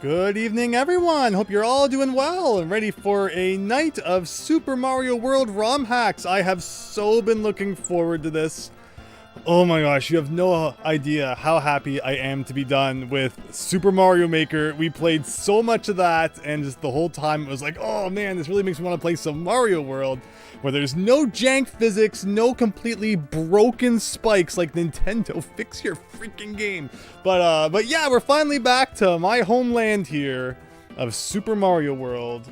Good evening, everyone! Hope you're all doing well and ready for a night of Super Mario World ROM hacks. I have so been looking forward to this. Oh my gosh, you have no idea how happy I am to be done with Super Mario Maker. We played so much of that, and just the whole time it was like, oh man, this really makes me want to play some Mario World, where there's no jank physics, no completely broken spikes like Nintendo. Fix your freaking game. But yeah, we're finally back to my homeland here of Super Mario World.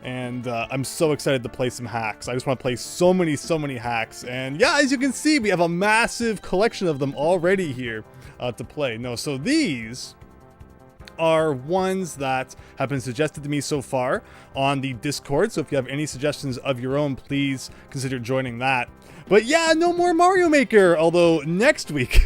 And I'm so excited to play some hacks. I just want to play so many hacks. And yeah, as you can see, we have a massive collection of them already here to play. So these are ones that have been suggested to me so far on the Discord. So if you have any suggestions of your own, please consider joining that. But yeah, no more Mario Maker, although next week,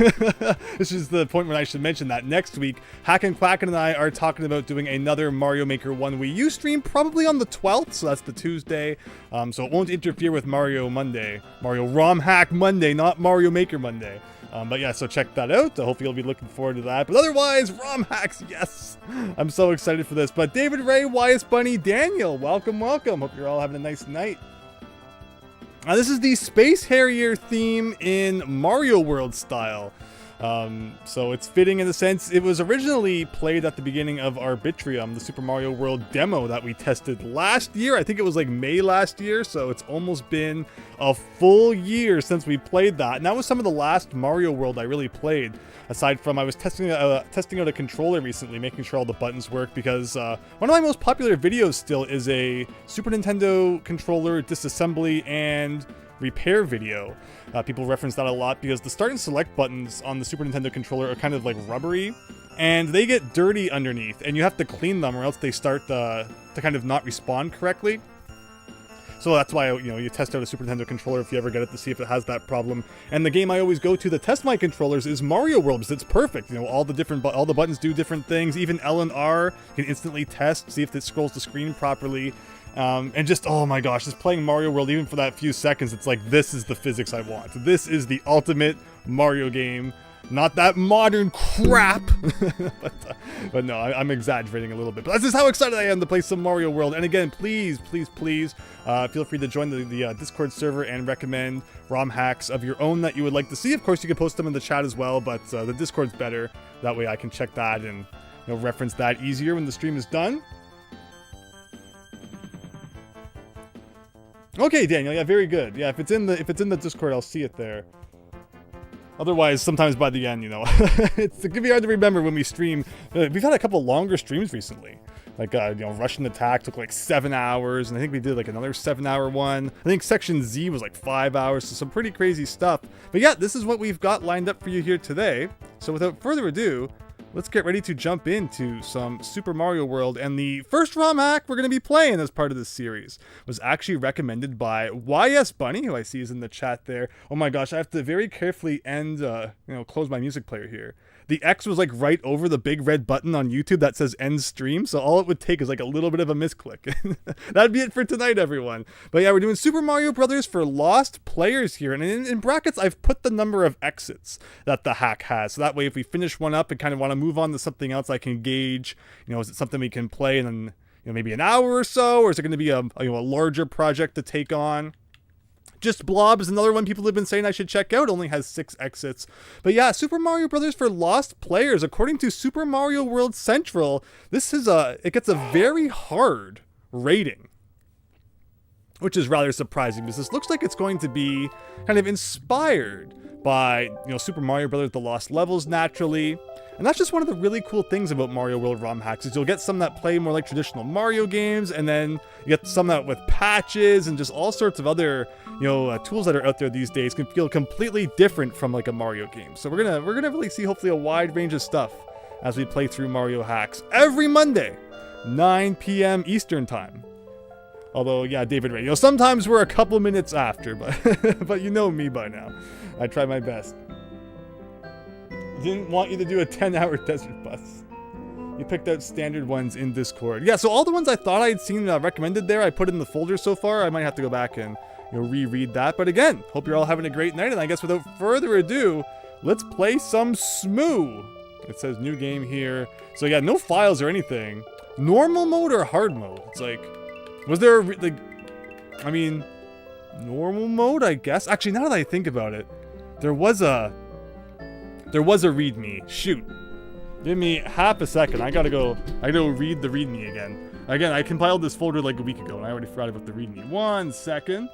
this is the point when I should mention that next week, Hack and Quacken and I are talking about doing another Mario Maker 1 Wii U stream, probably on the 12th, so that's the Tuesday, so it won't interfere with Mario Monday, Mario ROM Hack Monday, not Mario Maker Monday. But yeah, so check that out. Hopefully you'll be looking forward to that. But otherwise, ROM hacks, yes! I'm so excited for this. But David Ray, YS Bunny, Daniel, welcome. Hope you're all having a nice night. This is the Space Harrier theme in Mario World style. So it's fitting in the sense it was originally played at the beginning of Arbitrium, the Super Mario World demo that we tested last year. I think it was like May last year, so it's almost been a full year since we played that. And that was some of the last Mario World I really played. Aside from, I was testing out a controller recently, making sure all the buttons work, because one of my most popular videos still is a Super Nintendo controller disassembly and repair video. People reference that a lot because the start and select buttons on the Super Nintendo controller are kind of like rubbery, and they get dirty underneath, and you have to clean them or else they start to kind of not respond correctly. So that's why, you test out a Super Nintendo controller if you ever get it to see if it has that problem. And the game I always go to test my controllers is Mario World, because it's perfect. All the buttons do different things. Even L and R can instantly test, see if it scrolls the screen properly. And just, oh my gosh, just playing Mario World, even for that few seconds, it's like, this is the physics I want. This is the ultimate Mario game. Not that modern crap. but no, I'm exaggerating a little bit. But that's just how excited I am to play some Mario World. And again, please feel free to join the Discord server and recommend ROM hacks of your own that you would like to see. Of course, you can post them in the chat as well, but the Discord's better. That way I can check that and reference that easier when the stream is done. Okay, Daniel. Yeah, very good. Yeah, if it's in the Discord, I'll see it there. Otherwise, sometimes by the end, it can be hard to remember when we stream. We've had a couple longer streams recently. Like, Russian Attack took like 7 hours, and I think we did like another 7-hour one. I think Section Z was like 5 hours, so some pretty crazy stuff. But yeah, this is what we've got lined up for you here today. So without further ado, let's get ready to jump into some Super Mario World. And the first ROM hack we're going to be playing as part of this series was actually recommended by YS Bunny, who I see is in the chat there. Oh my gosh, I have to very carefully close my music player here. The X was like right over the big red button on YouTube that says end stream, so all it would take is like a little bit of a misclick. That'd be it for tonight, everyone. But yeah, we're doing Super Mario Brothers for lost players here, and in brackets I've put the number of exits that the hack has, so that way if we finish one up and kind of want to move on to something else, I can gauge, is it something we can play in maybe an hour or so, or is it going to be a larger project to take on? Just Blob is another one people have been saying I should check out. Only has 6 exits. But yeah, Super Mario Brothers for lost players. According to Super Mario World Central, it gets a very hard rating, which is rather surprising because this looks like it's going to be kind of inspired by Super Mario Brothers: The Lost Levels naturally. And that's just one of the really cool things about Mario World ROM hacks is you'll get some that play more like traditional Mario games, and then you get some that with patches and just all sorts of other tools that are out there these days can feel completely different from like a Mario game. So we're gonna really see hopefully a wide range of stuff as we play through Mario hacks every Monday, 9 p.m. Eastern time. Although, yeah, David Ray, sometimes we're a couple minutes after, but but you know me by now. I try my best. Didn't want you to do a 10-hour desert bus. You picked out standard ones in Discord. Yeah, so all the ones I thought I'd seen recommended there, I put in the folder so far. I might have to go back and reread that. But again, hope you're all having a great night. And I guess without further ado, let's play some SMW. It says new game here. So yeah, no files or anything. Normal mode or hard mode? It's like, was there a, I mean, normal mode, I guess. Actually, now that I think about it, there was a README. Shoot. Give me half a second. I gotta go read the README again. Again, I compiled this folder like a week ago, and I already forgot about the README. 1 second.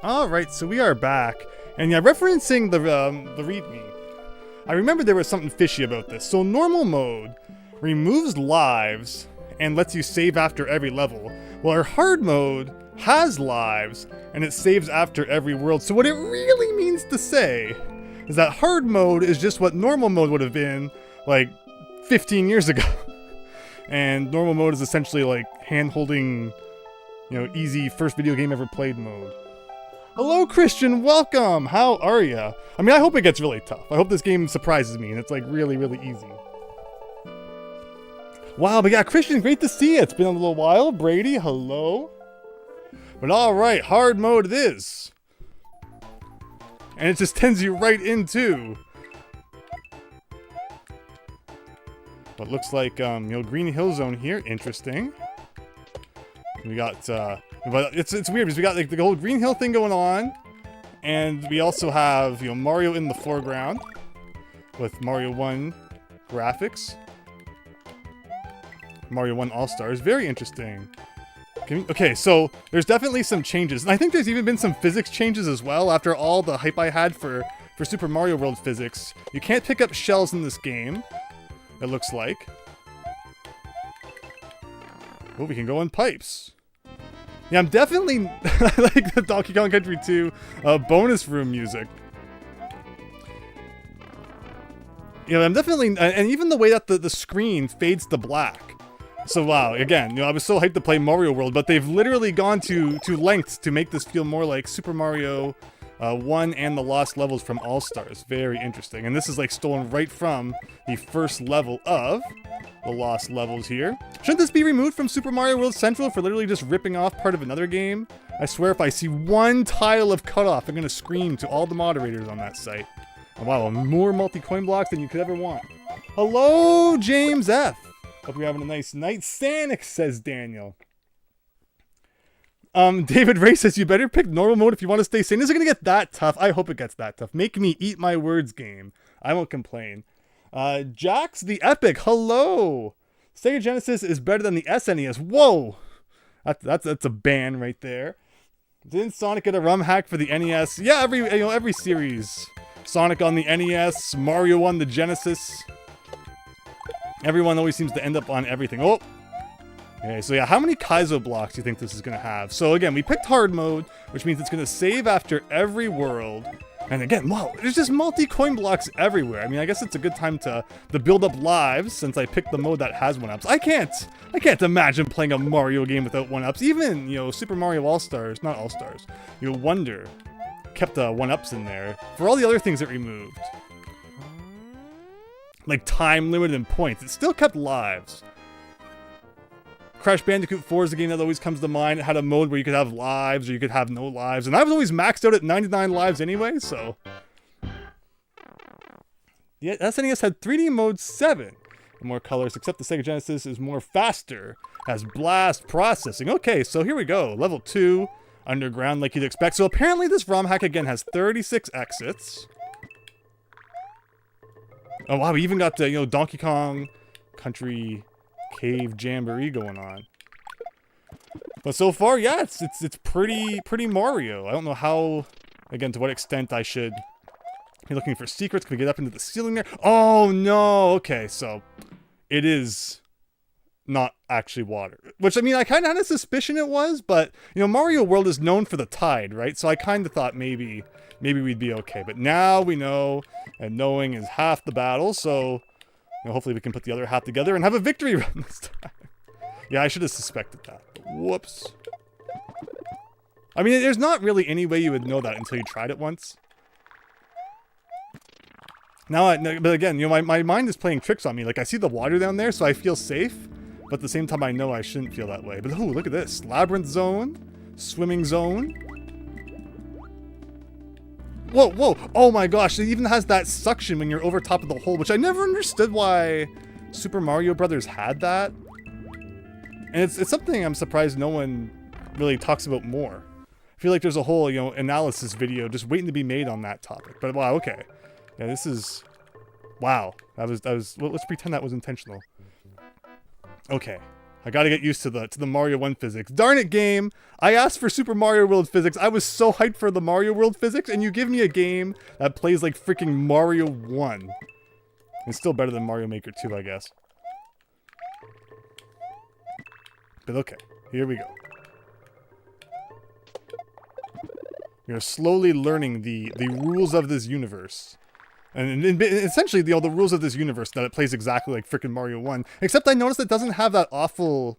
Alright, so we are back. And yeah, referencing the README, I remember there was something fishy about this. So normal mode removes lives and lets you save after every level, while our hard mode has lives and it saves after every world. So what it really means to say is that hard mode is just what normal mode would have been like 15 years ago. And normal mode is essentially like hand-holding, you know, easy first video game ever played mode. Hello, Christian, welcome! How are ya? I mean, I hope it gets really tough. I hope this game surprises me and it's like really, really easy. Wow, but yeah, Christian, great to see you. It's been a little while. Brady, hello. But alright, hard mode it is. And it just sends you right into what looks like, you know, Green Hill Zone here. Interesting. We got, but it's weird because we got like the whole Green Hill thing going on, and we also have, you know, Mario in the foreground with Mario 1 graphics. Mario 1 All-Stars, very interesting. Okay, so there's definitely some changes, and I think there's even been some physics changes as well. After all the hype I had for Super Mario World physics, you can't pick up shells in this game. It looks like. Oh, we can go in pipes. Yeah, I'm definitely like the Donkey Kong Country 2 bonus room music. You know, I'm definitely, and even the way that the screen fades to black. So wow, again, you know, I was so hyped to play Mario World, but they've literally gone to lengths to make this feel more like Super Mario 1 and the Lost Levels from All-Stars. Very interesting. And this is like stolen right from the first level of the Lost Levels here. Shouldn't this be removed from Super Mario World Central for literally just ripping off part of another game? I swear if I see one tile of cutoff, I'm gonna scream to all the moderators on that site. And wow, more multi-coin blocks than you could ever want. Hello, James F. Hope you're having a nice night. Sanix, says Daniel. David Ray says, you better pick normal mode if you want to stay sane. Is it going to get that tough? I hope it gets that tough. Make me eat my words game. I won't complain. Jax the Epic, hello! Sega Genesis is better than the SNES. Whoa! That's a ban right there. Didn't Sonic get a ROM hack for the NES? Yeah, every series. Sonic on the NES, Mario on the Genesis. Everyone always seems to end up on everything. Oh! Okay, so yeah, how many Kaizo blocks do you think this is going to have? So again, we picked hard mode, which means it's going to save after every world. And again, wow, there's just multi-coin blocks everywhere. I mean, I guess it's a good time to build up lives since I picked the mode that has 1-ups. I can't imagine playing a Mario game without 1-ups. Even, you know, Super Mario All-Stars, not All-Stars, you know, Wonder kept 1-ups in there for all the other things it removed. Like time limit and points, it still kept lives. Crash Bandicoot 4 is the game that always comes to mind. It had a mode where you could have lives or you could have no lives. And I was always maxed out at 99 lives anyway, so... The SNES had 3D mode 7. More colors, except the Sega Genesis is more faster. Has blast processing. Okay, so here we go. Level 2, underground like you'd expect. So apparently this ROM hack again has 36 exits. Oh wow, we even got the, you know, Donkey Kong Country Cave Jamboree going on. But so far, yeah, it's pretty Mario. I don't know how, again, to what extent I should be looking for secrets. Can we get up into the ceiling there? Oh no, okay, so it is not actually water. Which, I mean, I kind of had a suspicion it was, but, you know, Mario World is known for the tide, right? So I kind of thought maybe we'd be okay. But now we know, and knowing is half the battle, so, you know, hopefully we can put the other half together and have a victory run this time. Yeah, I should have suspected that. But whoops. I mean, there's not really any way you would know that until you tried it once. Now, but again, you know, my mind is playing tricks on me. Like, I see the water down there, so I feel safe. But at the same time, I know I shouldn't feel that way. But, oh, look at this. Labyrinth zone. Swimming zone. Whoa, whoa. Oh my gosh, it even has that suction when you're over top of the hole, which I never understood why Super Mario Brothers had that. And it's something I'm surprised no one really talks about more. I feel like there's a whole, you know, analysis video just waiting to be made on that topic. But wow, okay. Yeah, this is... Wow. That was well, let's pretend that was intentional. Okay. I gotta get used to the Mario 1 physics. Darn it, game! I asked for Super Mario World physics. I was so hyped for the Mario World physics, and you give me a game that plays like freaking Mario 1. It's still better than Mario Maker 2, I guess. But okay, here we go. You're slowly learning the rules of this universe. And essentially, you know, the rules of this universe, that it plays exactly like frickin' Mario 1. Except I noticed it doesn't have that awful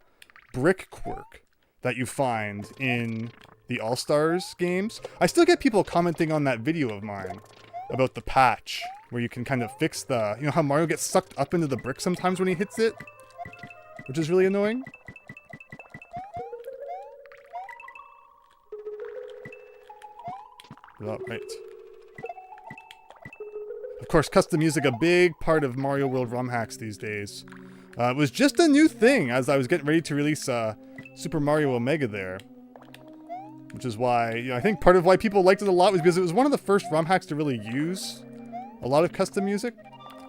brick quirk that you find in the All-Stars games. I still get people commenting on that video of mine about the patch, where you can kind of fix the... You know how Mario gets sucked up into the brick sometimes when he hits it? Which is really annoying. Oh, right. Of course, custom music, a big part of Mario World ROM hacks these days. It was just a new thing as I was getting ready to release Super Mario Omega there. Which is why, you know, I think part of why people liked it a lot was because it was one of the first ROM hacks to really use a lot of custom music.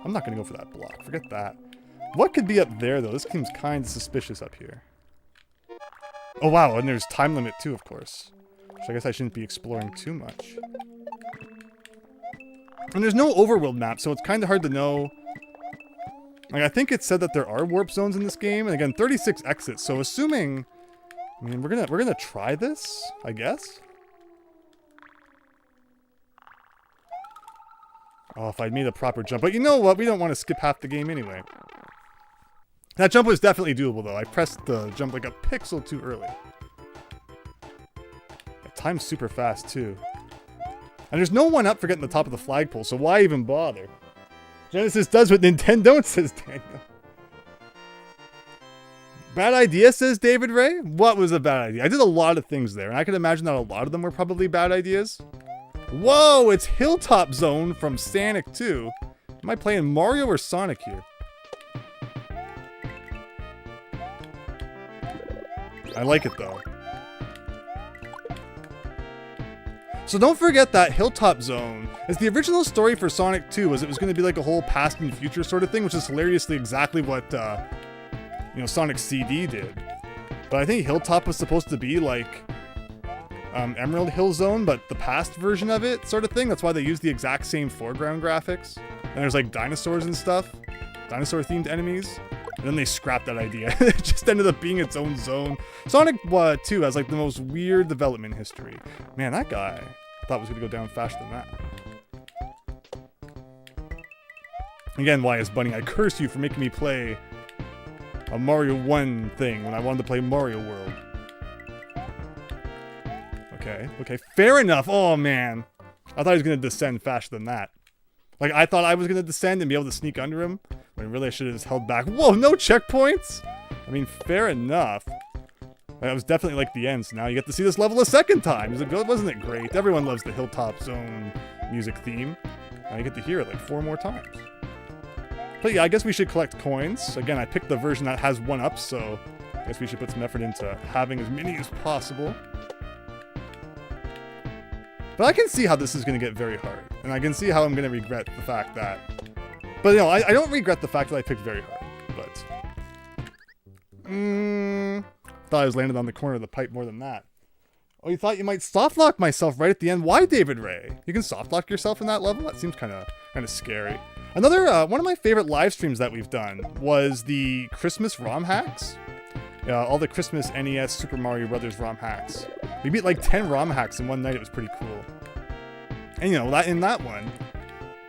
I'm not going to go for that block. Forget that. What could be up there, though? This seems kind of suspicious up here. Oh, wow. And there's time limit, too, of course. Which I guess I shouldn't be exploring too much. And there's no overworld map, so it's kind of hard to know. Like, I think it said that there are warp zones in this game, and again, 36 exits. So assuming, I mean, we're gonna try this, I guess. Oh, if I'd made a proper jump, but you know what? We don't want to skip half the game anyway. That jump was definitely doable, though. I pressed the jump like a pixel too early. Time's super fast too. And there's no one up for getting the top of the flagpole, so why even bother? Genesis does what Nintendo, says Daniel. Bad idea, says David Ray? What was a bad idea? I did a lot of things there, and I can imagine that a lot of them were probably bad ideas. Whoa, it's Hilltop Zone from Sonic 2. Am I playing Mario or Sonic here? I like it though. So don't forget that Hilltop Zone is the original story for Sonic 2, was it was going to be like a whole past and future sort of thing, which is hilariously exactly what, you know, Sonic CD did. But I think Hilltop was supposed to be like Emerald Hill Zone, but the past version of it sort of thing. That's why they used the exact same foreground graphics. And there's like dinosaurs and stuff, dinosaur-themed enemies. And then they scrapped that idea. It just ended up being its own zone. Sonic 2 has like the most weird development history. Man, that guy I thought was going to go down faster than that. Again, Why is Bunny? I curse you for making me play a Mario 1 thing when I wanted to play Mario World. Okay, fair enough. Oh man, I thought he was going to descend faster than that. Like, I thought I was going to descend and be able to sneak under him, when really I should have just held back. Whoa, no checkpoints? I mean, fair enough. That was definitely like the end, so now you get to see this level a second time. Wasn't it great? Everyone loves the Hilltop Zone music theme. Now you get to hear it like 4 more times. But yeah, I guess we should collect coins. Again, I picked the version that has 1-ups, so I guess we should put some effort into having as many as possible. But I can see how this is going to get very hard. And I can see how I'm going to regret the fact that... But, you know, I don't regret the fact that I picked very hard. But... thought I was landed on the corner of the pipe more than that. Oh, you thought you might softlock myself right at the end? Why, David Ray? You can softlock yourself in that level? That seems kind of scary. Another, one of my favorite live streams that we've done was the Christmas ROM hacks. All the Christmas NES Super Mario Brothers ROM hacks. We beat like 10 ROM hacks in one night. It was pretty cool. And you know, in that one,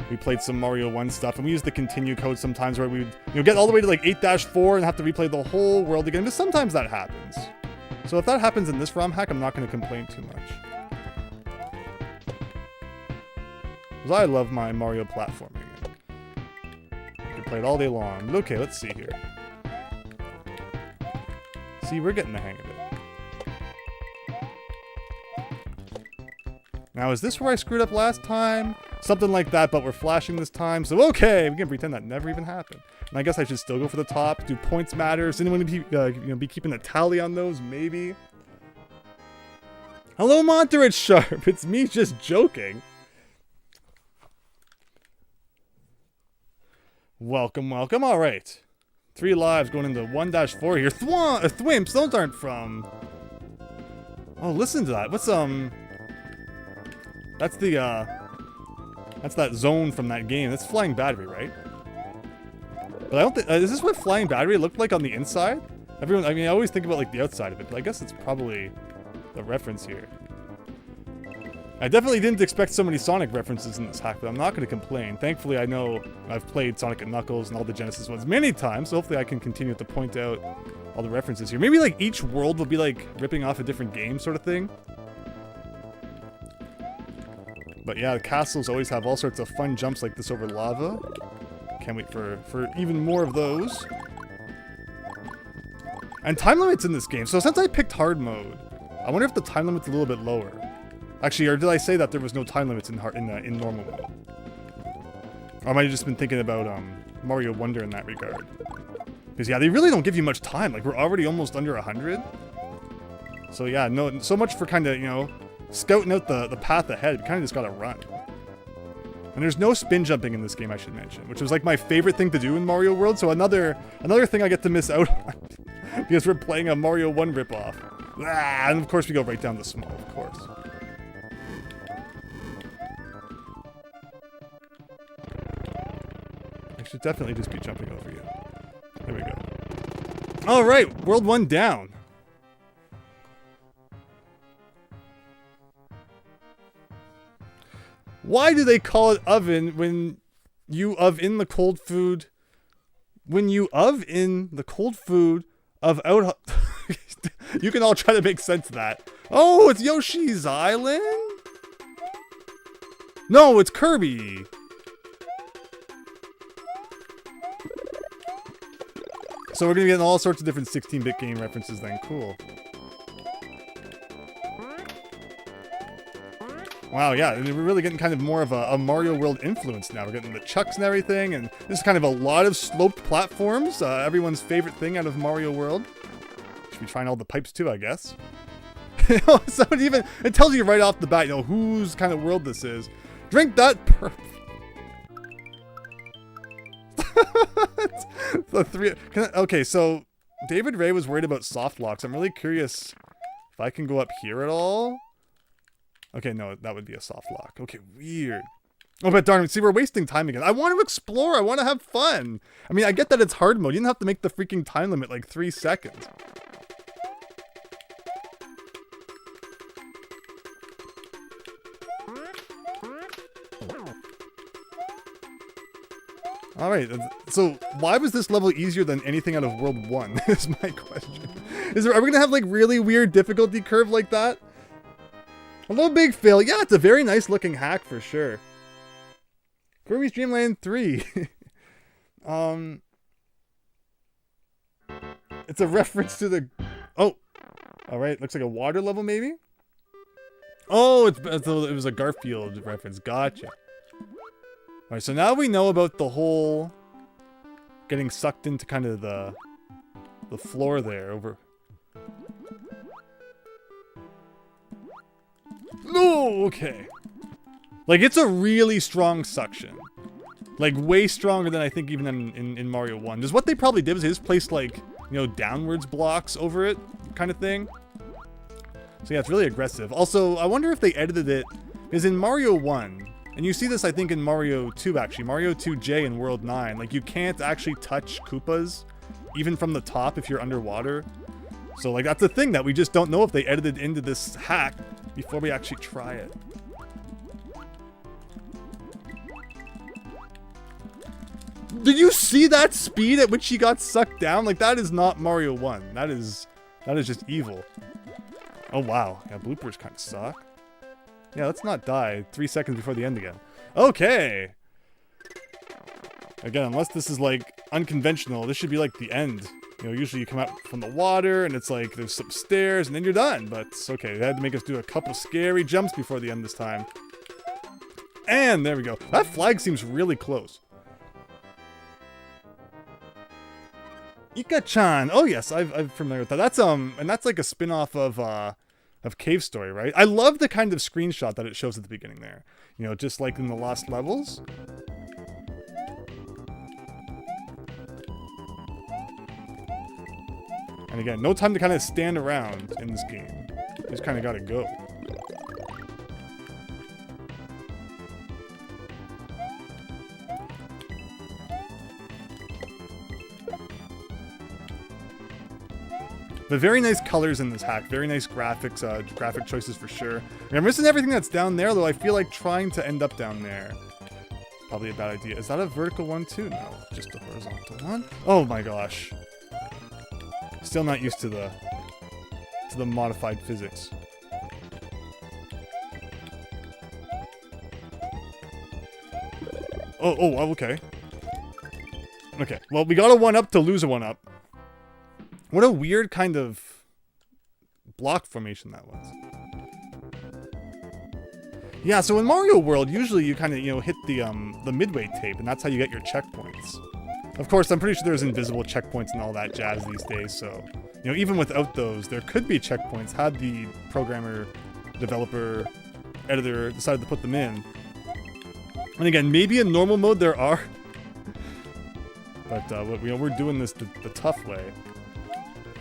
we played some Mario 1 stuff, and we used the continue code sometimes where we would get all the way to like 8-4 and have to replay the whole world again. But sometimes that happens. So if that happens in this ROM hack, I'm not going to complain too much. Because I love my Mario platforming. I can play it all day long. Okay, let's see here. See, we're getting the hang of it. Now, is this where I screwed up last time? Something like that, but we're flashing this time. So, okay, we can pretend that never even happened. And I guess I should still go for the top. Do points matter? Is anyone be keeping a tally on those? Maybe. Hello, Monterey Sharp. It's me just joking. Welcome, welcome. All right. 3 lives going into 1-4 here. Thwimps, those aren't from... Oh, listen to that. What's, That's the, that's that zone from that game. That's Flying Battery, right? But I don't think... is this what Flying Battery looked like on the inside? I mean, I always think about, like, the outside of it, but I guess it's probably the reference here. I definitely didn't expect so many Sonic references in this hack, but I'm not going to complain. Thankfully, I know I've played Sonic & Knuckles and all the Genesis ones many times, so hopefully I can continue to point out all the references here. Maybe, like, each world will be, like, ripping off a different game sort of thing. But yeah, the castles always have all sorts of fun jumps like this over lava. Can't wait for even more of those. And time limits in this game. So since I picked hard mode, I wonder if the time limit's a little bit lower. Actually, or did I say that there was no time limits in normal mode? Or I might have just been thinking about Mario Wonder in that regard. Because yeah, they really don't give you much time. Like, we're already almost under 100. So yeah, no, so much for kind of, you know, scouting out the path ahead. You kind of just gotta run. And there's no spin jumping in this game, I should mention, which was like my favorite thing to do in Mario World. So another thing I get to miss out on because we're playing a Mario 1 ripoff. And of course we go right down the small, of course. I should definitely just be jumping over you. There we go. All right, World 1 down. Why do they call it oven when you in the cold food? When you in the cold food of out... You can all try to make sense of that. Oh, it's Yoshi's Island? No, it's Kirby. So we're going to get all sorts of different 16-bit game references then. Cool. Wow, yeah, we're really getting kind of more of a Mario World influence now. We're getting the chucks and everything, and this is kind of a lot of sloped platforms. Everyone's favorite thing out of Mario World. Should be trying all the pipes too, I guess. So it tells you right off the bat, you know, whose kind of world this is. Drink that okay, so David Ray was worried about soft locks. I'm really curious if I can go up here at all. Okay, no, that would be a soft lock. Okay, weird. Oh, but darn it. See, we're wasting time again. I want to explore. I want to have fun. I mean, I get that it's hard mode. You didn't have to make the freaking time limit like 3 seconds. Alright, so why was this level easier than anything out of World 1? Is my question. Are we going to have like really weird difficulty curve like that? Hello, Big Phil. Yeah, it's a very nice looking hack for sure. Kirby's Dream Land 3. It's a reference to the... Oh! Alright, looks like a water level, maybe? Oh, it was a Garfield reference. Gotcha. Alright, so now we know about the whole... getting sucked into kind of the floor there over... No! Okay. Like, it's a really strong suction. Like, way stronger than I think even in Mario 1. Just what they probably did was they just placed, like, you know, downwards blocks over it kind of thing. So yeah, it's really aggressive. Also, I wonder if they edited it, because in Mario 1, and you see this, I think, in Mario 2, actually. Mario 2J in World 9. Like, you can't actually touch Koopas, even from the top if you're underwater. So, like, that's the thing that we just don't know if they edited into this hack before we actually try it. Did you see that speed at which he got sucked down? Like, that is not Mario 1. That is just evil. Oh, wow. Yeah, bloopers kind of suck. Yeah, let's not die 3 seconds before the end again. Okay. Again, unless this is, like, unconventional, this should be, like, the end. You know, usually you come out from the water, and it's like, there's some stairs, and then you're done. But it's okay. They had to make us do a couple scary jumps before the end this time. And there we go. That flag seems really close. Ika-chan. Oh yes, I'm familiar with that. That's and that's like a spin-off of Cave Story, right? I love the kind of screenshot that it shows at the beginning there. You know, just like in the lost levels. And again, no time to kind of stand around in this game. You just kind of gotta go. But very nice colors in this hack. Very nice graphics, graphic choices for sure. And I'm missing everything that's down there, though I feel like trying to end up down there. Probably a bad idea. Is that a vertical one too? No, just a horizontal one. Oh my gosh. Still not used to the modified physics. Oh, okay. Okay, well, we got a 1-up to lose a 1-up. What a weird kind of block formation that was. Yeah, so in Mario World, usually you kind of, you know, hit the midway tape, and that's how you get your checkpoints. Of course, I'm pretty sure there's invisible checkpoints and all that jazz these days, so, you know, even without those, there could be checkpoints had the programmer, developer, editor decided to put them in. And again, maybe in normal mode there are, but you know, we're doing this the tough way.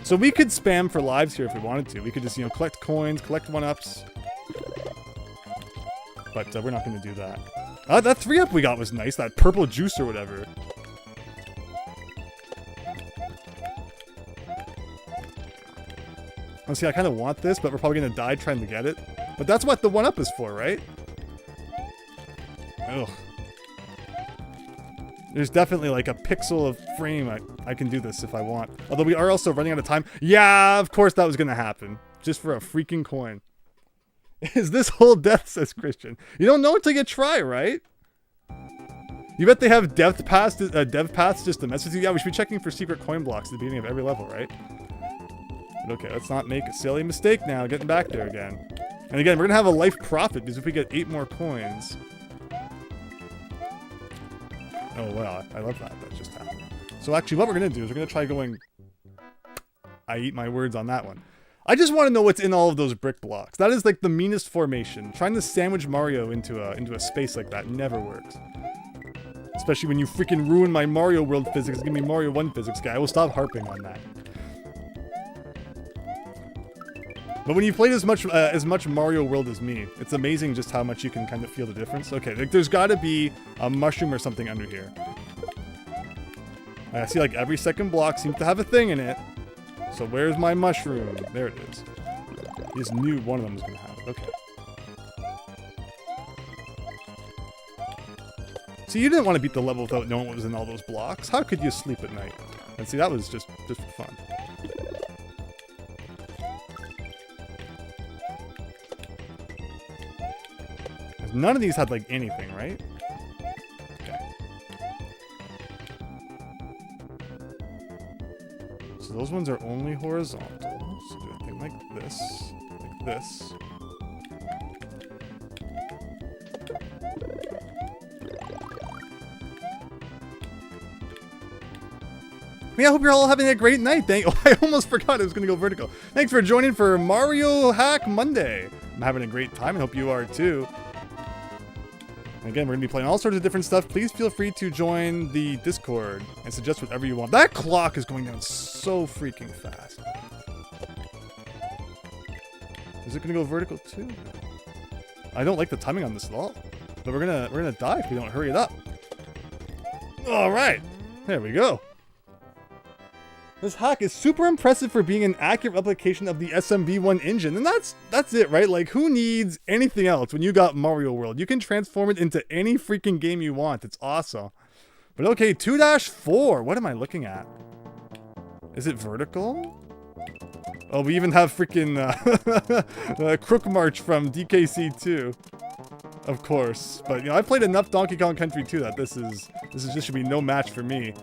So we could spam for lives here if we wanted to. We could just, you know, collect coins, collect 1-ups. But we're not going to do that. That 3-up we got was nice. That purple juice or whatever. See, I kind of want this, but we're probably going to die trying to get it. But that's what the 1-up is for, right? Ugh. There's definitely like a pixel of frame. I can do this if I want. Although we are also running out of time. Yeah, of course that was going to happen. Just for a freaking coin. Is this whole death, says Christian. You don't know until you try, right? You bet they have dev paths just to mess with you? Yeah, we should be checking for secret coin blocks at the beginning of every level, right? But okay, let's not make a silly mistake now getting back there again. And again, we're going to have a life profit because if we get 8 more coins... Oh, wow. I love that. That just happened. So actually, what we're going to do is we're going to try going... I eat my words on that one. I just want to know what's in all of those brick blocks. That is like the meanest formation. Trying to sandwich Mario into a space like that never works. Especially when you freaking ruin my Mario World physics. Give me Mario 1 physics guy. I will stop harping on that. But when you've played as much Mario World as me, it's amazing just how much you can kind of feel the difference. Okay, like there's got to be a mushroom or something under here. I see like every second block seems to have a thing in it. So where's my mushroom? There it is. I just knew one of them was going to have it. Okay. So you didn't want to beat the level without knowing what was in all those blocks. How could you sleep at night? And see, that was just for fun. None of these had, like, anything, right? Okay. So So those ones are only horizontal. So do a thing like this. Like this. Yeah, I hope you're all having a great night. Oh, I almost forgot I was going to go vertical. Thanks for joining for Mario Hack Monday. I'm having a great time. I hope you are too. Again, we're going to be playing all sorts of different stuff. Please feel free to join the Discord and suggest whatever you want. That clock is going down so freaking fast. Is it going to go vertical too? I don't like the timing on this at all. But we're gonna die if we don't hurry it up. All right, there we go. This hack is super impressive for being an accurate replication of the SMW engine, and that's it, right? Like, who needs anything else when you got Mario World? You can transform it into any freaking game you want. It's awesome. But okay, 2-4. What am I looking at? Is it vertical? Oh, we even have freaking Crook March from DKC 2, of course. But you know, I've played enough Donkey Kong Country 2 that this should be no match for me.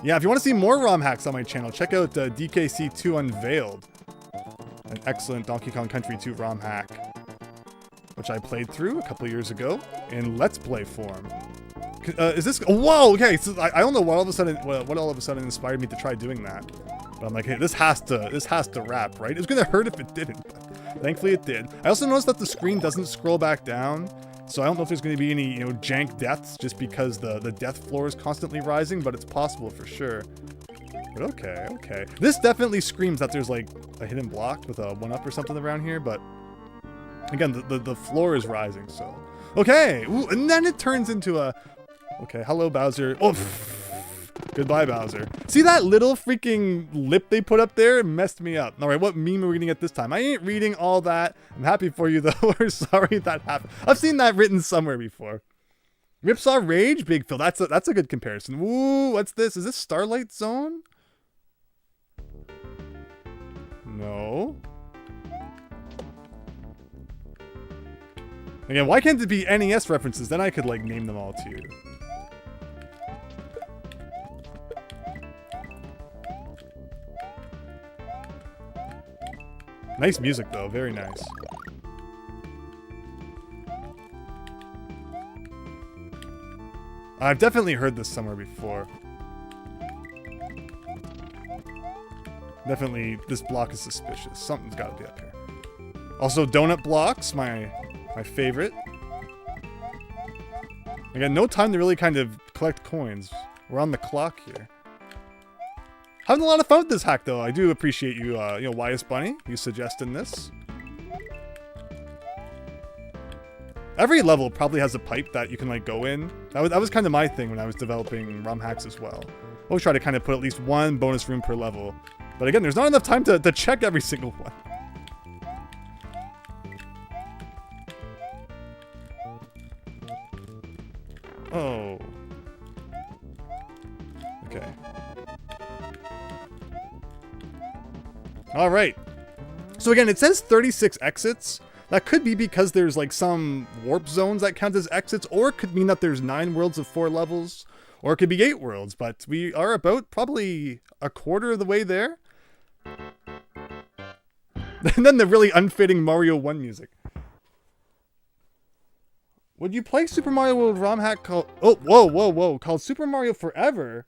Yeah, if you want to see more ROM hacks on my channel, check out DKC 2 Unveiled, an excellent Donkey Kong Country 2 ROM hack, which I played through a couple years ago in Let's Play form. Is this? Whoa! Okay, so I don't know what all of a sudden inspired me to try doing that, but I'm like, hey, this has to wrap, right? It was gonna hurt if it didn't. But thankfully, it did. I also noticed that the screen doesn't scroll back down. So I don't know if there's going to be any, jank deaths just because the death floor is constantly rising, but it's possible for sure. But okay. This definitely screams that there's like a hidden block with a 1-up or something around here, but again, the floor is rising, so. Okay, ooh, and then it turns into a, okay, hello Bowser. Oh, goodbye Bowser. See that little freaking lip they put up there? It messed me up. All right, what meme are we gonna get this time? I ain't reading all that. I'm happy for you though. We're sorry that happened. I've seen that written somewhere before. Ripsaw Rage, Big Phil. That's a good comparison. Ooh, what's this? Is this Starlight Zone? No. Again, why can't it be NES references? Then I could like name them all to you. Nice music though, very nice. I've definitely heard this somewhere before. Definitely, this block is suspicious. Something's got to be up here. Also, donut blocks, my favorite. Again, no time to really kind of collect coins. We're on the clock here. Having a lot of fun with this hack, though. I do appreciate you, YS Bunny, you suggesting this. Every level probably has a pipe that you can, like, go in. That was kind of my thing when I was developing ROM hacks as well. Always try to kind of put at least one bonus room per level. But again, there's not enough time to check every single one. Oh. Okay. All right. So again, it says 36 exits. That could be because there's like some warp zones that count as exits, or it could mean that there's 9 worlds of 4 levels, or it could be 8 worlds, but we are about probably a quarter of the way there. And then the really unfitting Mario 1 music. Would you play Super Mario World ROM hack called... Oh, whoa. Called Super Mario Forever?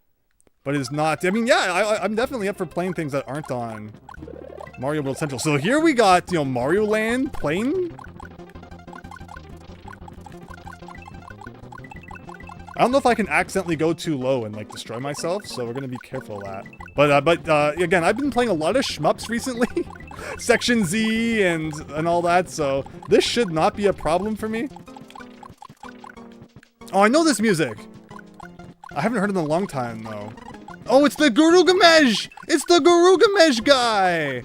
But it's not... I mean, yeah, I'm definitely up for playing things that aren't on Mario World Central. So here we got, Mario Land playing. I don't know if I can accidentally go too low and, like, destroy myself, so we're going to be careful of that. But again, I've been playing a lot of shmups recently. Section Z and all that, so this should not be a problem for me. Oh, I know this music. I haven't heard it in a long time, though. Oh, it's the Gurugamesh! It's the Gurugamesh guy!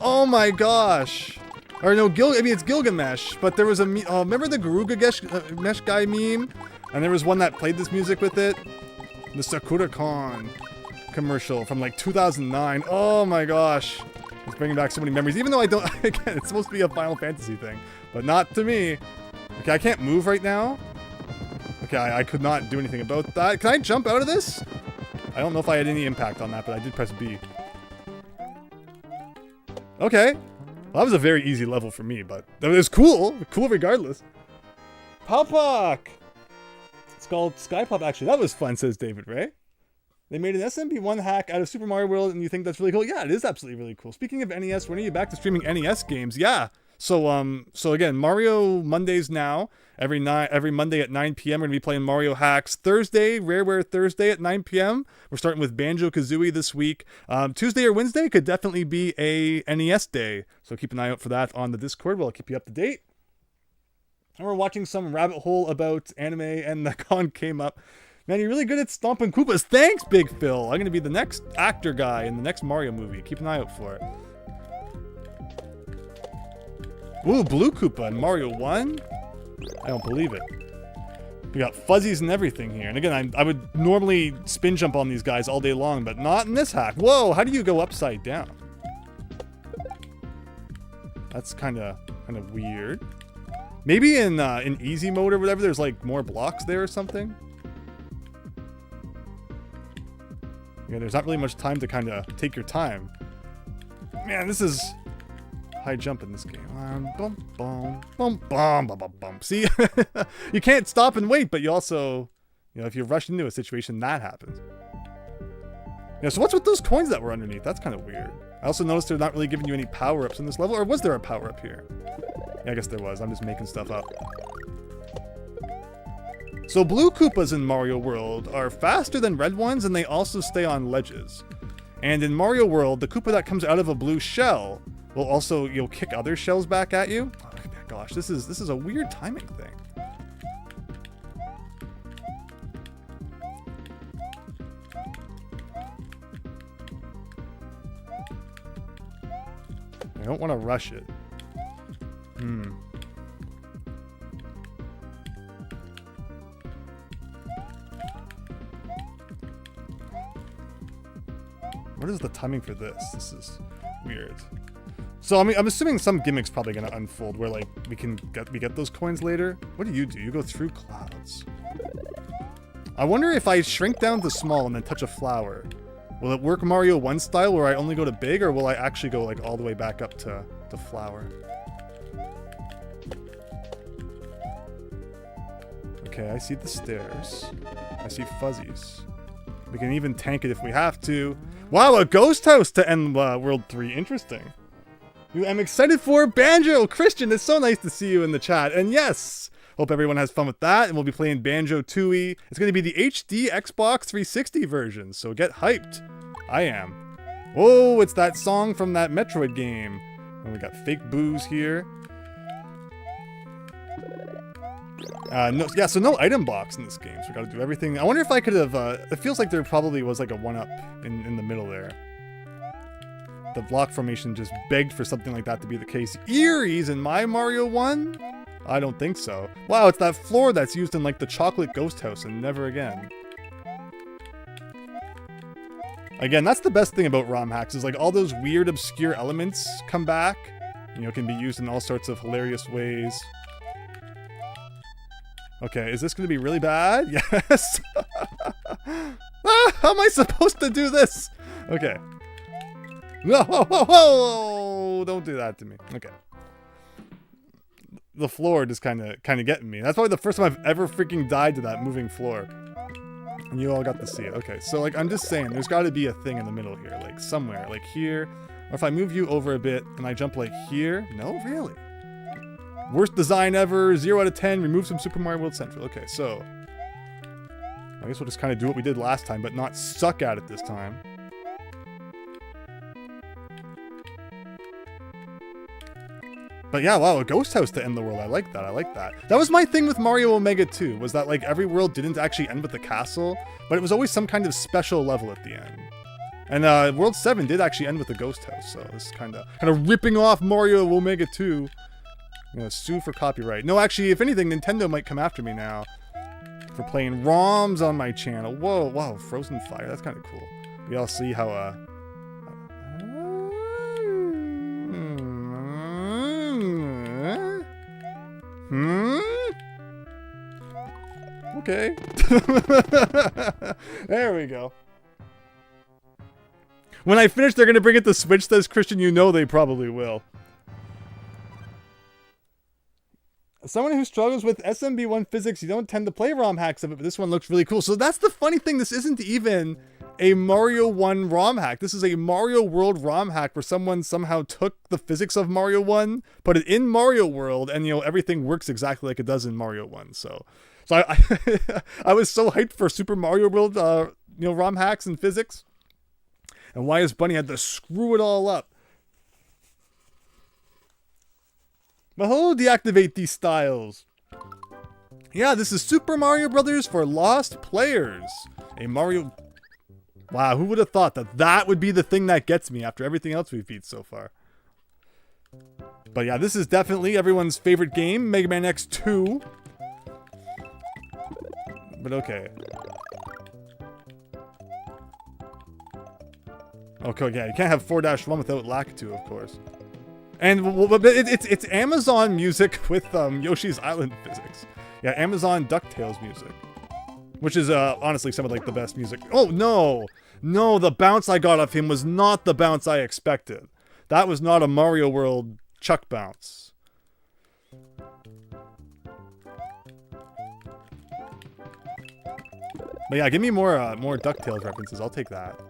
Oh my gosh. Or no, it's Gilgamesh, but there was a remember the Gurugamesh guy meme? And there was one that played this music with it. The Sakura Con commercial from like 2009. Oh my gosh. It's bringing back so many memories. Even though I don't, again, it's supposed to be a Final Fantasy thing, but not to me. Okay, I can't move right now. Okay, I could not do anything about that. Can I jump out of this? I don't know if I had any impact on that, but I did press B. Okay. Well, that was a very easy level for me, but it was cool. Cool regardless. Palpak! It's called Skypop, actually. That was fun, says David Ray. They made an SMB1 hack out of Super Mario World, and you think that's really cool? Yeah, it is absolutely really cool. Speaking of NES, when are you back to streaming NES games? Yeah. So again, Mario Mondays now. Every Monday at 9 p.m. we're going to be playing Mario Hacks. Thursday, Rareware Thursday at 9 p.m. We're starting with Banjo-Kazooie this week. Tuesday or Wednesday could definitely be a NES day. So keep an eye out for that on the Discord. We'll keep you up to date. And we're watching some rabbit hole about anime, and the con came up. Man, you're really good at stomping Koopas. Thanks, Big Phil. I'm going to be the next actor guy in the next Mario movie. Keep an eye out for it. Ooh, Blue Koopa in Mario 1? I don't believe it. We got fuzzies and everything here. And again, I would normally spin jump on these guys all day long, but not in this hack. Whoa, how do you go upside down? That's kind of weird. Maybe in easy mode or whatever, there's like more blocks there or something. Yeah, there's not really much time to kind of take your time. Man, this is high jump in this game. Bum, bum, bum, bum, bum, bum, bum. See, you can't stop and wait, but you also, if you rush into a situation, that happens. Yeah, so what's with those coins that were underneath? That's kind of weird. I also noticed they're not really giving you any power-ups in this level, or was there a power-up here? Yeah, I guess there was. I'm just making stuff up. So blue Koopas in Mario World are faster than red ones, and they also stay on ledges. And in Mario World, the Koopa that comes out of a blue shell will also, kick other shells back at you. Oh my gosh, this is a weird timing thing. I don't want to rush it. What is the timing for this? This is weird. So I'm assuming some gimmick's probably gonna unfold where like we get those coins later. What do? You go through clouds. I wonder if I shrink down to small and then touch a flower, will it work Mario 1 style where I only go to big, or will I actually go like all the way back up to flower? Okay, I see the stairs. I see fuzzies. We can even tank it if we have to. Wow, a ghost house to end World 3. Interesting. I'm excited for Banjo. Christian, it's so nice to see you in the chat. And yes, hope everyone has fun with that. And we'll be playing Banjo-Tooie. It's going to be the HD Xbox 360 version, so get hyped. I am. Oh, it's that song from that Metroid game. And we got fake booze here. So no item box in this game, so we gotta do everything. I wonder if I could have, it feels like there probably was like a 1-up in the middle there. The block formation just begged for something like that to be the case. Eerie's in my Mario 1? I don't think so. Wow, it's that floor that's used in like the chocolate ghost house and never again. Again, that's the best thing about ROM hacks, is like all those weird obscure elements come back. Can be used in all sorts of hilarious ways. Okay, is this going to be really bad? Yes! How am I supposed to do this? Okay. No! Don't do that to me. Okay. The floor just kind of getting me. That's probably the first time I've ever freaking died to that moving floor. And you all got to see it. Okay, so like I'm just saying, there's got to be a thing in the middle here, like somewhere, like here. Or if I move you over a bit and I jump like here. No, really? Worst design ever, 0 out of 10, remove some Super Mario World Central. Okay, so I guess we'll just kind of do what we did last time, but not suck at it this time. But yeah, wow, a ghost house to end the world. I like that, I like that. That was my thing with Mario Omega 2, was that like every world didn't actually end with the castle, but it was always some kind of special level at the end. And World 7 did actually end with the ghost house, so this is kind of ripping off Mario Omega 2. I'm gonna sue for copyright. No, actually, if anything, Nintendo might come after me now for playing ROMs on my channel. Whoa, wow, Frozen Fire. That's kind of cool. We all see how, Okay. There we go. When I finish, they're going to bring it to Switch, says Christian. You know they probably will. Someone who struggles with SMB1 physics, you don't tend to play ROM hacks of it, but this one looks really cool. So that's the funny thing. This isn't even a Mario 1 ROM hack. This is a Mario World ROM hack where someone somehow took the physics of Mario 1, put it in Mario World, and, you know, everything works exactly like it does in Mario 1. So I I was so hyped for Super Mario World, you know, ROM hacks and physics. And why has Bunny had to screw it all up? But hello, deactivate these styles. Yeah, this is Super Mario Brothers for Lost Players. A Mario... Wow, who would have thought that that would be the thing that gets me after everything else we've beat so far. But yeah, this is definitely everyone's favorite game, Mega Man X2. But okay. Okay, yeah, you can't have 4-1 without Lakitu, of course. And it's Amazon music with Yoshi's Island physics. Yeah, Amazon DuckTales music. Which is honestly some of like the best music. Oh, no! No, the bounce I got off him was not the bounce I expected. That was not a Mario World Chuck bounce. But yeah, give me more DuckTales references. I'll take that.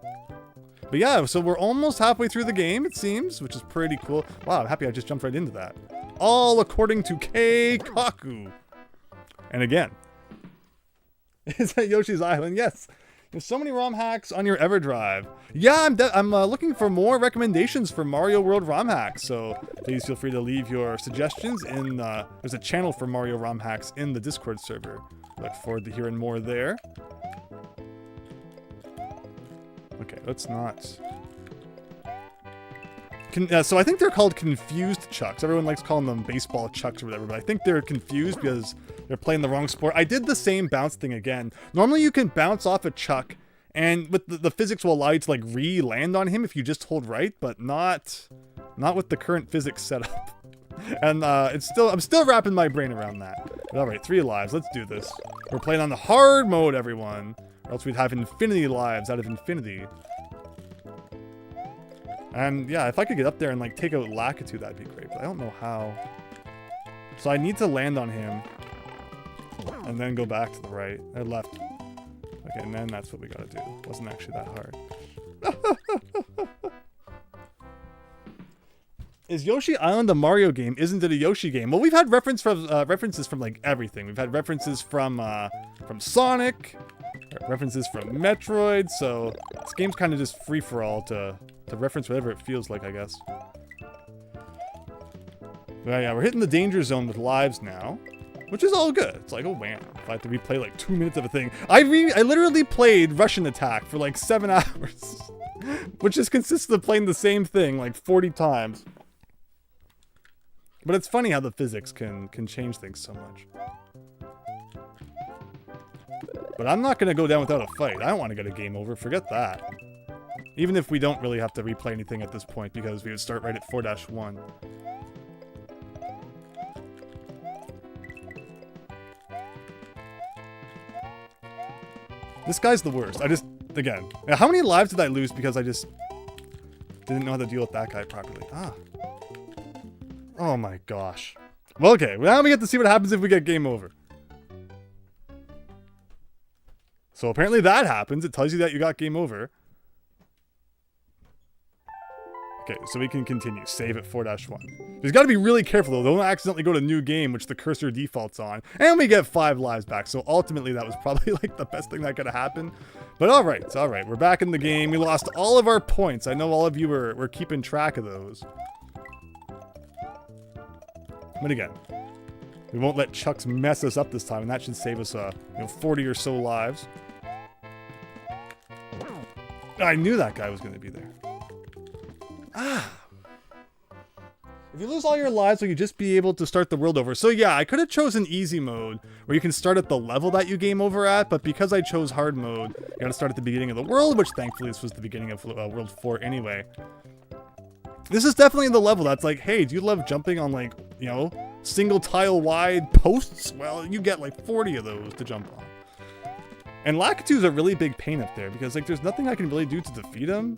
But yeah, so we're almost halfway through the game, it seems, which is pretty cool. Wow, I'm happy I just jumped right into that. All according to Keikaku. And again, is that Yoshi's Island? Yes. There's so many ROM hacks on your EverDrive. Yeah, I'm looking for more recommendations for Mario World ROM hacks, so please feel free to leave your suggestions in, there's a channel for Mario ROM hacks in the Discord server. Look forward to hearing more there. Okay, let's not... so I think they're called confused chucks. Everyone likes calling them baseball chucks or whatever, but I think they're confused because they're playing the wrong sport. I did the same bounce thing again. Normally you can bounce off a chuck, and with the physics will allow you to like re-land on him if you just hold right, but not with the current physics setup. And I'm still wrapping my brain around that. But all right, 3 lives. Let's do this. We're playing on the hard mode, everyone. Or else we'd have infinity lives out of infinity. And yeah, if I could get up there and like take out Lakitu, that'd be great. But I don't know how. So I need to land on him. And then go back to the right. Or left. Okay, and then that's what we gotta do. It wasn't actually that hard. Is Yoshi Island a Mario game? Isn't it a Yoshi game? Well, we've had references from like everything. We've had references from Sonic, references from Metroid, so this game's kind of just free for all to reference whatever it feels like, I guess. But yeah, we're hitting the danger zone with lives now, which is all good. It's like, oh man, if I have to replay like 2 minutes of a thing. I literally played Russian Attack for like 7 hours, which just consists of playing the same thing like 40 times. But it's funny how the physics can change things so much. But I'm not going to go down without a fight. I don't want to get a game over. Forget that. Even if we don't really have to replay anything at this point, because we would start right at 4-1. This guy's the worst. Again, how many lives did I lose because I just didn't know how to deal with that guy properly? Ah. Oh my gosh. Well, okay. Now we get to see what happens if we get game over. So apparently that happens. It tells you that you got game over. Okay, so we can continue. Save at 4-1. We've got to be really careful, though. Don't accidentally go to new game, which the cursor defaults on. And we get 5 lives back. So ultimately, that was probably like the best thing that could have happened. But all right, it's all right. We're back in the game. We lost all of our points. I know all of you were keeping track of those. But again, we won't let Chucks mess us up this time, and that should save us 40 or so lives. I knew that guy was going to be there. Ah. If you lose all your lives, will you just be able to start the world over? So yeah, I could have chosen easy mode, where you can start at the level that you game over at, but because I chose hard mode, you gotta start at the beginning of the world, which thankfully this was the beginning of World 4 anyway. This is definitely the level that's like, hey, do you love jumping on like, single tile wide posts? Well, you get like 40 of those to jump on. And Lakitu's a really big pain up there because like there's nothing I can really do to defeat him.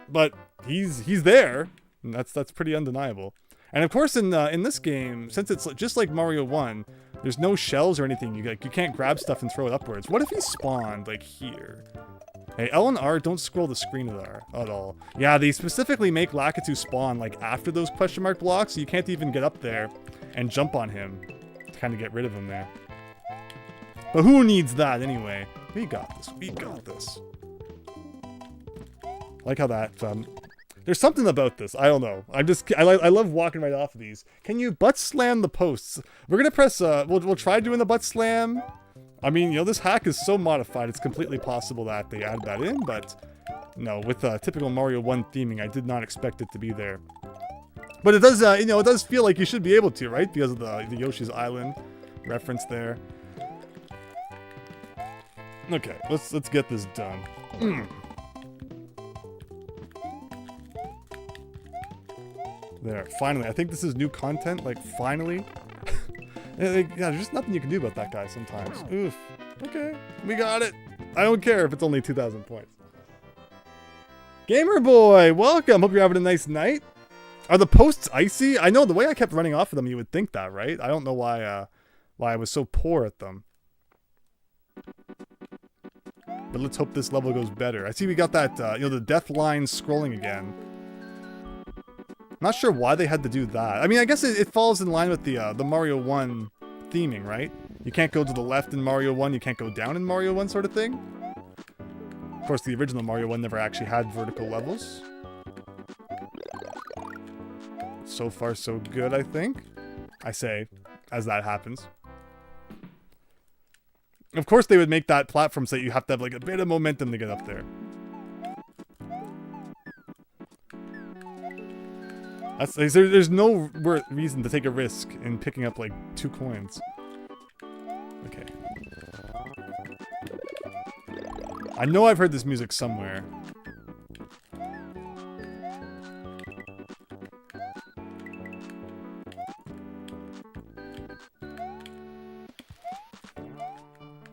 but he's there. And that's pretty undeniable. And of course, in this game, since it's just like Mario 1, there's no shells or anything. You can't grab stuff and throw it upwards. What if he spawned like here? Hey, L and R don't scroll the screen at all. Yeah, they specifically make Lakitu spawn like after those question mark blocks, so you can't even get up there and jump on him to kind of get rid of him there. But who needs that anyway? We got this. We got this. Like how that. There's something about this. I don't know. I love walking right off of these. Can you butt slam the posts? We're gonna press. We'll try doing the butt slam. I mean, you know, this hack is so modified. It's completely possible that they add that in, but no, with typical Mario 1 theming, I did not expect it to be there. But it does. You know, it does feel like you should be able to, right? Because of the Yoshi's Island reference there. Okay, let's get this done. There, finally. I think this is new content, like, finally. Yeah, there's just nothing you can do about that guy sometimes. Oof. Okay, we got it. I don't care if it's only 2,000 points. Gamer boy, welcome. Hope you're having a nice night. Are the posts icy? I know, the way I kept running off of them, you would think that, right? I don't know why I was so poor at them. But let's hope this level goes better. I see we got that, you know, the death line scrolling again. Not sure why they had to do that. I mean, I guess it falls in line with the Mario 1 theming, right? You can't go to the left in Mario 1, you can't go down in Mario 1 sort of thing. Of course, the original Mario 1 never actually had vertical levels. So far, so good, I think. I say, as that happens. Of course, they would make that platform so that you have to have like a bit of momentum to get up there. There's no reason to take a risk in picking up like 2 coins. Okay. I know I've heard this music somewhere.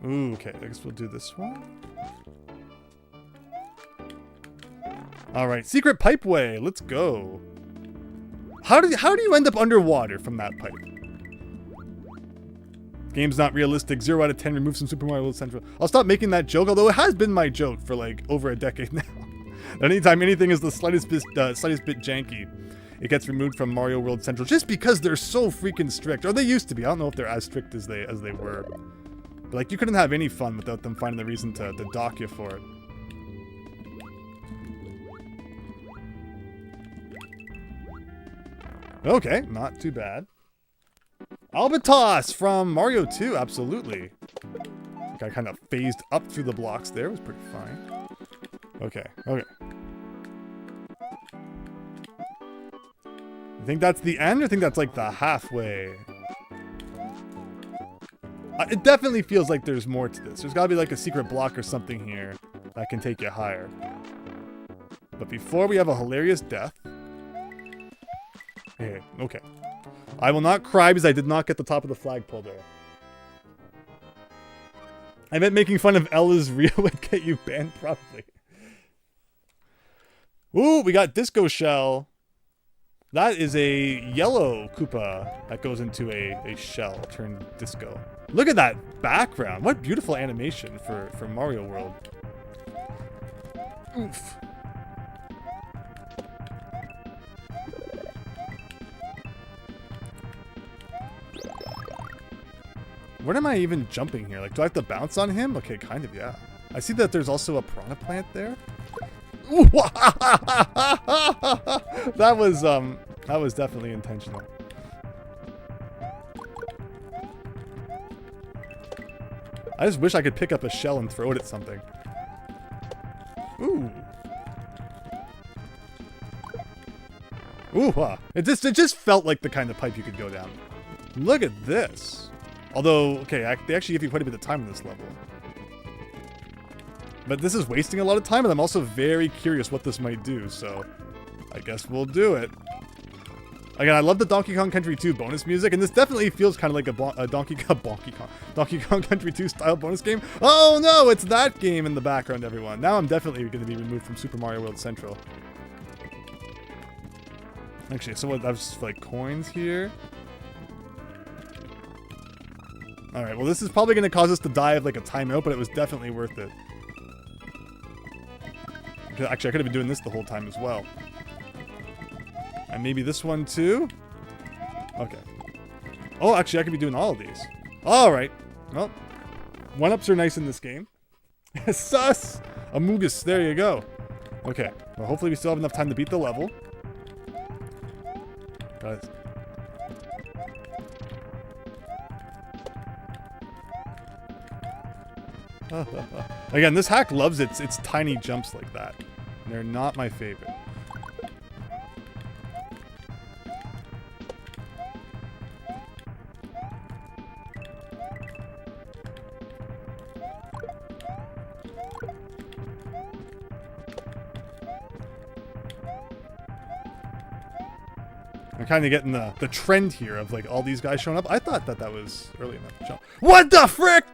Ooh, okay, I guess we'll do this one. Alright, secret pipeway, let's go. How do you end up underwater from that pipe? Game's not realistic. 0 out of 10. Remove some Super Mario World Central. I'll stop making that joke, although it has been my joke for like over a decade now. Anytime anything is the slightest bit janky, it gets removed from Mario World Central just because they're so freaking strict. Or they used to be. I don't know if they're as strict as they were. But like you couldn't have any fun without them finding the reason to dock you for it. Okay, not too bad. Albatos from Mario 2, absolutely. Got kind of phased up through the blocks there, was pretty fine. Okay, okay. I think that's the end, or I think that's like the halfway. It definitely feels like there's more to this. There's gotta be like a secret block or something here that can take you higher. But before we have a hilarious death. Okay. I will not cry because I did not get the top of the flagpole there. I meant making fun of Ella's real would get you banned, probably. Ooh, we got Disco Shell. That is a yellow Koopa that goes into a shell turned disco. Look at that background. What beautiful animation for Mario World. Oof. Where am I even jumping here? Like, do I have to bounce on him? Okay, kind of, yeah. I see that there's also a piranha plant there. That was definitely intentional. I just wish I could pick up a shell and throw it at something. Ooh. Ooh, it just felt like the kind of pipe you could go down. Look at this. Although, okay, they actually give you quite a bit of time in this level. But this is wasting a lot of time, and I'm also very curious what this might do, so I guess we'll do it. Again, I love the Donkey Kong Country 2 bonus music, and this definitely feels kind of like a Donkey Kong Country 2 style bonus game. Oh no, it's that game in the background, everyone. Now I'm definitely going to be removed from Super Mario World Central. Actually, so what? That's like coins here. All right. Well, this is probably going to cause us to die of like a timeout, but it was definitely worth it. Actually, I could have been doing this the whole time as well. And maybe this one too. Okay. Oh, actually, I could be doing all of these. All right. Well, one-ups are nice in this game. Sus! Amogus. There you go. Okay. Well, hopefully we still have enough time to beat the level. Guys. Again, this hack loves its tiny jumps like that. They're not my favorite. I'm kind of getting the trend here of like all these guys showing up. I thought that was early enough to jump. What the frick?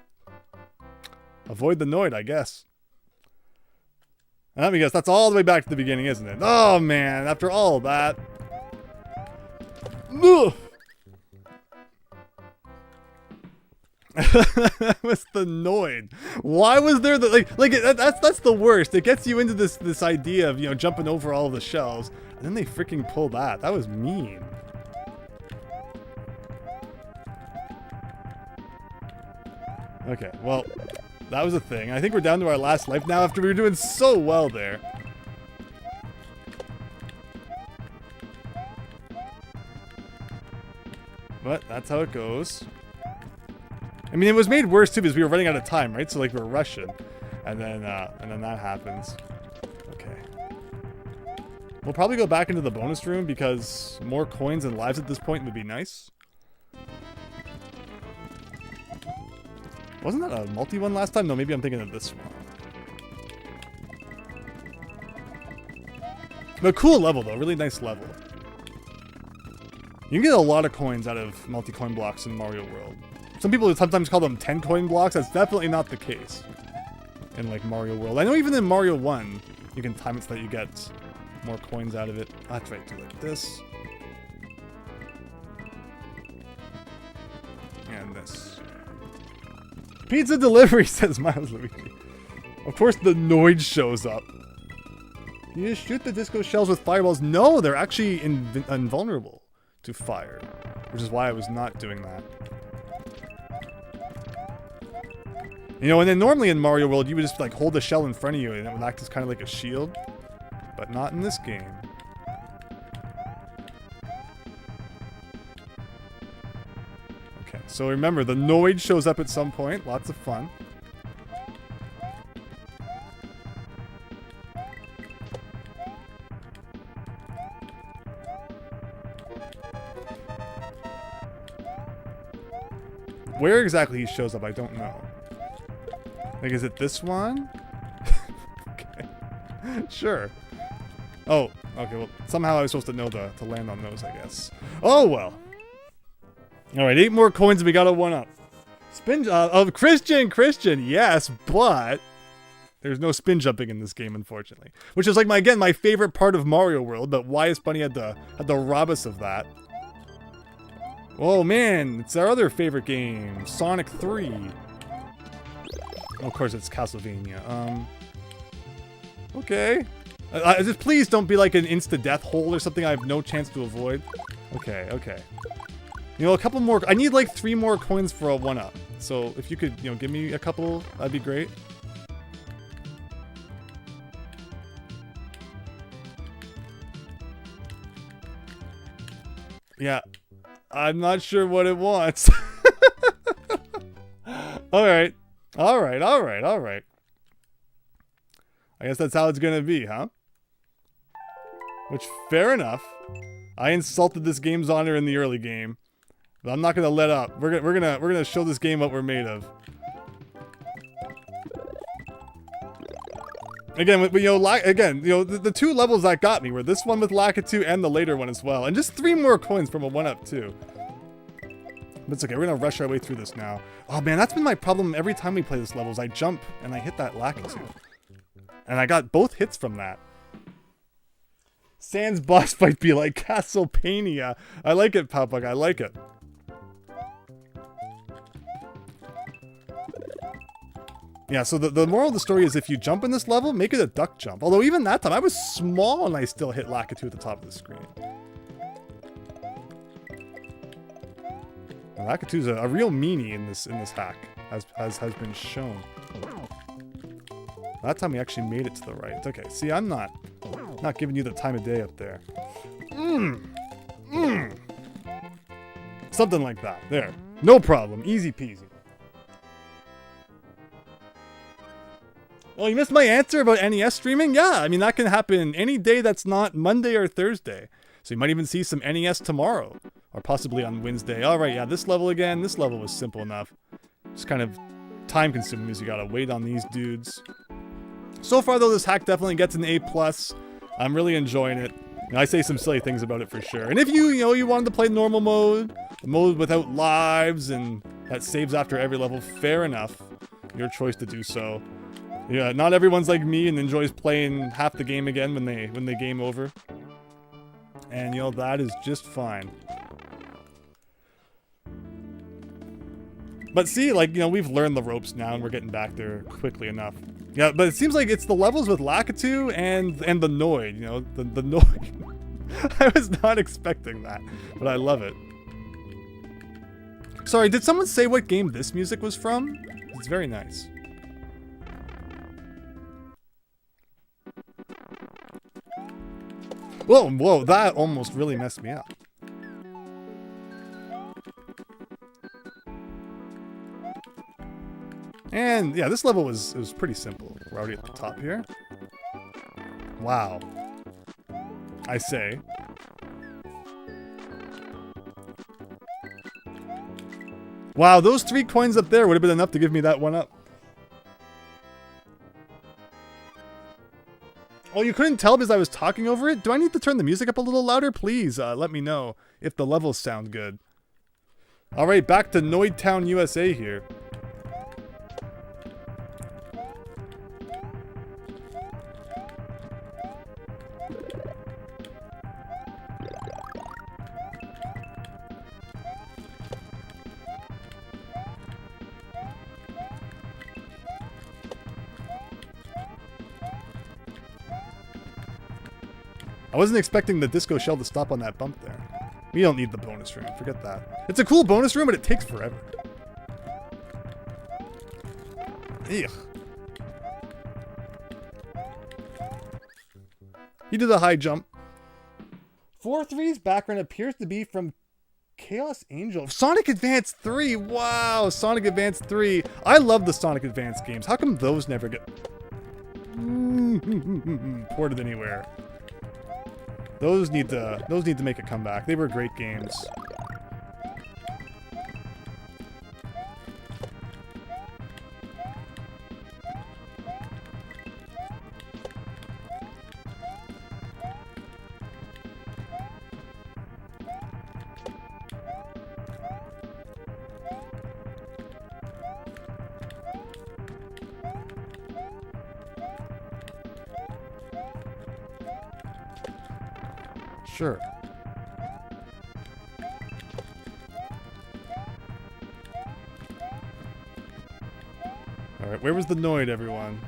Avoid the Noid, I guess. Let me guess, that's all the way back to the beginning, isn't it? Oh man, after all that. Ugh. That was the Noid. Why was there the that's the worst. It gets you into this idea of, you know, jumping over all of the shells, and then they freaking pull that. That was mean. Okay, well, that was a thing. I think we're down to our last life now after we were doing so well there. But that's how it goes. I mean, it was made worse too because we were running out of time, right? So like we were rushing, and then that happens. Okay. We'll probably go back into the bonus room because more coins and lives at this point would be nice. Wasn't that a multi one last time? No, maybe I'm thinking of this one. But cool level though, really nice level. You can get a lot of coins out of multi-coin blocks in Mario World. Some people sometimes call them 10 coin blocks. That's definitely not the case in like Mario World. I know even in Mario 1, you can time it so that you get more coins out of it. That's right, do like this. And this. Pizza delivery, says Miles Luigi. Of course the Noid shows up. You just shoot the disco shells with fireballs. No, they're actually invulnerable to fire, which is why I was not doing that. You know, and then normally in Mario World, you would just like hold the shell in front of you and it would act as kind of like a shield, but not in this game. Okay, so remember, the Noid shows up at some point. Lots of fun. Where exactly he shows up, I don't know. Like, is it this one? Okay. Sure. Oh, okay, well, somehow I was supposed to know to land on those, I guess. Oh, well. Alright, 8 more coins and we got a 1-up. Spin, Christian, yes, but there's no spin jumping in this game, unfortunately. Which is like, my favorite part of Mario World, but why is Bunny had to rob us of that? Oh man, it's our other favorite game, Sonic 3. Of course, it's Castlevania. Okay. Just please don't be like an insta-death hole or something I have no chance to avoid. Okay, okay. You know, a couple more. I need like 3 more coins for a 1-up. So if you could, you know, give me a couple, that'd be great. Yeah. I'm not sure what it wants. Alright. Alright, alright, alright. I guess that's how it's gonna be, huh? Which, fair enough. I insulted this game's honor in the early game. But I'm not gonna let up. We're gonna show this game what we're made of. Again, you know, the 2 levels that got me were this one with Lakitu and the later one as well. And just 3 more coins from a 1-up too. But it's okay, we're gonna rush our way through this now. Oh man, that's been my problem every time we play this level, is I jump and I hit that Lakitu. And I got both hits from that. Sans boss fight be like Castlevania. I like it, Powpuck. I like it. Yeah, so the moral of the story is if you jump in this level, make it a duck jump. Although even that time, I was small and I still hit Lakitu at the top of the screen. Lakitu's a real meanie in this hack, as has been shown. That time we actually made it to the right. Okay, see, I'm not giving you the time of day up there. Something like that. There. No problem. Easy peasy. Oh, you missed my answer about NES streaming? Yeah, I mean, that can happen any day that's not Monday or Thursday. So you might even see some NES tomorrow. Or possibly on Wednesday. Alright, yeah, this level again. This level was simple enough. Just kind of time-consuming because you gotta wait on these dudes. So far, though, this hack definitely gets an A+. I'm really enjoying it. I say some silly things about it for sure. And if you wanted to play normal mode, the mode without lives, and that saves after every level, fair enough. Your choice to do so. Yeah, not everyone's like me and enjoys playing half the game again when they game over. And, that is just fine. But see, we've learned the ropes now and we're getting back there quickly enough. Yeah, but it seems like it's the levels with Lakitu and the Noid, the Noid. I was not expecting that, but I love it. Sorry, did someone say what game this music was from? It's very nice. Whoa, that almost really messed me up. And yeah, this level was pretty simple. We're already at the top here. Wow. I say. Wow, those 3 coins up there would have been enough to give me that one up. Oh, you couldn't tell because I was talking over it? Do I need to turn the music up a little louder? Please let me know if the levels sound good. Alright, back to Noid Town, USA here. I wasn't expecting the disco shell to stop on that bump there. We don't need the bonus room, forget that. It's a cool bonus room, but it takes forever. Ugh. He did a high jump. 4-3's background appears to be from Chaos Angel. Sonic Advance 3, wow, Sonic Advance 3. I love the Sonic Advance games. How come those never get ported anywhere? Those need to make a comeback. They were great games. Sure. Alright, where was the Noid, everyone?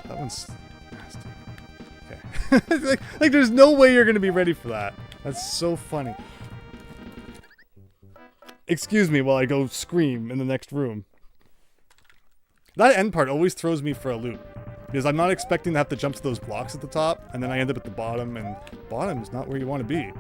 That one's nasty. Okay. like there's no way you're gonna be ready for that. That's so funny. Excuse me while I go scream in the next room. That end part always throws me for a loop. Because I'm not expecting to have to jump to those blocks at the top, and then I end up at the bottom, and bottom is not where you want to be.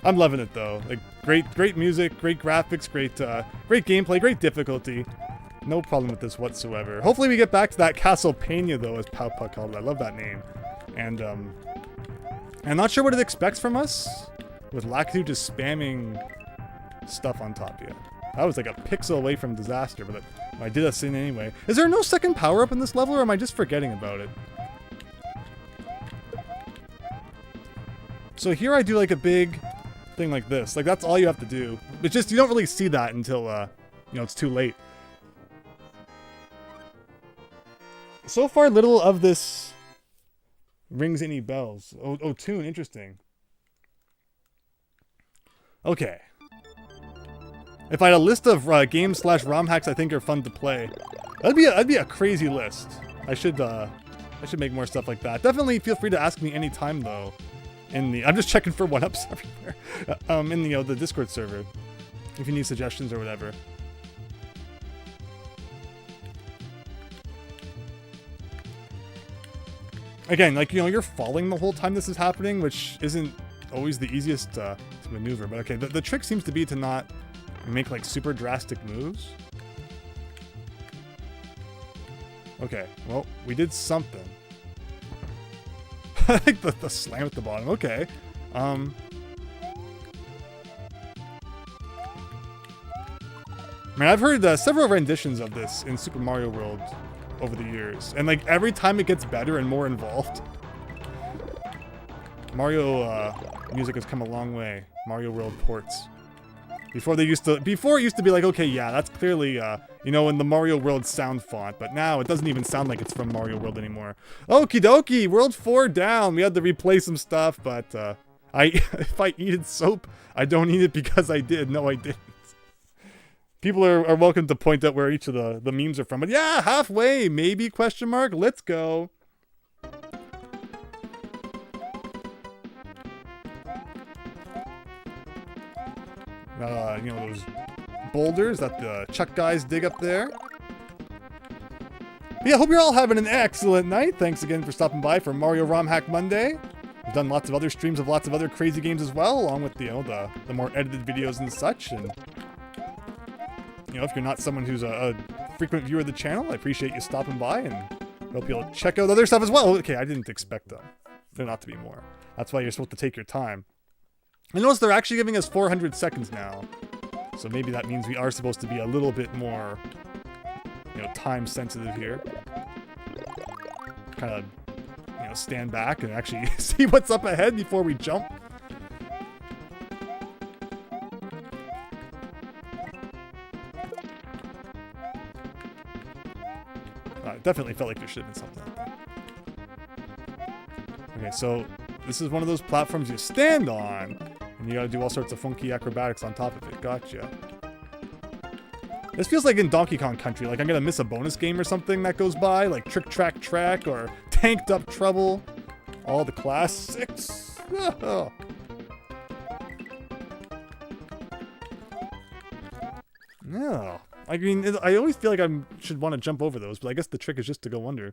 I'm loving it though. Like great music, great graphics, great gameplay, great difficulty. No problem with this whatsoever. Hopefully we get back to that Castlevania though, as Powpuck called it. I love that name. And I'm not sure what it expects from us, with Lakitu just spamming stuff on top yet. That was like a pixel away from disaster, but I did a sin anyway. Is there no second power-up in this level, or am I just forgetting about it? So here I do like a big thing like this. Like that's all you have to do. It's just you don't really see that until you know, it's too late. So far, little of this rings any bells. Oh, tune, interesting. Okay. If I had a list of games / ROM hacks I think are fun to play, that'd be a crazy list. I should make more stuff like that. Definitely feel free to ask me anytime though. I'm just checking for 1-ups everywhere. In the Discord server, if you need suggestions or whatever. Again, like, you know, you're falling the whole time this is happening, which isn't always the easiest to maneuver. But okay, the trick seems to be to not make like super drastic moves. Okay, well, we did something. I think the slam at the bottom. Okay. Man, I've heard several renditions of this in Super Mario World over the years, and like every time it gets better and more involved. Mario music has come a long way. Mario World ports. Before it used to be like, okay, yeah, that's clearly you know, in the Mario World sound font, but now it doesn't even sound like it's from Mario World anymore. Okie dokie, World 4 down. We had to replay some stuff, but if I needed soap, I don't need it because I did. No, I didn't. People are welcome to point out where each of the memes are from. But yeah, halfway, maybe, question mark. Let's go. You know, those boulders that the Chuck guys dig up there. But yeah, hope you're all having an excellent night. Thanks again for stopping by for Mario ROM Hack Monday. We've done lots of other streams of lots of other crazy games as well, along with, you know, the more edited videos and such. And you know, if you're not someone who's a frequent viewer of the channel, I appreciate you stopping by, and hope you'll check out other stuff as well. Okay, I didn't expect there not to be more. That's why you're supposed to take your time. I notice they're actually giving us 400 seconds now. So maybe that means we are supposed to be a little bit more, you know, time sensitive here. Kind of, you know, stand back and actually see what's up ahead before we jump. It definitely felt like there should have been something out there. Okay, so this is one of those platforms you stand on, and you gotta do all sorts of funky acrobatics on top of it. Gotcha. This feels like in Donkey Kong Country, like I'm gonna miss a bonus game or something that goes by, like Trick Track Track or Tanked Up Trouble. All the classics. Oh. No. I mean, I always feel like I should want to jump over those, but I guess the trick is just to go under.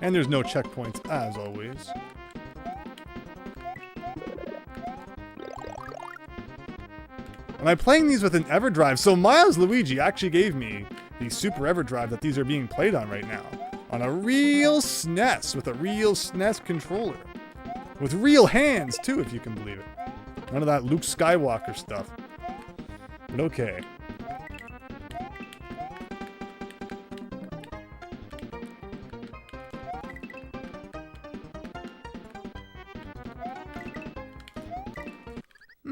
And there's no checkpoints, as always. And I'm playing these with an EverDrive, so Miles Luigi actually gave me the Super EverDrive that these are being played on right now. On a real SNES, with a real SNES controller. With real hands, too, if you can believe it. None of that Luke Skywalker stuff. But okay.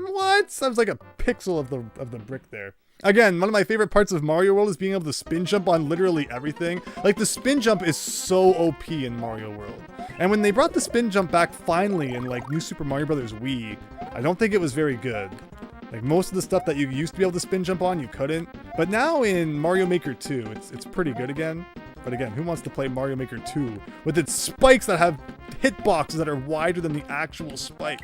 What? Sounds like a pixel of the brick there. Again, one of my favorite parts of Mario World is being able to spin jump on literally everything. Like, the spin jump is so OP in Mario World. And when they brought the spin jump back finally in, like, New Super Mario Bros. Wii, I don't think it was very good. Like, most of the stuff that you used to be able to spin jump on, you couldn't. But now in Mario Maker 2, it's pretty good again. But again, who wants to play Mario Maker 2 with its spikes that have hitboxes that are wider than the actual spike?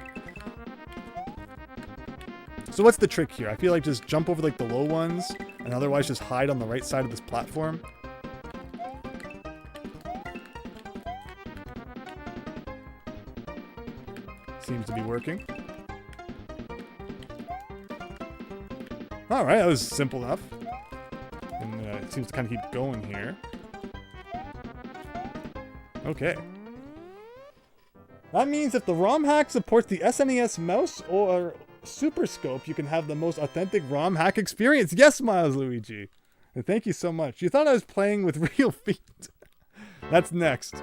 So what's the trick here? I feel like just jump over like the low ones and otherwise just hide on the right side of this platform. Seems to be working. Alright, that was simple enough. And it seems to kind of keep going here. Okay. That means if the ROM hack supports the SNES mouse or Super Scope, you can have the most authentic ROM hack experience. Yes, Miles Luigi. And thank you so much. You thought I was playing with real feet. That's next.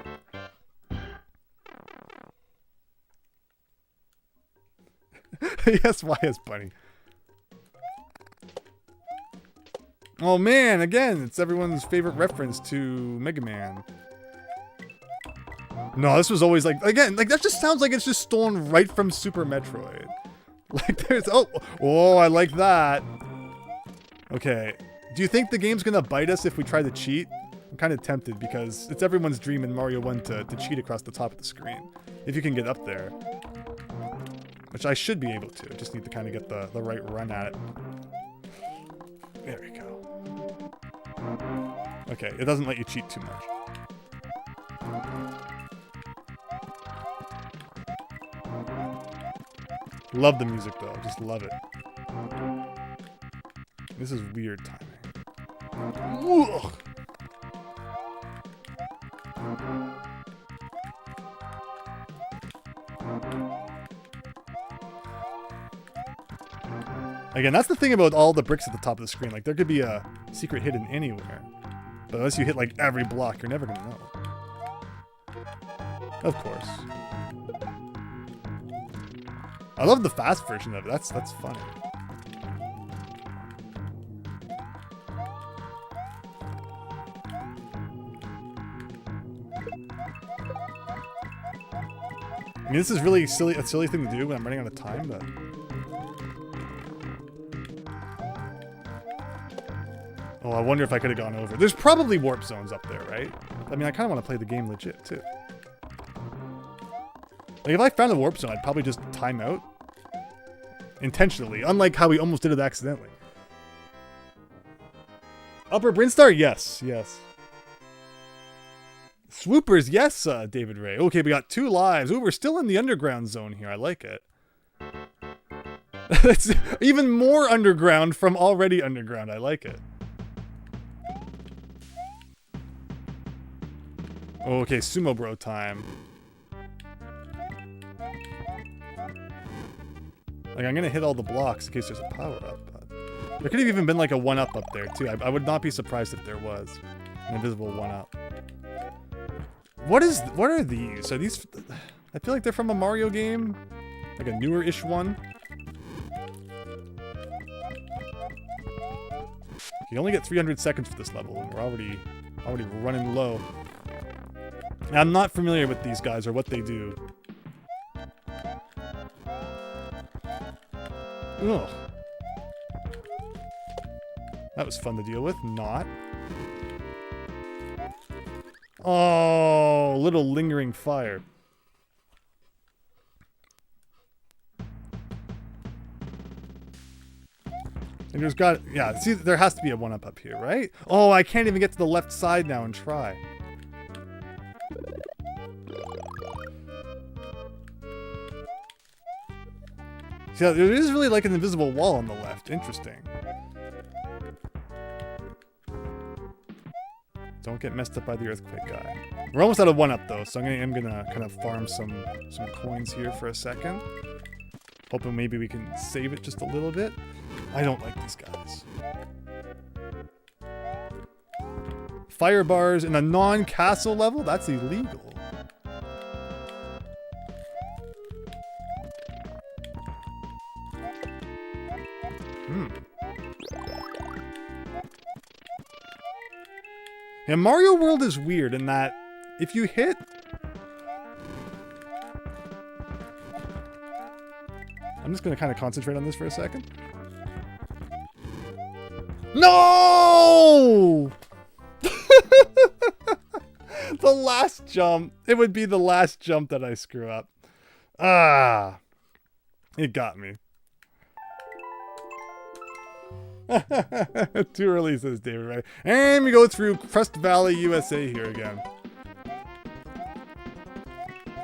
Yes, why is Bunny? Oh man, again, it's everyone's favorite reference to Mega Man. No, this was always like, again, like that just sounds like it's just stolen right from Super Metroid. Like there's, oh, I like that. Okay, do you think the game's gonna bite us if we try to cheat? I'm kind of tempted because it's everyone's dream in Mario 1 to cheat across the top of the screen. If you can get up there. Which I should be able to, just need to kind of get the right run at it. There we go. Okay, it doesn't let you cheat too much. Love the music though, just love it. This is weird timing. Ugh. Again, that's the thing about all the bricks at the top of the screen. Like, there could be a secret hidden anywhere. But unless you hit, like, every block, you're never gonna know. Of course. I love the fast version of it. That's funny. I mean, this is really a silly thing to do when I'm running out of time, but... Oh, I wonder if I could have gone over. There's probably warp zones up there, right? I mean, I kind of want to play the game legit, too. Like, if I found a warp zone, I'd probably just time out. Intentionally. Unlike how we almost did it accidentally. Upper Brinstar? Yes, yes. Swoopers? Yes, David Ray. Okay, we got 2 lives. Ooh, we're still in the underground zone here. I like it. That's even more underground from already underground. I like it. Okay, Sumo Bro time. Like, I'm gonna hit all the blocks in case there's a power-up. There could have even been like a 1-up up there, too. I would not be surprised if there was an invisible 1-up. What are these? Are these... I feel like they're from a Mario game. Like a newer-ish one. You only get 300 seconds for this level, and we're already running low. I'm not familiar with these guys or what they do. Ugh. That was fun to deal with. Not. Oh, little lingering fire. And there's got... Yeah, see, there has to be a 1-up up here, right? Oh, I can't even get to the left side now and try. Yeah, there is really like an invisible wall on the left. Interesting. Don't get messed up by the earthquake guy. We're almost out of 1-up though, so I'm gonna kind of farm some coins here for a second. Hoping maybe we can save it just a little bit. I don't like these guys. Fire bars in a non-castle level? That's illegal. Yeah, Mario World is weird in that if you hit... I'm just going to kind of concentrate on this for a second. No! The last jump. It would be the last jump that I screw up. Ah. It got me. Too early, says David, right? And we go through Crest Valley, USA here again.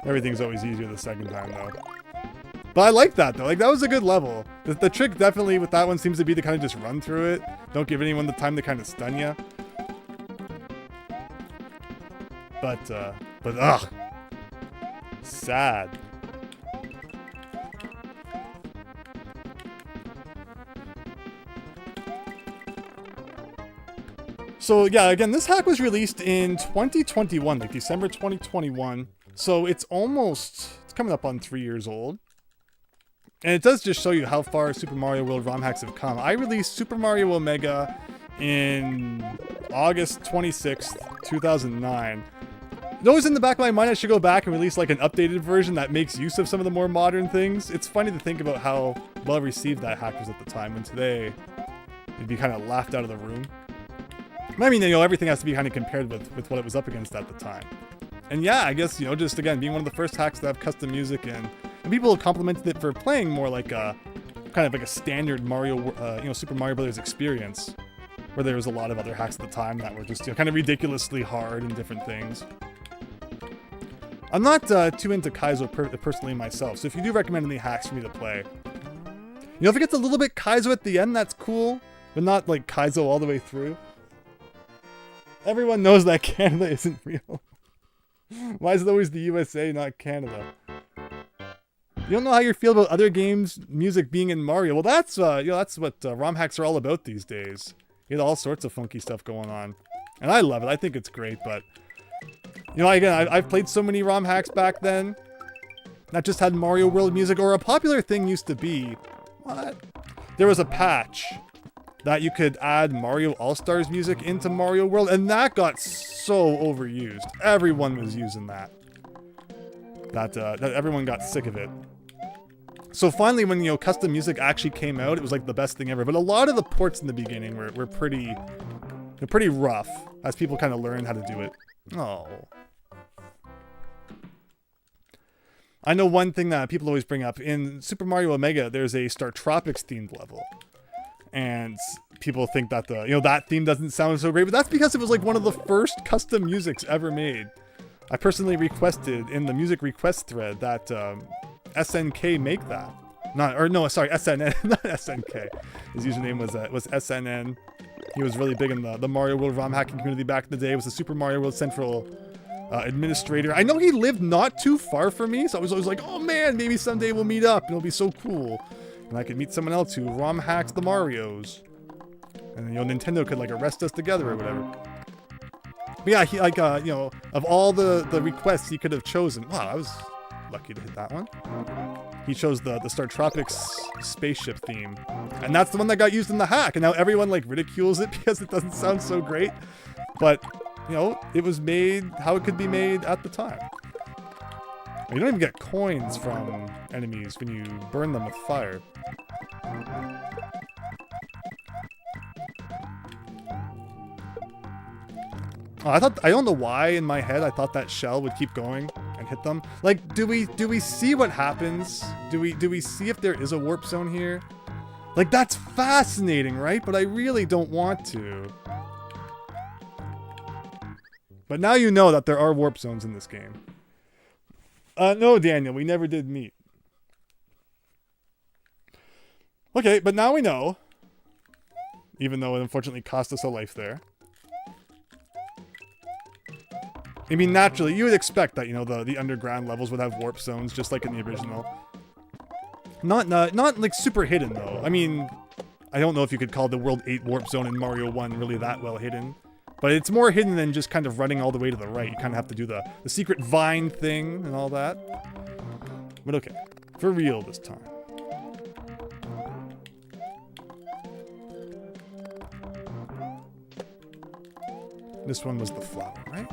Everything's always easier the second time, though. But I like that, though. Like, that was a good level. The trick definitely with that one seems to be to kind of just run through it. Don't give anyone the time to kind of stun you. But, ugh. Sad. So yeah, again, this hack was released in 2021, like December 2021. So it's coming up on 3 years old. And it does just show you how far Super Mario World ROM hacks have come. I released Super Mario Omega in August 26th, 2009. It always in the back of my mind I should go back and release like an updated version that makes use of some of the more modern things. It's funny to think about how well received that hack was at the time, when today it'd be kind of laughed out of the room. I mean, you know, everything has to be kind of compared with what it was up against at the time. And yeah, I guess, you know, just again, being one of the first hacks to have custom music, and people have complimented it for playing more like a, kind of like a standard Mario, you know, Super Mario Brothers experience, where there was a lot of other hacks at the time that were just, you know, kind of ridiculously hard and different things. I'm not too into Kaizo personally myself, so if you do recommend any hacks for me to play, you know, if it gets a little bit Kaizo at the end, that's cool, but not like Kaizo all the way through. Everyone knows that Canada isn't real. Why is it always the USA, not Canada? You don't know how you feel about other games' music being in Mario. Well, that's you know, that's what ROM hacks are all about these days. You get all sorts of funky stuff going on, and I love it. I think it's great. But you know, again, I've played so many ROM hacks back then that just had Mario World music. Or a popular thing used to be, what? There was a patch that you could add Mario All-Stars music into Mario World, and that got so overused. Everyone was using that. That everyone got sick of it. So finally, when, you know, custom music actually came out, it was like the best thing ever. But a lot of the ports in the beginning were pretty rough, as people kind of learned how to do it. Oh. I know one thing that people always bring up, in Super Mario Omega, there's a Star Tropics themed level. And people think that that theme doesn't sound so great, but that's because it was like one of the first custom musics ever made. I personally requested in the music request thread that SNK make that. SNN, not SNK. His username was SNN. He was really big in the Mario World ROM hacking community back in the day. He was the Super Mario World Central administrator. I know he lived not too far from me, so I was always like, oh man, maybe someday we'll meet up and it'll be so cool. And I could meet someone else who ROM hacks the Marios. And, you know, Nintendo could, like, arrest us together or whatever. But yeah, he, like, you know, of all the requests he could have chosen. Wow, I was lucky to hit that one. He chose the Star Tropics spaceship theme. And that's the one that got used in the hack. And now everyone, like, ridicules it because it doesn't sound so great. But, you know, it was made how it could be made at the time. You don't even get coins from enemies when you burn them with fire. Oh, I don't know why in my head I thought that shell would keep going and hit them. Like, do we see what happens? Do we see if there is a warp zone here? Like, that's fascinating, right? But I really don't want to. But now you know that there are warp zones in this game. No, Daniel, we never did meet. Okay, but now we know. Even though it unfortunately cost us a life there. I mean, naturally, you would expect that, you know, the underground levels would have warp zones, just like in the original. Not like super hidden, though. I mean, I don't know if you could call the World 8 warp zone in Mario 1 really that well hidden. But it's more hidden than just kind of running all the way to the right. You kind of have to do the secret vine thing and all that. But okay, for real this time. This one was the flower, right?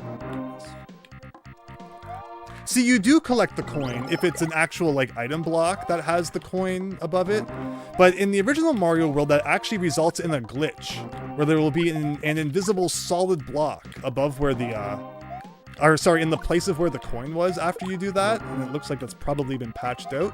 See, you do collect the coin if it's an actual, like, item block that has the coin above it. But in the original Mario World, that actually results in a glitch, where there will be an invisible solid block above where the, in the place of where the coin was after you do that. And it looks like that's probably been patched out.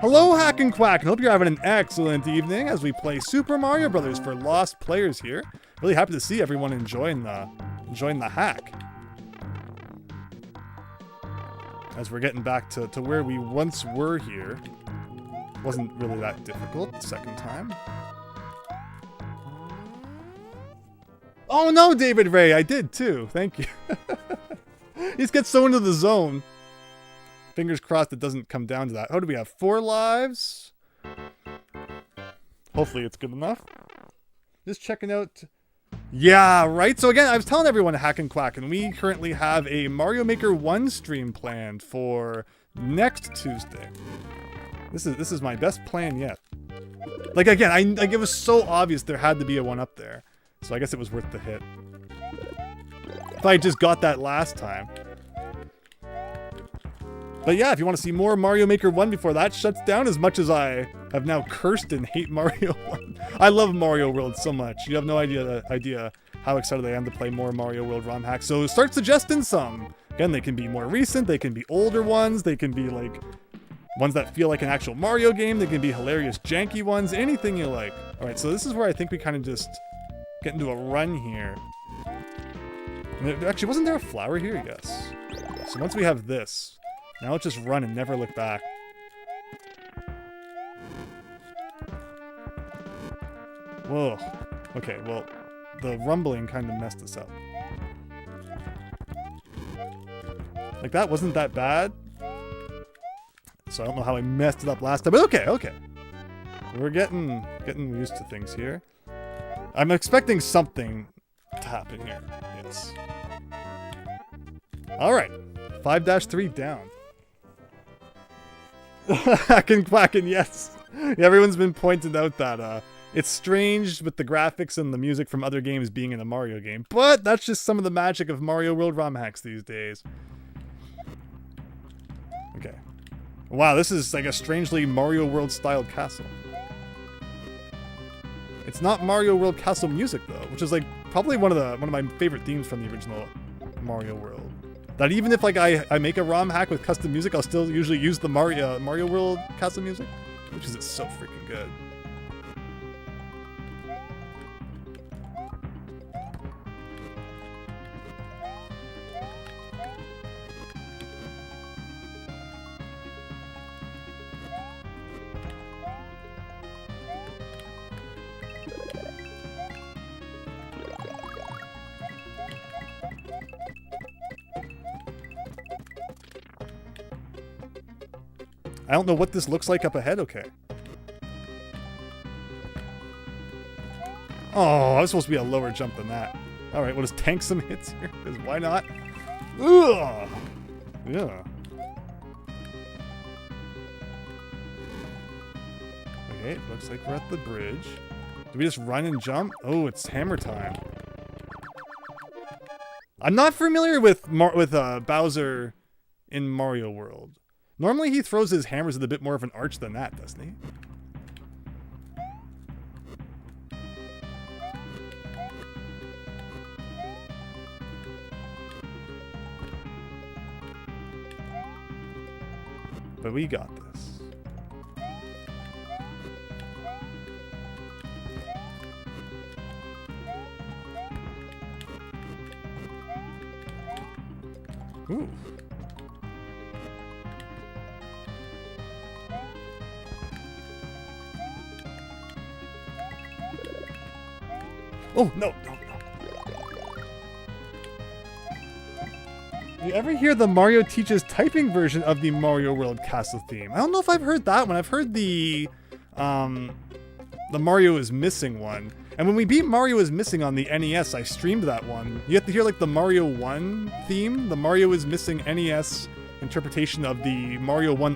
Hello, Hack and Quack, and hope you're having an excellent evening as we play Super Mario Brothers for lost players here. Really happy to see everyone enjoying the hack. As we're getting back to where we once were here. Wasn't really that difficult the second time. Oh no, David Ray, I did too. Thank you. He just gets so into the zone. Fingers crossed it doesn't come down to that. How do we have? 4 lives? Hopefully it's good enough. Just checking out. Yeah, right? So again, I was telling everyone Hack and Quack, and we currently have a Mario Maker 1 stream planned for next Tuesday. This is my best plan yet. Like, again, like, it was so obvious there had to be a one up there. So I guess it was worth the hit. If I just got that last time. But yeah, if you want to see more Mario Maker 1 before that shuts down, as much as I have now cursed and hate Mario 1. I love Mario World so much. You have no idea how excited I am to play more Mario World ROM hacks. So start suggesting some. Again, they can be more recent, they can be older ones, they can be like ones that feel like an actual Mario game, they can be hilarious janky ones, anything you like. Alright, so this is where I think we kind of just get into a run here. And actually, wasn't there a flower here? Yes. So once we have this, now let's just run and never look back. Whoa. Okay, well, the rumbling kind of messed us up. Like, that wasn't that bad. So I don't know how I messed it up last time, but okay. We're getting used to things here. I'm expecting something to happen here. Yes. Alright. 5-3 down. Hacking, quacking, yes. Everyone's been pointing out that it's strange with the graphics and the music from other games being in a Mario game, but that's just some of the magic of Mario World ROM hacks these days. Okay. Wow, this is like a strangely Mario World styled castle. It's not Mario World castle music though, which is like probably one of my favorite themes from the original Mario World. That even if like I make a ROM hack with custom music, I'll still usually use the Mario World castle music, which is so freaking good. I don't know what this looks like up ahead. Okay. Oh, I was supposed to be a lower jump than that. Alright, we'll just tank some hits here, because why not? Ugh! Yeah. Okay, looks like we're at the bridge. Do we just run and jump? Oh, it's hammer time. I'm not familiar with Bowser in Mario World. Normally he throws his hammers with a bit more of an arch than that, doesn't he? But we got this. Ooh. Oh, no. You ever hear the Mario Teaches Typing version of the Mario World Castle theme? I don't know if I've heard that one. I've heard the Mario is Missing one. And when we beat Mario is Missing on the NES, I streamed that one. You have to hear like the Mario 1 theme, the Mario is Missing NES interpretation of the Mario 1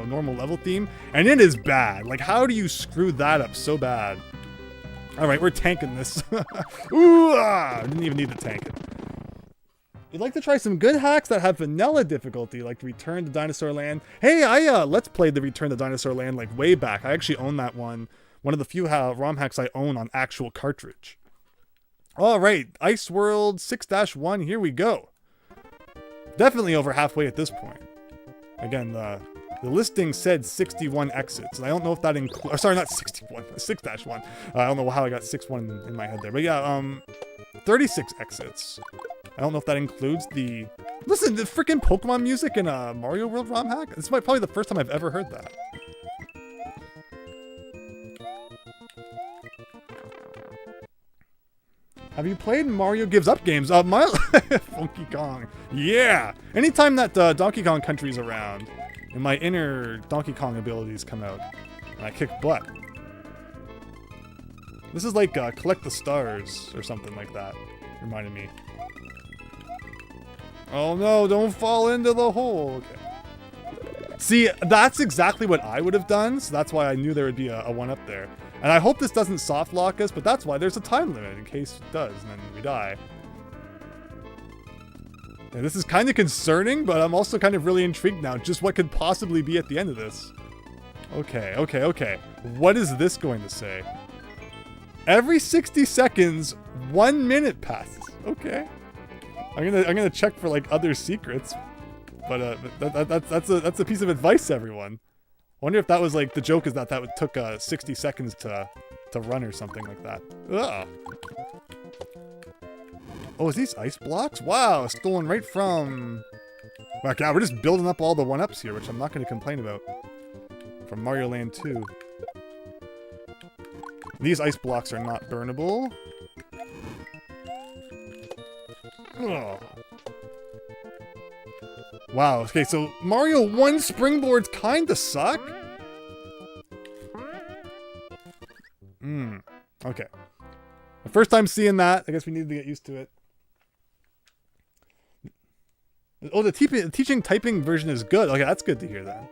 normal level theme, and it is bad. Like, how do you screw that up so bad? Alright, we're tanking this. Ooh, didn't even need to tank it. You'd like to try some good hacks that have vanilla difficulty, like Return to Dinosaur Land. Hey, I Let's Played the Return to Dinosaur Land like way back. I actually own that one. One of the few ROM hacks I own on actual cartridge. Alright, Ice World 6-1, here we go. Definitely over halfway at this point. Again, the listing said 61 exits, and I don't know if that includes... Sorry, not 61, 6-1. I don't know how I got 6-1 in my head there. But yeah, 36 exits. I don't know if that includes the... Listen, the freaking Pokemon music in a Mario World ROM hack? This is probably the first time I've ever heard that. Have you played Mario Gives Up games? Funky Kong. Yeah! Anytime that Donkey Kong Country's around, and my inner Donkey Kong abilities come out, and I kick butt. This is like Collect the Stars, or something like that. Reminded me. Oh no, don't fall into the hole. Okay. See, that's exactly what I would have done, so that's why I knew there would be a one up there. And I hope this doesn't soft lock us, but that's why there's a time limit in case it does, and then we die. And this is kind of concerning, but I'm also kind of really intrigued now, just what could possibly be at the end of this. Okay, okay, okay. What is this going to say? Every 60 seconds, 1 minute passes. Okay. I'm gonna check for like other secrets. But that's a piece of advice, everyone. I wonder if that was like the joke is that took 60 seconds to run or something like that. Ugh. Oh, is these ice blocks? Wow, stolen right from... Okay, we're just building up all the one-ups here, which I'm not going to complain about. From Mario Land 2. These ice blocks are not burnable. Ugh. Wow, okay, so Mario 1 springboards kinda suck? Okay. The first time seeing that, I guess we need to get used to it. Oh, the teaching typing version is good. Okay, that's good to hear then.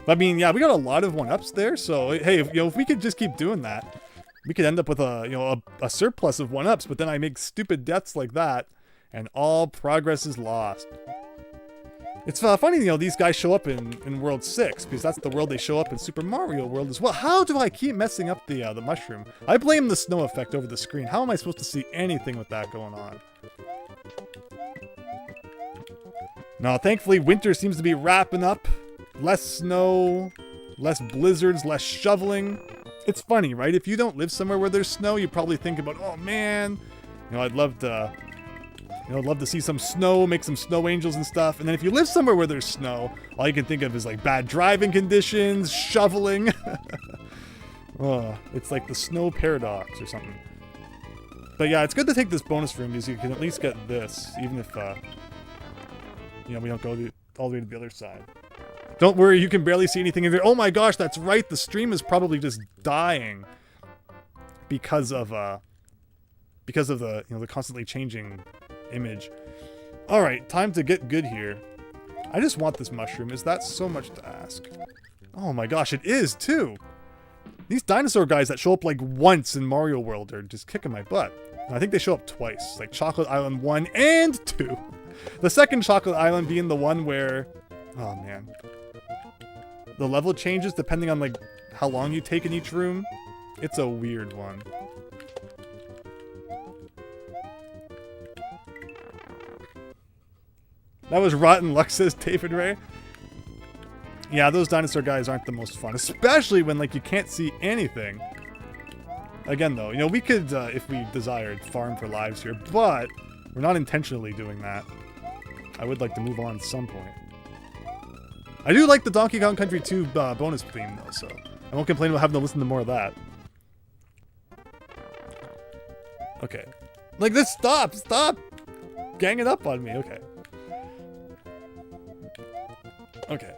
But I mean, yeah, we got a lot of one-ups there, so hey, if we could just keep doing that, we could end up with a surplus of one-ups, but then I make stupid deaths like that, and all progress is lost. It's funny, these guys show up in World 6, because that's the world they show up in Super Mario World as well. How do I keep messing up the mushroom? I blame the snow effect over the screen. How am I supposed to see anything with that going on? Now, thankfully, winter seems to be wrapping up. Less snow, less blizzards, less shoveling. It's funny, right? If you don't live somewhere where there's snow, you probably think about, oh man, I'd love to... I'd love to see some snow, make some snow angels and stuff. And then if you live somewhere where there's snow, all you can think of is like bad driving conditions, shoveling. Oh, it's like the snow paradox or something. But yeah, it's good to take this bonus room because you can at least get this, even if, we don't go all the way to the other side. Don't worry, you can barely see anything in there. Oh my gosh, that's right. The stream is probably just dying because of the the constantly changing image. All right, time to get good here. I just want this mushroom. Is that so much to ask? Oh my gosh, it is too. These dinosaur guys that show up like once in Mario World are just kicking my butt. And I think they show up twice, like Chocolate Island 1 and 2. The second Chocolate Island being the one where, oh man, the level changes depending on like how long you take in each room. It's a weird one. That was rotten luck, says David Ray. Yeah, those dinosaur guys aren't the most fun, especially when like you can't see anything. Again though, we could, if we desired, farm for lives here, but we're not intentionally doing that. I would like to move on at some point. I do like the Donkey Kong Country 2 bonus theme though, so I won't complain about having to listen to more of that. Okay. Like this, stop ganging up on me, okay. Okay.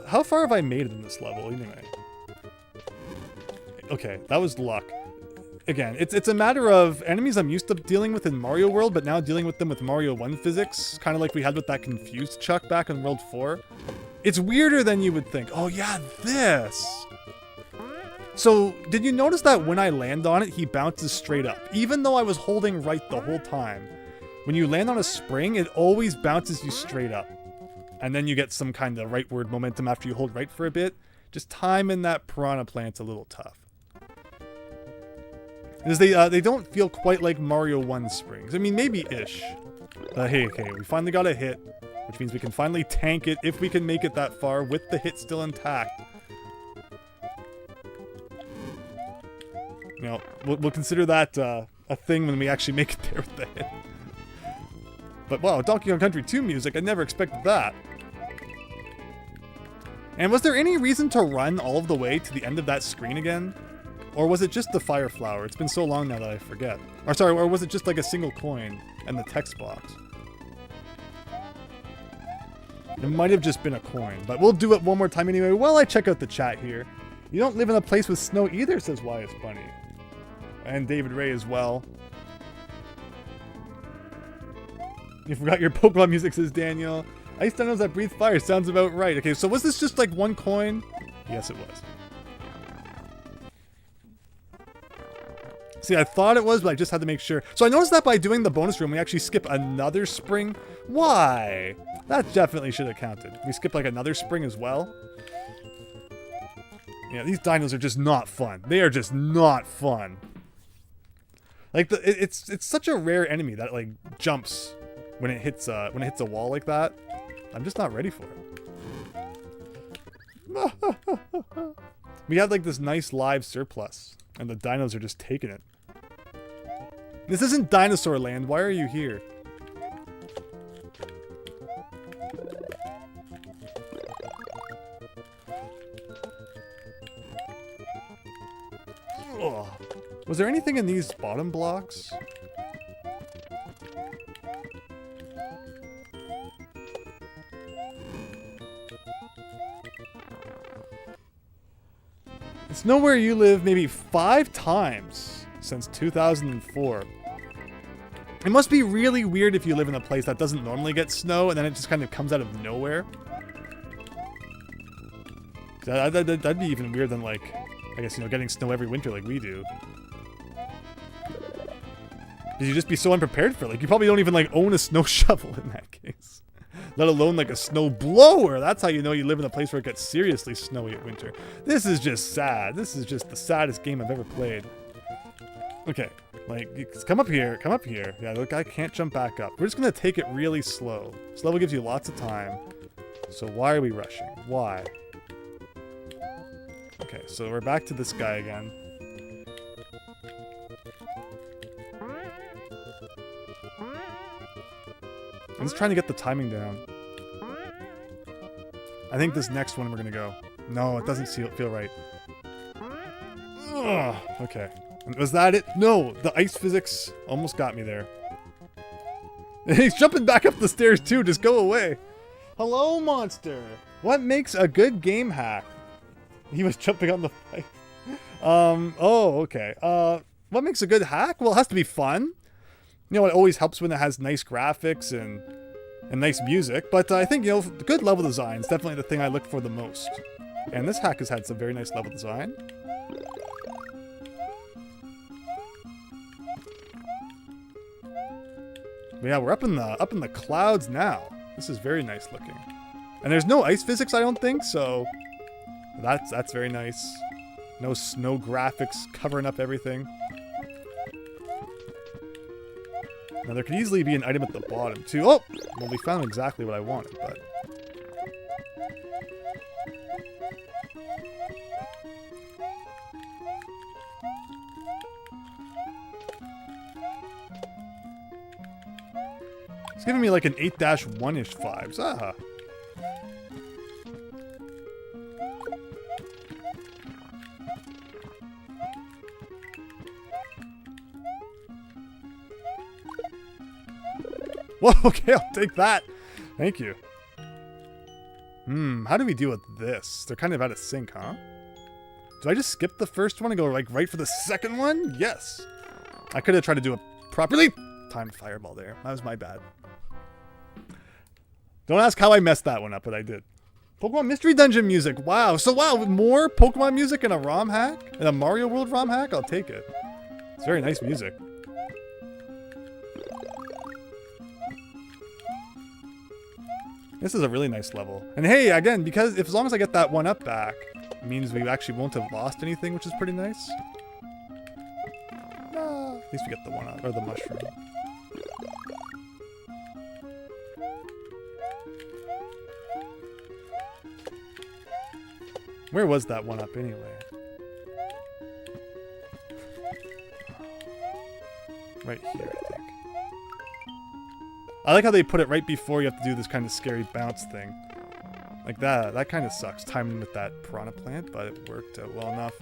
How far have I made it in this level, anyway? Okay, that was luck. Again, it's a matter of enemies I'm used to dealing with in Mario World, but now dealing with them with Mario 1 physics, kind of like we had with that confused Chuck back in World 4. It's weirder than you would think. Oh yeah, this! So, did you notice that when I land on it, he bounces straight up, even though I was holding right the whole time? When you land on a spring, it always bounces you straight up. And then you get some kind of rightward momentum after you hold right for a bit. Just timing that piranha plant's a little tough. Because they don't feel quite like Mario 1 springs. I mean, maybe-ish. Hey, okay, we finally got a hit, which means we can finally tank it if we can make it that far with the hit still intact. We'll consider that a thing when we actually make it there with the hit. But wow, Donkey Kong Country 2 music, I never expected that. And was there any reason to run all of the way to the end of that screen again? Or was it just the fire flower? It's been so long now that I forget. Or was it just like a single coin and the text box? It might have just been a coin, but we'll do it one more time anyway while I check out the chat here. You don't live in a place with snow either, says Wyatt Bunny. And David Ray as well. You forgot your Pokemon music, says Daniel. Ice dinos that breathe fire sounds about right. Okay, so was this just like one coin? Yes, it was. See, I thought it was, but I just had to make sure. So I noticed that by doing the bonus room, we actually skip another spring. Why? That definitely should have counted. We skip like another spring as well. Yeah, these dinos are just not fun. They are just not fun. Like it's such a rare enemy that like jumps when it hits a wall like that. I'm just not ready for it. We had like this nice live surplus, and the dinos are just taking it. This isn't Dinosaur Land. Why are you here? Ugh. Was there anything in these bottom blocks? It's nowhere you live maybe 5 times since 2004. It must be really weird if you live in a place that doesn't normally get snow and then it just kind of comes out of nowhere. That'd be even weirder than, like, I guess, you know, getting snow every winter like we do. You'd just be so unprepared for it. Like, you probably don't even, like, own a snow shovel in that case. Let alone, like, a snow blower. That's how you know you live in a place where it gets seriously snowy at winter. This is just sad. This is just the saddest game I've ever played. Okay. Like, come up here. Come up here. Yeah, look, I can't jump back up. We're just going to take it really slow. This level gives you lots of time. So why are we rushing? Why? Okay, so we're back to this guy again. I'm just trying to get the timing down. I think this next one we're gonna go. No, it doesn't feel right. Ugh, okay. Was that it? No, the ice physics almost got me there. He's jumping back up the stairs too, just go away. Hello, monster. What makes a good game hack? He was jumping on the pipe. Oh, okay. What makes a good hack? Well, it has to be fun. You know, it always helps when it has nice graphics and nice music. But I think, you know, good level design is definitely the thing I look for the most. And this hack has had some very nice level design. But yeah, we're up in the clouds now. This is very nice looking. And there's no ice physics, I don't think, so that's very nice. No snow graphics covering up everything. Now there could easily be an item at the bottom too. Oh! Well, we found exactly what I wanted, but... It's giving me like an 8-1-ish vibes. Ah. Whoa, okay, I'll take that. Thank you. How do we deal with this? They're kind of out of sync, huh? Do I just skip the first one and go like right for the second one? Yes. I could have tried to do it properly. Timed fireball there. That was my bad. Don't ask how I messed that one up, but I did. Pokemon Mystery Dungeon music. Wow. So wow, more Pokemon music in a ROM hack? In a Mario World ROM hack? I'll take it. It's very nice music. This is a really nice level. And hey, again, because as long as I get that 1-up back, it means we actually won't have lost anything, which is pretty nice. At least we get the 1-up, or the mushroom. Where was that 1-up anyway? Right here, I think. I like how they put it right before you have to do this kind of scary bounce thing. Like that. That kind of sucks, timing with that piranha plant, but it worked out well enough.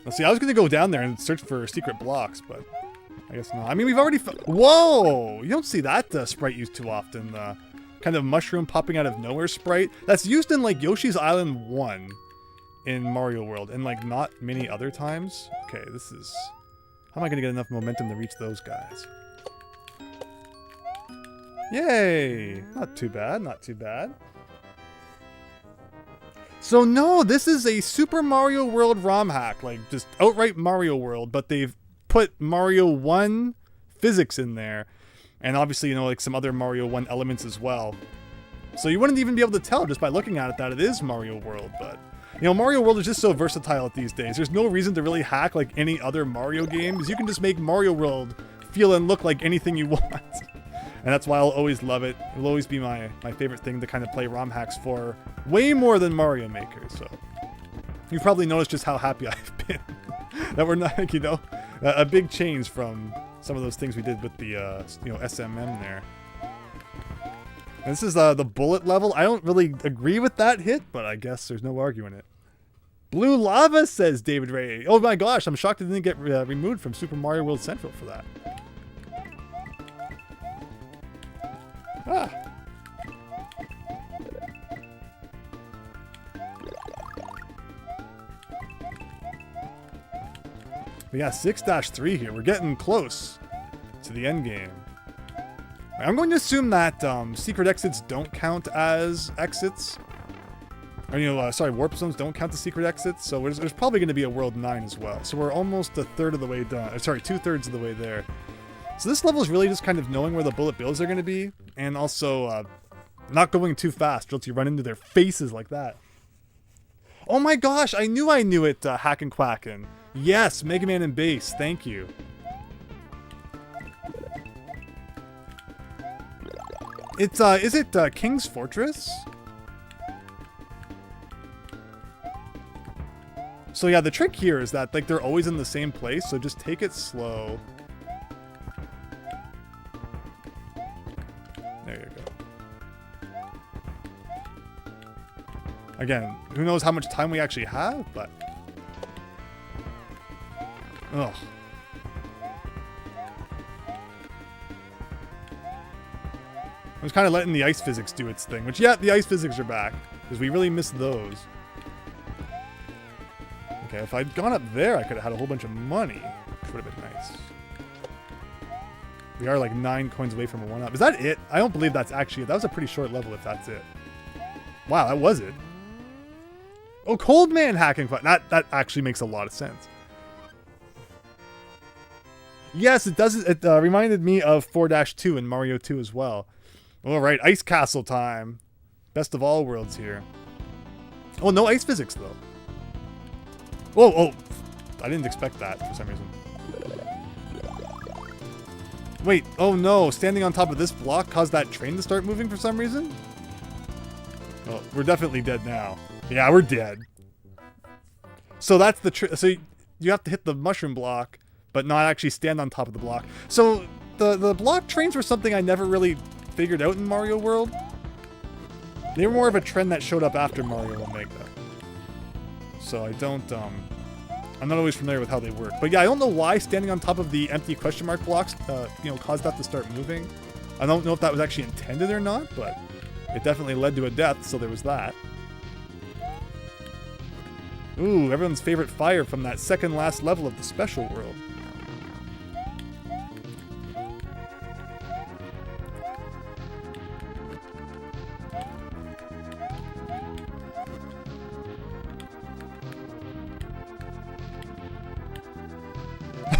Let's see, I was going to go down there and search for secret blocks, but I guess not. I mean, we've already... Whoa! You don't see that sprite used too often. The kind of mushroom popping out of nowhere sprite. That's used in, like, Yoshi's Island 1 in Mario World, and, like, not many other times. Okay, this is... How am I going to get enough momentum to reach those guys? Yay! Not too bad, not too bad. So no, this is a Super Mario World ROM hack, like just outright Mario World, but they've put Mario 1 physics in there, and obviously, you know, like some other Mario 1 elements as well. So you wouldn't even be able to tell just by looking at it that it is Mario World, but you know, Mario World is just so versatile these days. There's no reason to really hack like any other Mario games. You can just make Mario World feel and look like anything you want. And that's why I'll always love it. It'll always be my favorite thing to kind of play ROM hacks for, way more than Mario Maker. So you've probably noticed just how happy I've been that we're not, you know, a big change from some of those things we did with the, you know, SMM there. And this is the bullet level. I don't really agree with that hit, but I guess there's no arguing it. Blue lava, says David Ray. Oh my gosh, I'm shocked it didn't get removed from Super Mario World Central for that. Ah. But yeah, 6-3 here. We're getting close to the end game. I'm going to assume that secret exits don't count as exits. Or, you know, sorry, warp zones don't count as secret exits. So there's probably going to be a world 9 as well. So we're almost a third of the way done. Sorry, 2/3 of the way there. So this level is really just kind of knowing where the bullet bills are going to be, and also not going too fast, or else you run into their faces like that. Oh my gosh, I knew it, Hackin' Quackin'. Yes, Mega Man and Bass, thank you. It's, is it King's Fortress? So yeah, the trick here is that, like, they're always in the same place, so just take it slow. There you go. Again, who knows how much time we actually have, but... Ugh. I was kind of letting the ice physics do its thing, which, yeah, the ice physics are back, because we really missed those. Okay, if I'd gone up there, I could have had a whole bunch of money, which would have been nice. We are like 9 coins away from a 1-up. Is that it? I don't believe that's actually it. That was a pretty short level if that's it. Wow, that was it. Oh, Cold Man hacking. That actually makes a lot of sense. Yes, it does. It reminded me of 4-2 in Mario 2 as well. All right, Ice Castle time. Best of all worlds here. Oh, no ice physics though. Whoa, oh, I didn't expect that for some reason. Wait, oh no, standing on top of this block caused that train to start moving for some reason? Oh, we're definitely dead now. Yeah, we're dead. So that's the trick. So you have to hit the mushroom block, but not actually stand on top of the block. So the block trains were something I never really figured out in Mario World. They were more of a trend that showed up after Mario Omega. So I don't, I'm not always familiar with how they work. But yeah, I don't know why standing on top of the empty question mark blocks, you know, caused that to start moving. I don't know if that was actually intended or not, but it definitely led to a death, so there was that. Ooh, everyone's favorite fire from that second last level of the special world.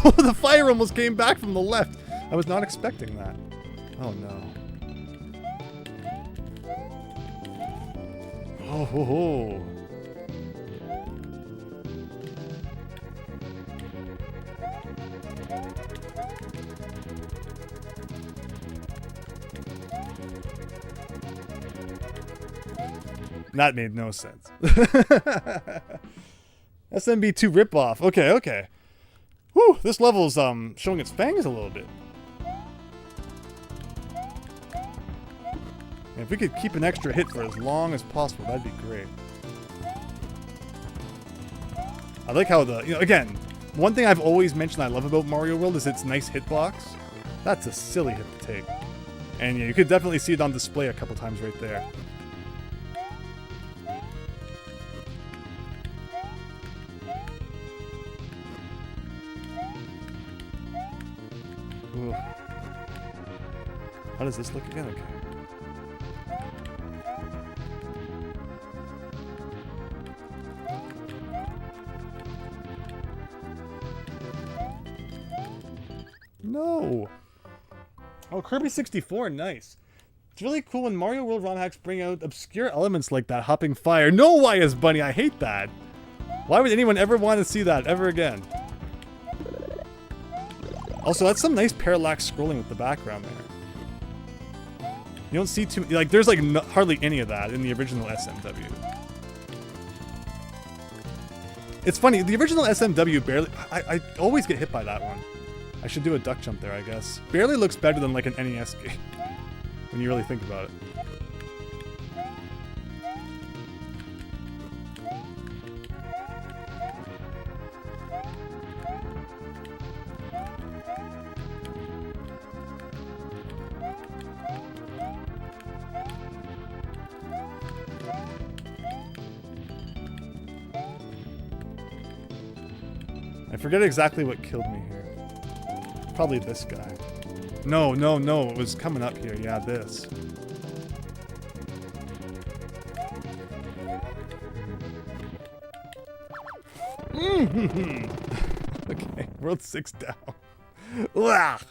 Oh, the fire almost came back from the left. I was not expecting that. Oh no. Oh ho ho. That made no sense. SMB2 ripoff. Okay, okay. Whew, this level's showing its fangs a little bit. And if we could keep an extra hit for as long as possible, that'd be great. I like how the, you know, again, one thing I've always mentioned I love about Mario World is its nice hitbox. That's a silly hit to take. And yeah, you could definitely see it on display a couple times right there. How does this look again? Okay. No. Oh, Kirby 64, nice. It's really cool when Mario World ROM hacks bring out obscure elements like that hopping fire. No, why is Bunny? I hate that. Why would anyone ever want to see that ever again? Also, that's some nice parallax scrolling with the background there. You don't see too like there's like hardly any of that in the original SMW. It's funny, the original SMW barely. I always get hit by that one. I should do a duck jump there, I guess. Barely looks better than like an NES game when you really think about it. I forget exactly what killed me here. Probably this guy. No, no, no, it was coming up here. Yeah, this. Okay, World 6 down. Ugh.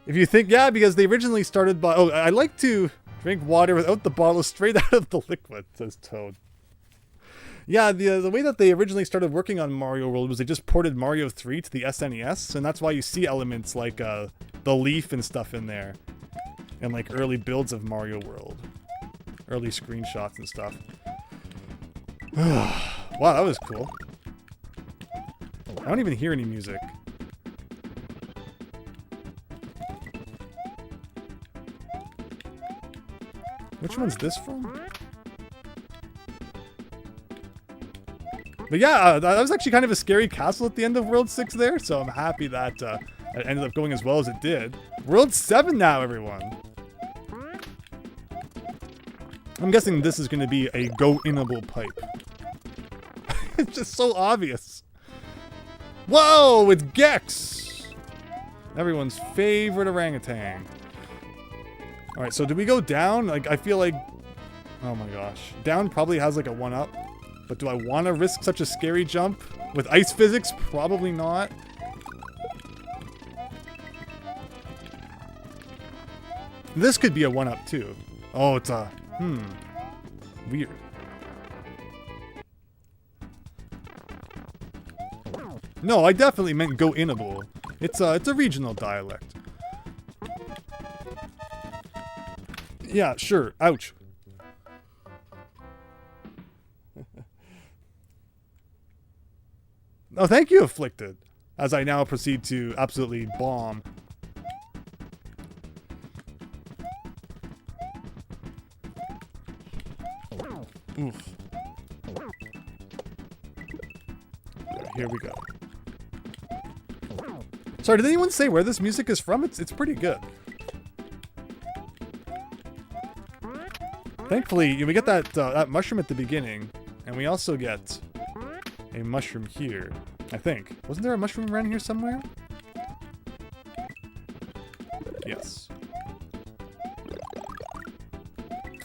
If you think, yeah, because they originally started by... Oh, I like to drink water without the bottle straight out of the liquid, says Toad. Yeah, the way that they originally started working on Mario World was they just ported Mario 3 to the SNES, and that's why you see elements like the leaf and stuff in there. And like early builds of Mario World. Early screenshots and stuff. Wow, that was cool. I don't even hear any music. Which one's this from? But yeah, that was actually kind of a scary castle at the end of World 6 there, so I'm happy that it ended up going as well as it did. World 7 now, everyone! I'm guessing this is going to be a go-inable pipe. It's just so obvious. Whoa, it's Gex! Everyone's favorite orangutan. Alright, so do we go down? Like, I feel like... Oh my gosh. Down probably has like a 1-up. But do I want to risk such a scary jump? With ice physics? Probably not. This could be a 1-up too. Oh, it's a... Weird. No, I definitely meant go-inable. It's a regional dialect. Yeah, sure. Ouch. Oh, thank you, Afflicted. As I now proceed to absolutely bomb. Oof. Here we go. Sorry, did anyone say where this music is from? It's pretty good. Thankfully, we get that mushroom at the beginning, and we also get a mushroom here, I think. Wasn't there a mushroom around here somewhere? Yes.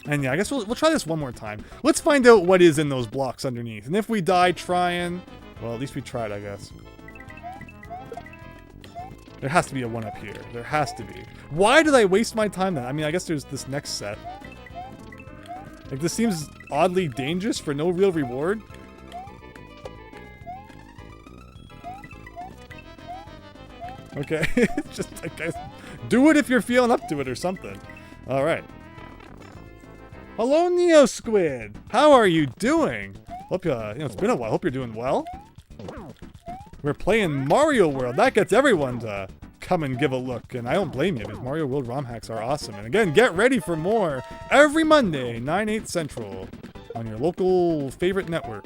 And yeah, I guess we'll try this one more time. Let's find out what is in those blocks underneath. And if we die trying, well, at least we tried, I guess. There has to be a 1-up here. There has to be. Why did I waste my time then? I mean, I guess there's this next set. Like, this seems oddly dangerous for no real reward. Okay, just, I guess, do it if you're feeling up to it or something. Alright. Hello, Neo Squid! How are you doing? Hope you, it's been a while. Hope you're doing well. We're playing Mario World. That gets everyone to come and give a look. And I don't blame you, because Mario World ROM hacks are awesome. And again, get ready for more every Monday, 9/8 Central, on your local favorite network.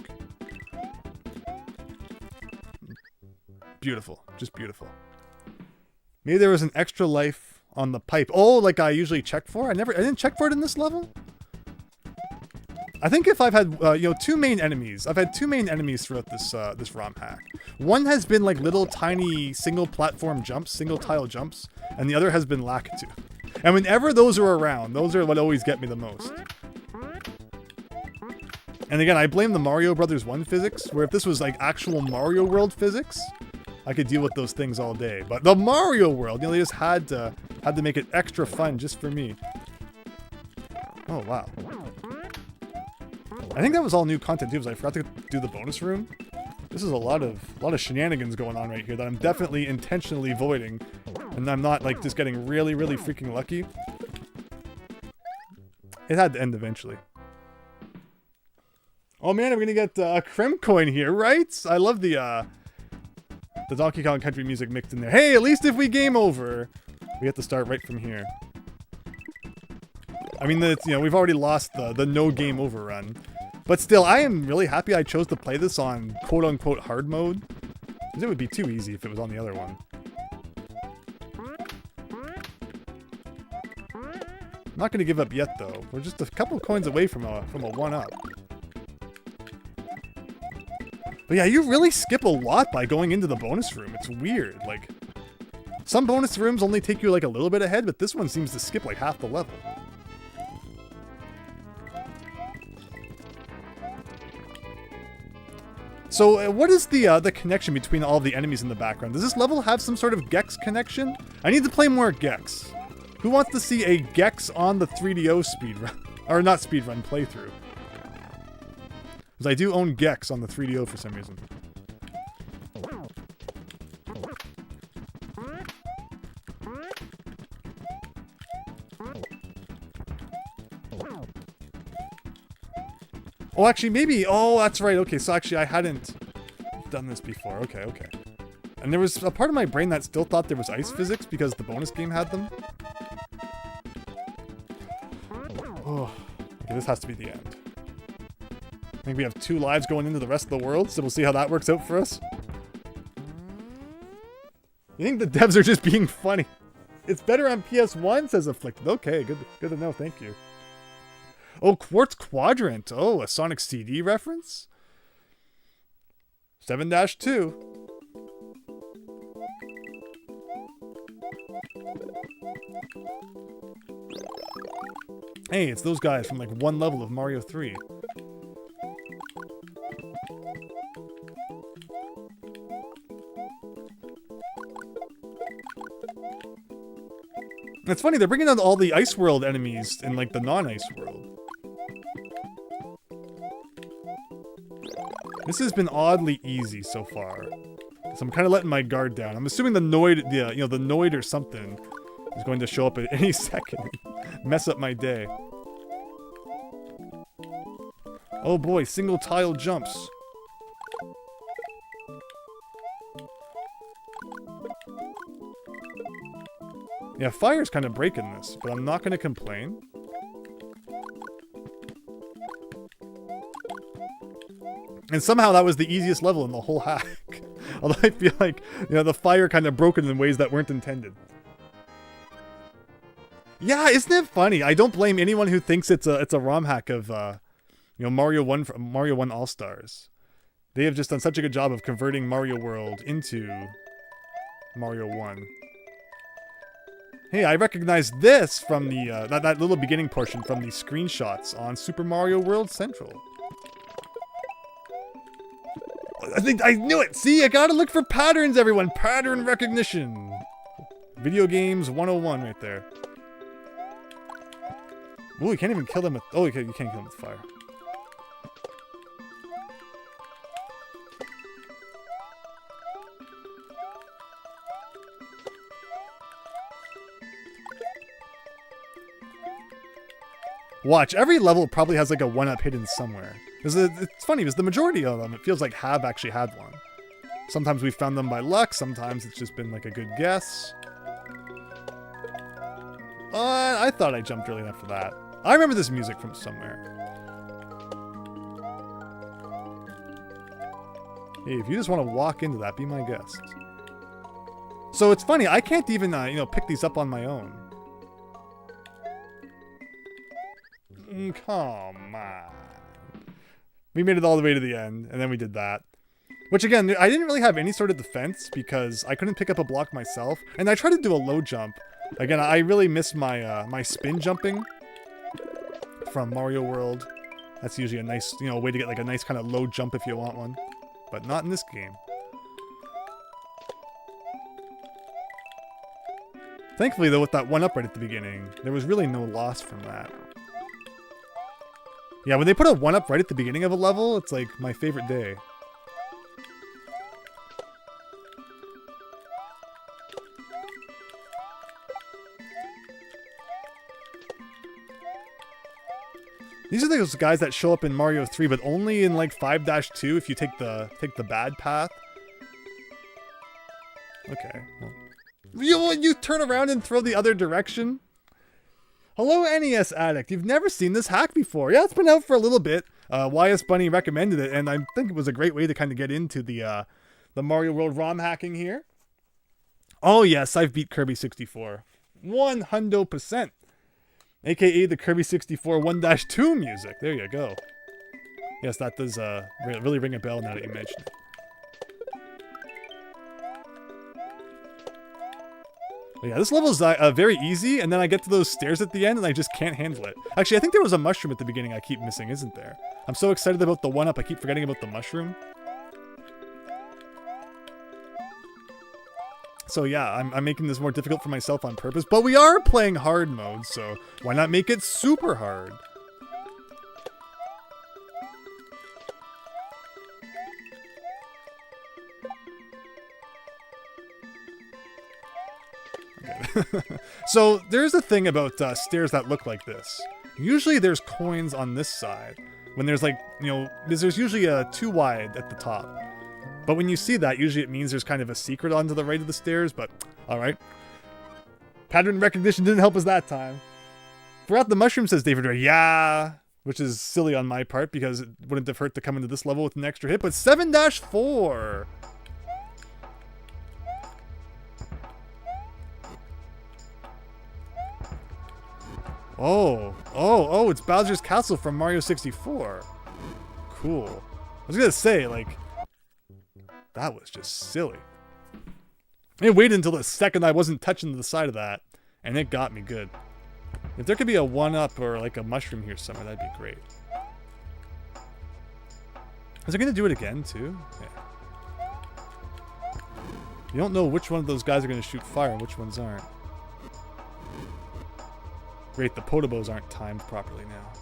Beautiful. Just beautiful. Maybe there was an extra life on the pipe. Oh, like I usually check for? I didn't check for it in this level? I think if I've had, you know, two main enemies. I've had two main enemies throughout this this ROM hack. One has been like little tiny single platform jumps, single tile jumps, and the other has been Lakitu. And whenever those are around, those are what always get me the most. And again, I blame the Mario Brothers 1 physics, where if this was like actual Mario World physics, I could deal with those things all day. But the Mario World, you know, they just had to make it extra fun just for me. Oh, wow. I think that was all new content too, because I forgot to do the bonus room. This is a lot of shenanigans going on right here that I'm definitely intentionally voiding, and I'm not like just getting really, really freaking lucky. It had to end eventually. Oh man, I'm gonna get a Crim coin here, right? I love the Donkey Kong Country music mixed in there. Hey, at least if we game over, we have to start right from here. I mean, you know, we've already lost the no game over run. But still, I am really happy I chose to play this on quote-unquote hard mode. Because it would be too easy if it was on the other one. I'm not going to give up yet, though. We're just a couple coins away from a 1-up. But yeah, you really skip a lot by going into the bonus room. It's weird. Like, some bonus rooms only take you like a little bit ahead, but this one seems to skip like half the level. So what is the connection between all the enemies in the background? Does this level have some sort of Gex connection? I need to play more Gex. Who wants to see a Gex on the 3DO speedrun? Or not speedrun, playthrough. Because I do own Gex on the 3DO for some reason. Oh, actually, maybe. Oh, that's right. Okay, so actually, I hadn't done this before. Okay, okay. And there was a part of my brain that still thought there was ice physics because the bonus game had them. Oh, okay, this has to be the end. I think we have 2 lives going into the rest of the world, so we'll see how that works out for us. You think the devs are just being funny? It's better on PS1, says Afflicted. Okay, good to know. Thank you. Oh, Quartz Quadrant. Oh, a Sonic CD reference? 7-2. Hey, it's those guys from like one level of Mario 3. It's funny, they're bringing out all the Ice World enemies in like the non-Ice World. This has been oddly easy so far. So I'm kind of letting my guard down. I'm assuming the Noid, the Noid or something is going to show up at any second and mess up my day. Oh boy, single tile jumps. Yeah, fire's kind of breaking this, but I'm not going to complain. And somehow that was the easiest level in the whole hack. Although I feel like, you know, the fire kind of broken in ways that weren't intended. Yeah, isn't it funny? I don't blame anyone who thinks it's a ROM hack of you know, Mario 1 All-Stars. They have just done such a good job of converting Mario World into Mario 1. Hey, I recognize this from the that little beginning portion from the screenshots on Super Mario World Central. I think I knew it. See, I gotta look for patterns, everyone. Pattern recognition. Video games 101 right there. Ooh, you can't even kill them with... Oh, you can't kill them with fire. Watch, every level probably has like a 1-up hidden somewhere. It's funny, because the majority of them, it feels like have actually had one. Sometimes we've found them by luck, sometimes it's just been like a good guess. I thought I jumped early enough for that. I remember this music from somewhere. Hey, if you just want to walk into that, be my guest. So it's funny, I can't even, you know, pick these up on my own. Come on. We made it all the way to the end, and then we did that. Which again, I didn't really have any sort of defense because I couldn't pick up a block myself. And I tried to do a low jump. Again, I really miss my my spin jumping from Mario World. That's usually a nice, you know, way to get like a nice kind of low jump if you want one. But not in this game. Thankfully though, with that 1-up right at the beginning, there was really no loss from that. Yeah, when they put a 1-up right at the beginning of a level, it's like my favorite day. These are those guys that show up in Mario 3, but only in like 5-2 if you take the bad path. Okay. Well, you turn around and throw the other direction? Hello, NES Addict. You've never seen this hack before. Yeah, it's been out for a little bit. YS Bunny recommended it, and I think it was a great way to kind of get into the Mario World ROM hacking here. Oh yes, I've beat Kirby 64. 100%. AKA the Kirby 64 1-2 music. There you go. Yes, that does really ring a bell now that you mention it. But yeah, this level is very easy, and then I get to those stairs at the end, and I just can't handle it. Actually, I think there was a mushroom at the beginning I keep missing, isn't there? I'm so excited about the 1-up, I keep forgetting about the mushroom. So yeah, I'm making this more difficult for myself on purpose, but we are playing hard mode, so why not make it super hard? Okay. So there's a thing about stairs that look like this. Usually there's coins on this side. When there's like, you know, there's usually a 2 wide at the top. But when you see that, usually it means there's kind of a secret onto the right of the stairs, but alright. Pattern recognition didn't help us that time. Forgot the mushroom, says David Ray. Yeah, which is silly on my part because it wouldn't have hurt to come into this level with an extra hit, but 7-4! Oh, it's Bowser's Castle from Mario 64. Cool. I was gonna say, like, that was just silly. I waited until the second I wasn't touching the side of that, and it got me good. If there could be a 1-up or like a mushroom here somewhere, that'd be great. Is it gonna do it again too? Yeah. You don't know which one of those guys are gonna shoot fire and which ones aren't. Great, the Potobos aren't timed properly now.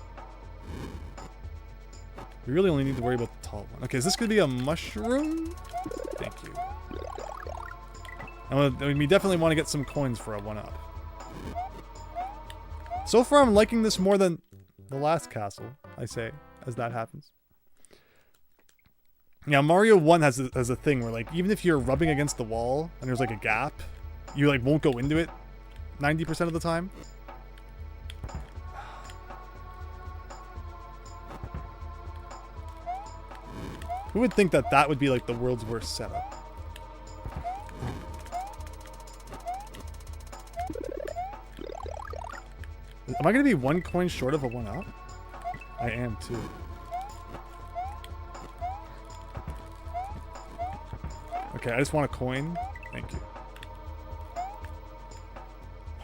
We really only need to worry about the tall one. Okay, is this going to be a mushroom? Thank you. And we definitely want to get some coins for a 1-up. So far, I'm liking this more than the last castle, I say, as that happens. Yeah, Mario 1 has a thing where, like, even if you're rubbing against the wall and there's, like, a gap, you, like, won't go into it 90% of the time. Who would think that that would be like the world's worst setup? Am I going to be 1 coin short of a 1-up? I am too. Okay, I just want a coin. Thank you.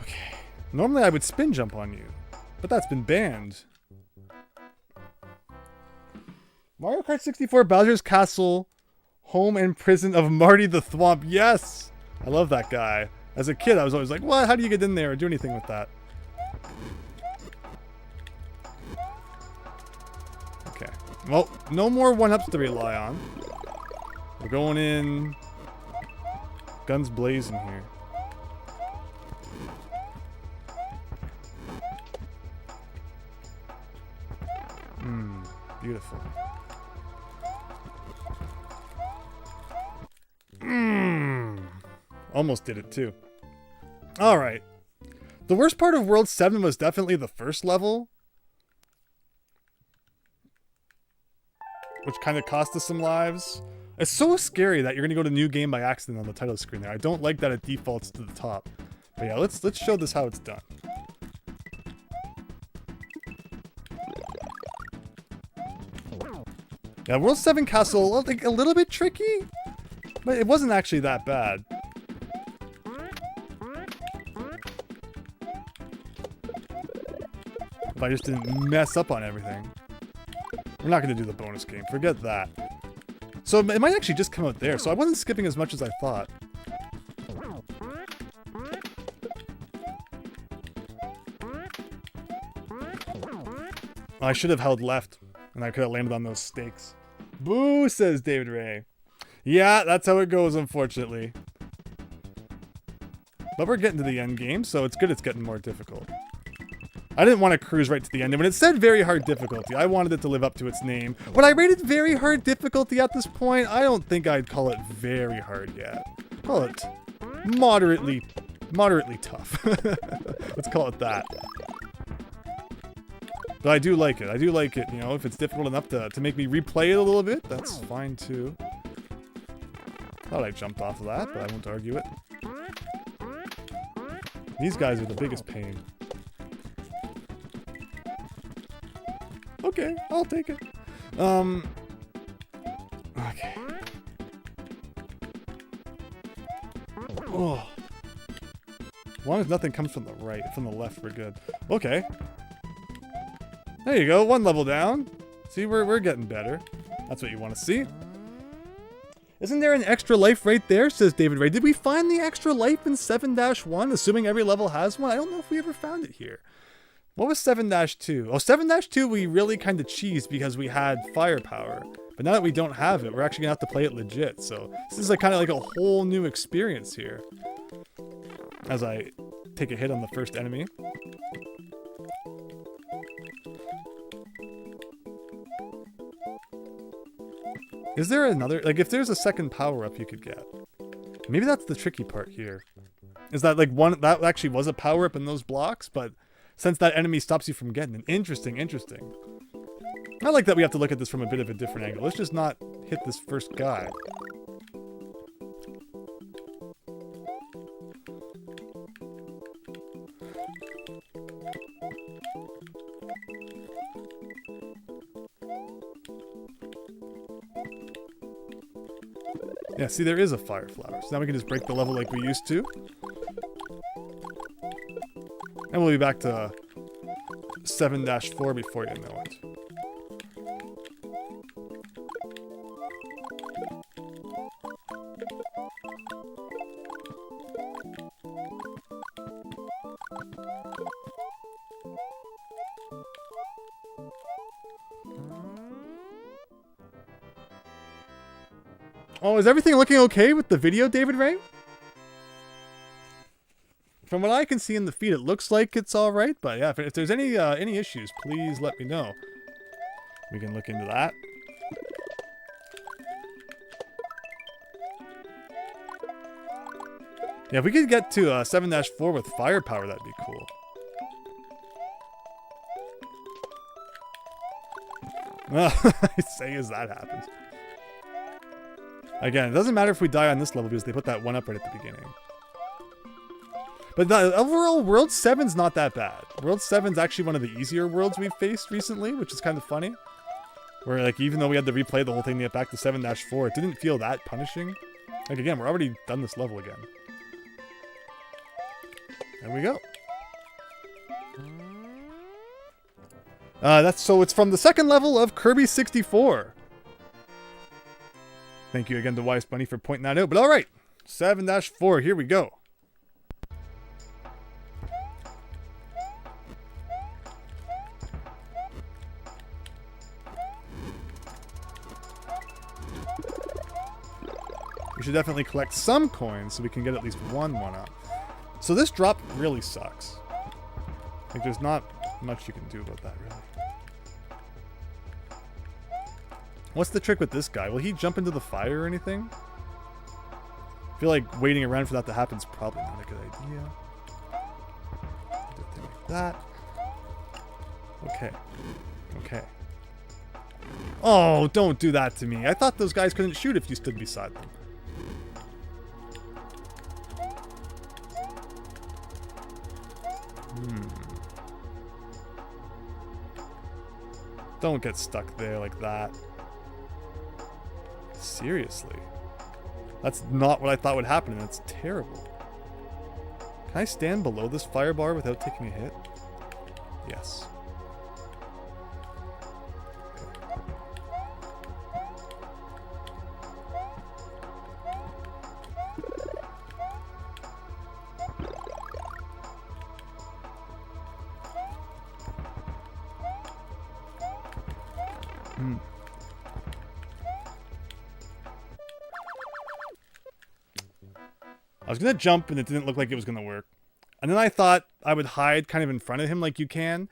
Okay. Normally I would spin jump on you, but that's been banned. Mario Kart 64 Bowser's Castle, home and prison of Marty the Thwomp. Yes! I love that guy. As a kid, I was always like, what? How do you get in there or do anything with that? Okay. Well, no more 1-ups to rely on. We're going in guns blazing here. Beautiful. Almost did it too. Alright. The worst part of World 7 was definitely the first level, which kind of cost us some lives. It's so scary that you're going to go to new game by accident on the title screen there. I don't like that it defaults to the top. But yeah, let's show this how it's done. Yeah, World 7 Castle, like, a little bit tricky, but it wasn't actually that bad. If I just didn't mess up on everything. We're not going to do the bonus game. Forget that. So it might actually just come out there. So I wasn't skipping as much as I thought. I should have held left. And I could have landed on those stakes. Boo, says David Ray. Yeah, that's how it goes, unfortunately. But we're getting to the end game, so it's good it's getting more difficult. I didn't want to cruise right to the end. And when it said very hard difficulty, I wanted it to live up to its name. Would I rate it very hard difficulty at this point? I don't think I'd call it very hard yet. Call it moderately tough. Let's call it that. But I do like it. I do like it. You know, if it's difficult enough to make me replay it a little bit, that's fine too. Thought I jumped off of that, but I won't argue it. These guys are the biggest pain. Okay, I'll take it. Okay. Oh. As long as nothing comes from the right, from the left, we're good. Okay. There you go, one level down. See, we're getting better. That's what you want to see. Isn't there an extra life right there, says David Ray. Did we find the extra life in 7-1, assuming every level has one? I don't know if we ever found it here. What was 7-2? Oh, 7-2 we really kind of cheesed because we had firepower. But now that we don't have it, we're actually going to have to play it legit. So this is like kind of like a whole new experience here. As I take a hit on the first enemy. Is there another, like if there's a second power-up you could get? Maybe that's the tricky part here. Is that like one, that actually was a power-up in those blocks, but since that enemy stops you from getting it. Interesting. I like that we have to look at this from a bit of a different angle. Let's just not hit this first guy. Yeah, see, there is a fire flower. So now we can just break the level like we used to. And we'll be back to 7-4 before you know it. Oh, is everything looking okay with the video, David Ray? From what I can see in the feed, it looks like it's all right. But yeah, if there's any issues, please let me know. We can look into that. Yeah, if we could get to 7-4 with firepower, that'd be cool. I say as that happens. Again, it doesn't matter if we die on this level because they put that one up right at the beginning. But the overall, World 7's not that bad. World 7's actually one of the easier worlds we've faced recently, which is kind of funny. Where, like, even though we had to replay the whole thing to get back to 7-4, it didn't feel that punishing. Like, again, we're already done this level again. There we go. So it's from the second level of Kirby 64. Thank you again to Wise Bunny for pointing that out. But alright, 7-4, here we go. We should definitely collect some coins so we can get at least one up. So this drop really sucks. Like, there's not much you can do about that, really. What's the trick with this guy? Will he jump into the fire or anything? I feel like waiting around for that to happen is probably not a good idea. Do a thing like that. Okay. Okay. Oh, don't do that to me. I thought those guys couldn't shoot if you stood beside them. Don't get stuck there like that. Seriously. That's not what I thought would happen, and it's terrible. Can I stand below this fire bar without taking a hit? Yes. I was going to jump and it didn't look like it was going to work. And then I thought I would hide kind of in front of him like you can.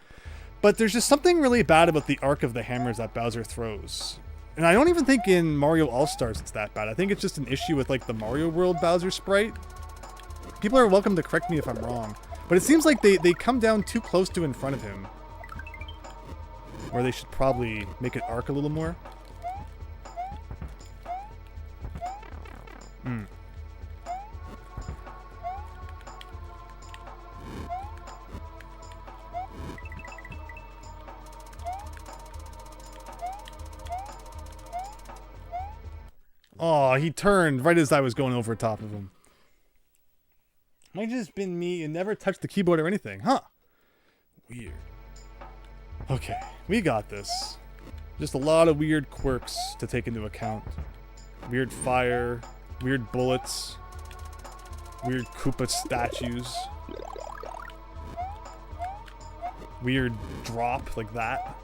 But there's just something really bad about the arc of the hammers that Bowser throws. And I don't even think in Mario All-Stars it's that bad. I think it's just an issue with like the Mario World Bowser sprite. People are welcome to correct me if I'm wrong. But it seems like they come down too close to in front of him. Where they should probably make it arc a little more. Oh, he turned right as I was going over top of him. Might have just been me and never touched the keyboard or anything, huh? Weird. Okay, we got this. Just a lot of weird quirks to take into account. Weird fire, weird bullets, weird Koopa statues. Weird drop like that.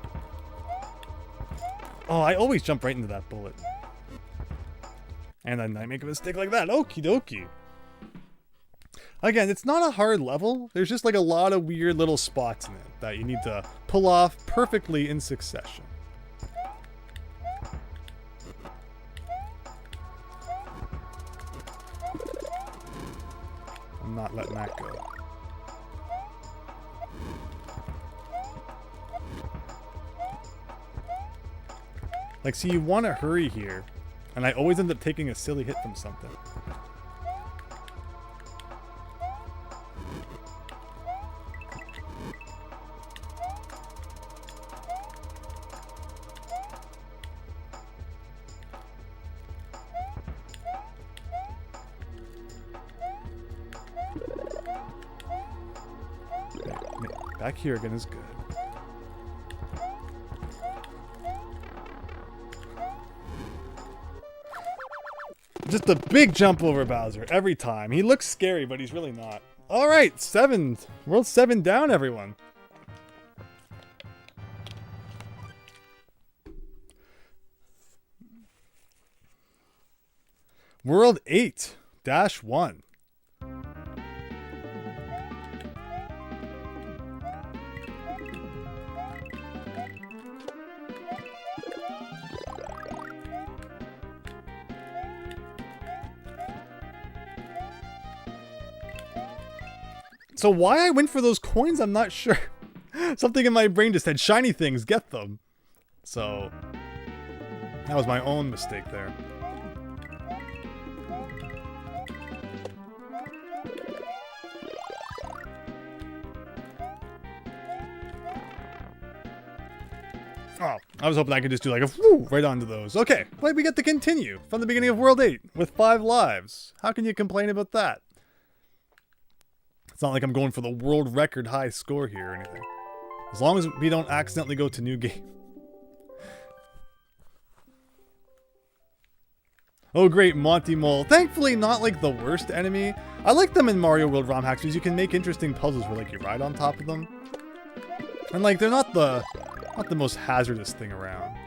Oh, I always jump right into that bullet. And then I make a mistake like that. Okie dokie. Again, it's not a hard level. There's just like a lot of weird little spots in it that you need to pull off perfectly in succession. I'm not letting that go. Like, see, you want to hurry here. And I always end up taking a silly hit from something. Okay, back here again is good. Just a big jump over Bowser every time. He looks scary, but he's really not. All right, 7. World 7 down, everyone. World 8-1. So why I went for those coins, I'm not sure. Something in my brain just said, shiny things, get them. So, that was my own mistake there. Oh, I was hoping I could just do like a whoo right onto those. Okay, well, we get to continue from the beginning of World 8 with 5 lives. How can you complain about that? It's not like I'm going for the world record high score here or anything. As long as we don't accidentally go to new game. Oh great, Monty Mole. Thankfully not like the worst enemy. I like them in Mario World ROM hacks because you can make interesting puzzles where like you ride on top of them. And like they're not the most hazardous thing around.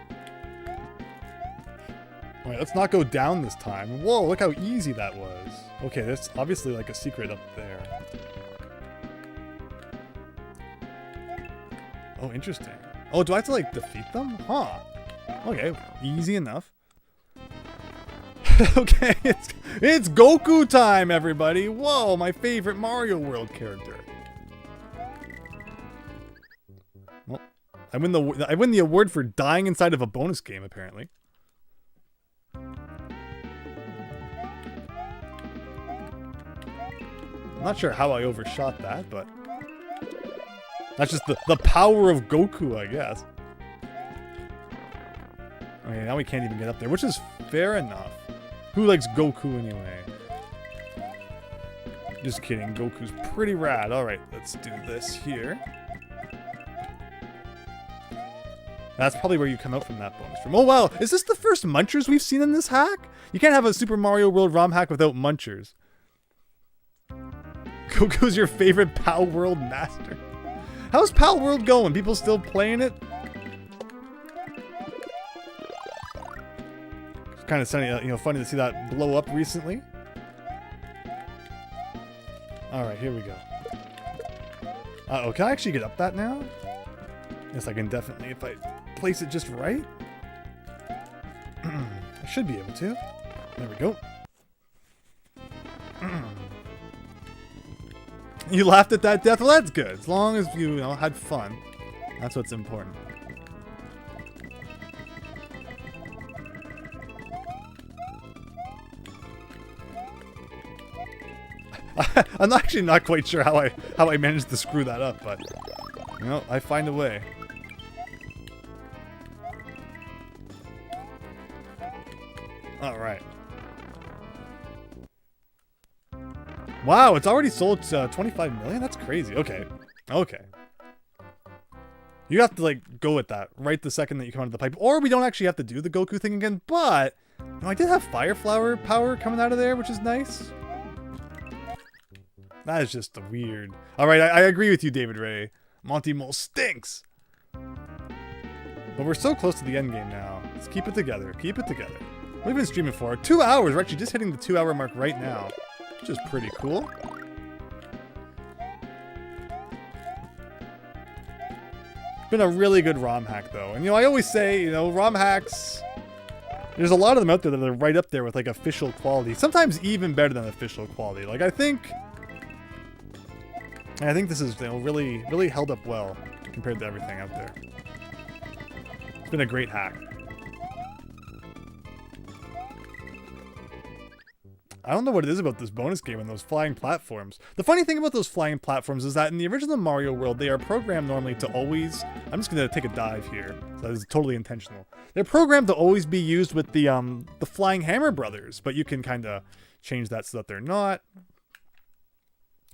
Alright, let's not go down this time. Whoa, look how easy that was. Okay, that's obviously like a secret up there. Oh, interesting. Oh, do I have to, like, defeat them? Huh. Okay, easy enough. Okay, it's Goku time, everybody! Whoa, my favorite Mario World character. Well, I win the award for dying inside of a bonus game, apparently. I'm not sure how I overshot that, but... That's just the power of Goku, I guess. Okay, now we can't even get up there, which is fair enough. Who likes Goku anyway? Just kidding, Goku's pretty rad. Alright, let's do this here. That's probably where you come out from that bonus room. Oh wow, is this the first munchers we've seen in this hack? You can't have a Super Mario World ROM hack without munchers. Goku's your favorite Pal World master. How's Pal World going? People still playing it? It's kind of funny to see that blow up recently. Alright, here we go. Uh-oh, can I actually get up that now? Yes, I can definitely, if I place it just right. I should be able to. There we go. You laughed at that death? Well, that's good. As long as you know, had fun. That's what's important. I'm actually not quite sure how I managed to screw that up, but you know, I find a way. All right. Wow, it's already sold 25 million? That's crazy. Okay. Okay. You have to, like, go with that right the second that you come out of the pipe. Or we don't actually have to do the Goku thing again, but you know, I did have Fire Flower power coming out of there, which is nice. That is just weird. Alright, I agree with you, David Ray. Monty Mole stinks! But we're so close to the end game now. Let's keep it together. Keep it together. We've been streaming for 2 hours. We're actually just hitting the 2-hour mark right now, which is pretty cool. Been a really good ROM hack, though. And, you know, I always say, you know, ROM hacks... There's a lot of them out there that are right up there with, like, official quality. Sometimes even better than official quality. Like, I think this is, you know, really held up well compared to everything out there. It's been a great hack. I don't know what it is about this bonus game and those flying platforms. The funny thing about those flying platforms is that in the original Mario world, they are programmed normally to always... I'm just going to take a dive here. So that is totally intentional. They're programmed to always be used with the Flying Hammer Brothers, but you can kind of change that so that they're not.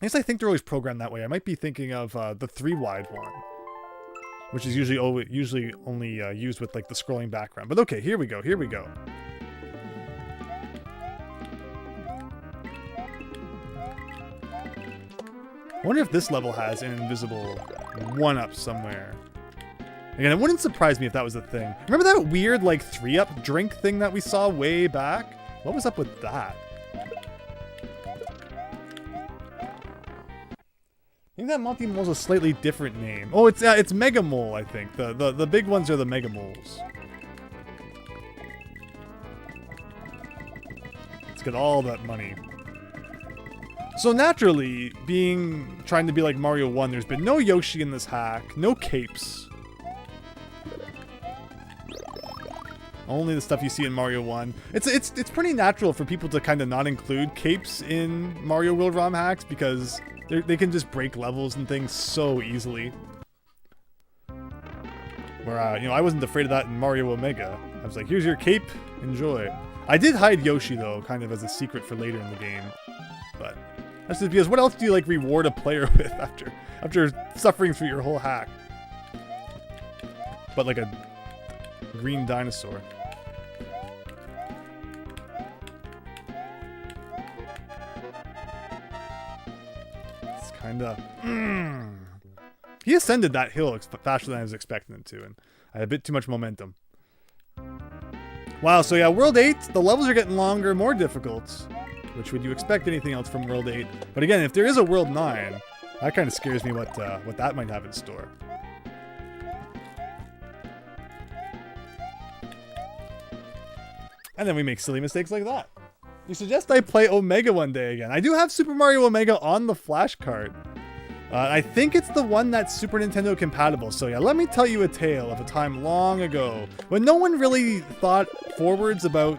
I guess I think they're always programmed that way. I might be thinking of the 3-wide one, which is usually only used with like the scrolling background. But okay, here we go. Here we go. I wonder if this level has an invisible 1-up somewhere. Again, it wouldn't surprise me if that was a thing. Remember that weird, like, 3-up drink thing that we saw way back? What was up with that? I think that Monty Mole's a slightly different name. Oh, it's Mega Mole, I think. The big ones are the Mega Moles. Let's get all that money. So naturally, trying to be like Mario 1, there's been no Yoshi in this hack, no capes. Only the stuff you see in Mario 1. It's pretty natural for people to kind of not include capes in Mario World ROM hacks because they can just break levels and things so easily. Where you know, I wasn't afraid of that in Mario Omega. I was like, here's your cape, enjoy. I did hide Yoshi though, kind of as a secret for later in the game, but. That's just because what else do you like reward a player with after suffering through your whole hack? But like a green dinosaur. It's kinda... He ascended that hill faster than I was expecting him to, and I had a bit too much momentum. Wow, so yeah, World 8, the levels are getting longer, more difficult. Which would you expect anything else from World 8? But again, if there is a World 9, that kind of scares me what that might have in store. And then we make silly mistakes like that. You suggest I play Omega one day again. I do have Super Mario Omega on the flash card. I think it's the one that's Super Nintendo compatible. So yeah, let me tell you a tale of a time long ago when no one really thought forwards about,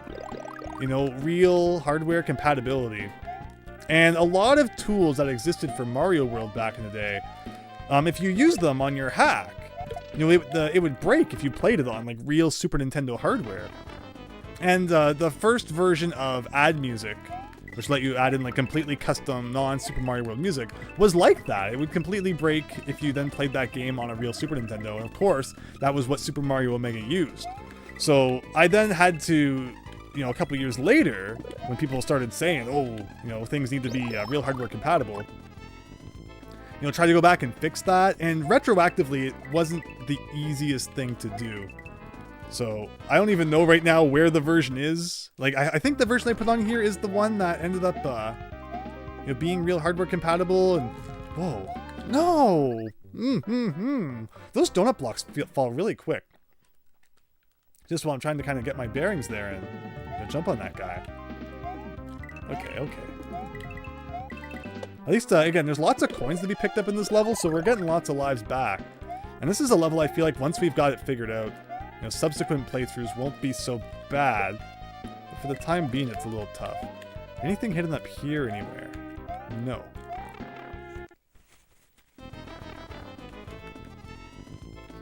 you know, real hardware compatibility. And a lot of tools that existed for Mario World back in the day, if you use them on your hack, You know, it would break if you played it on like real Super Nintendo hardware. And the first version of Add Music, which let you add in like completely custom non-Super Mario World music, was like that. It would completely break if you then played that game on a real Super Nintendo. And of course, that was what Super Mario Omega used. So I then had to, you know, a couple years later, when people started saying, oh, you know, things need to be real hardware compatible, you know, try to go back and fix that. And retroactively, it wasn't the easiest thing to do. So I don't even know right now where the version is. Like, I think the version I put on here is the one that ended up, you know, being real hardware compatible. And whoa, no, those donut blocks fall really quick. Just while I'm trying to kind of get my bearings there and, you know, jump on that guy. Okay. At least, again, there's lots of coins to be picked up in this level, so we're getting lots of lives back. And this is a level I feel like once we've got it figured out, you know, subsequent playthroughs won't be so bad. But for the time being, it's a little tough. Anything hidden up here anywhere? No.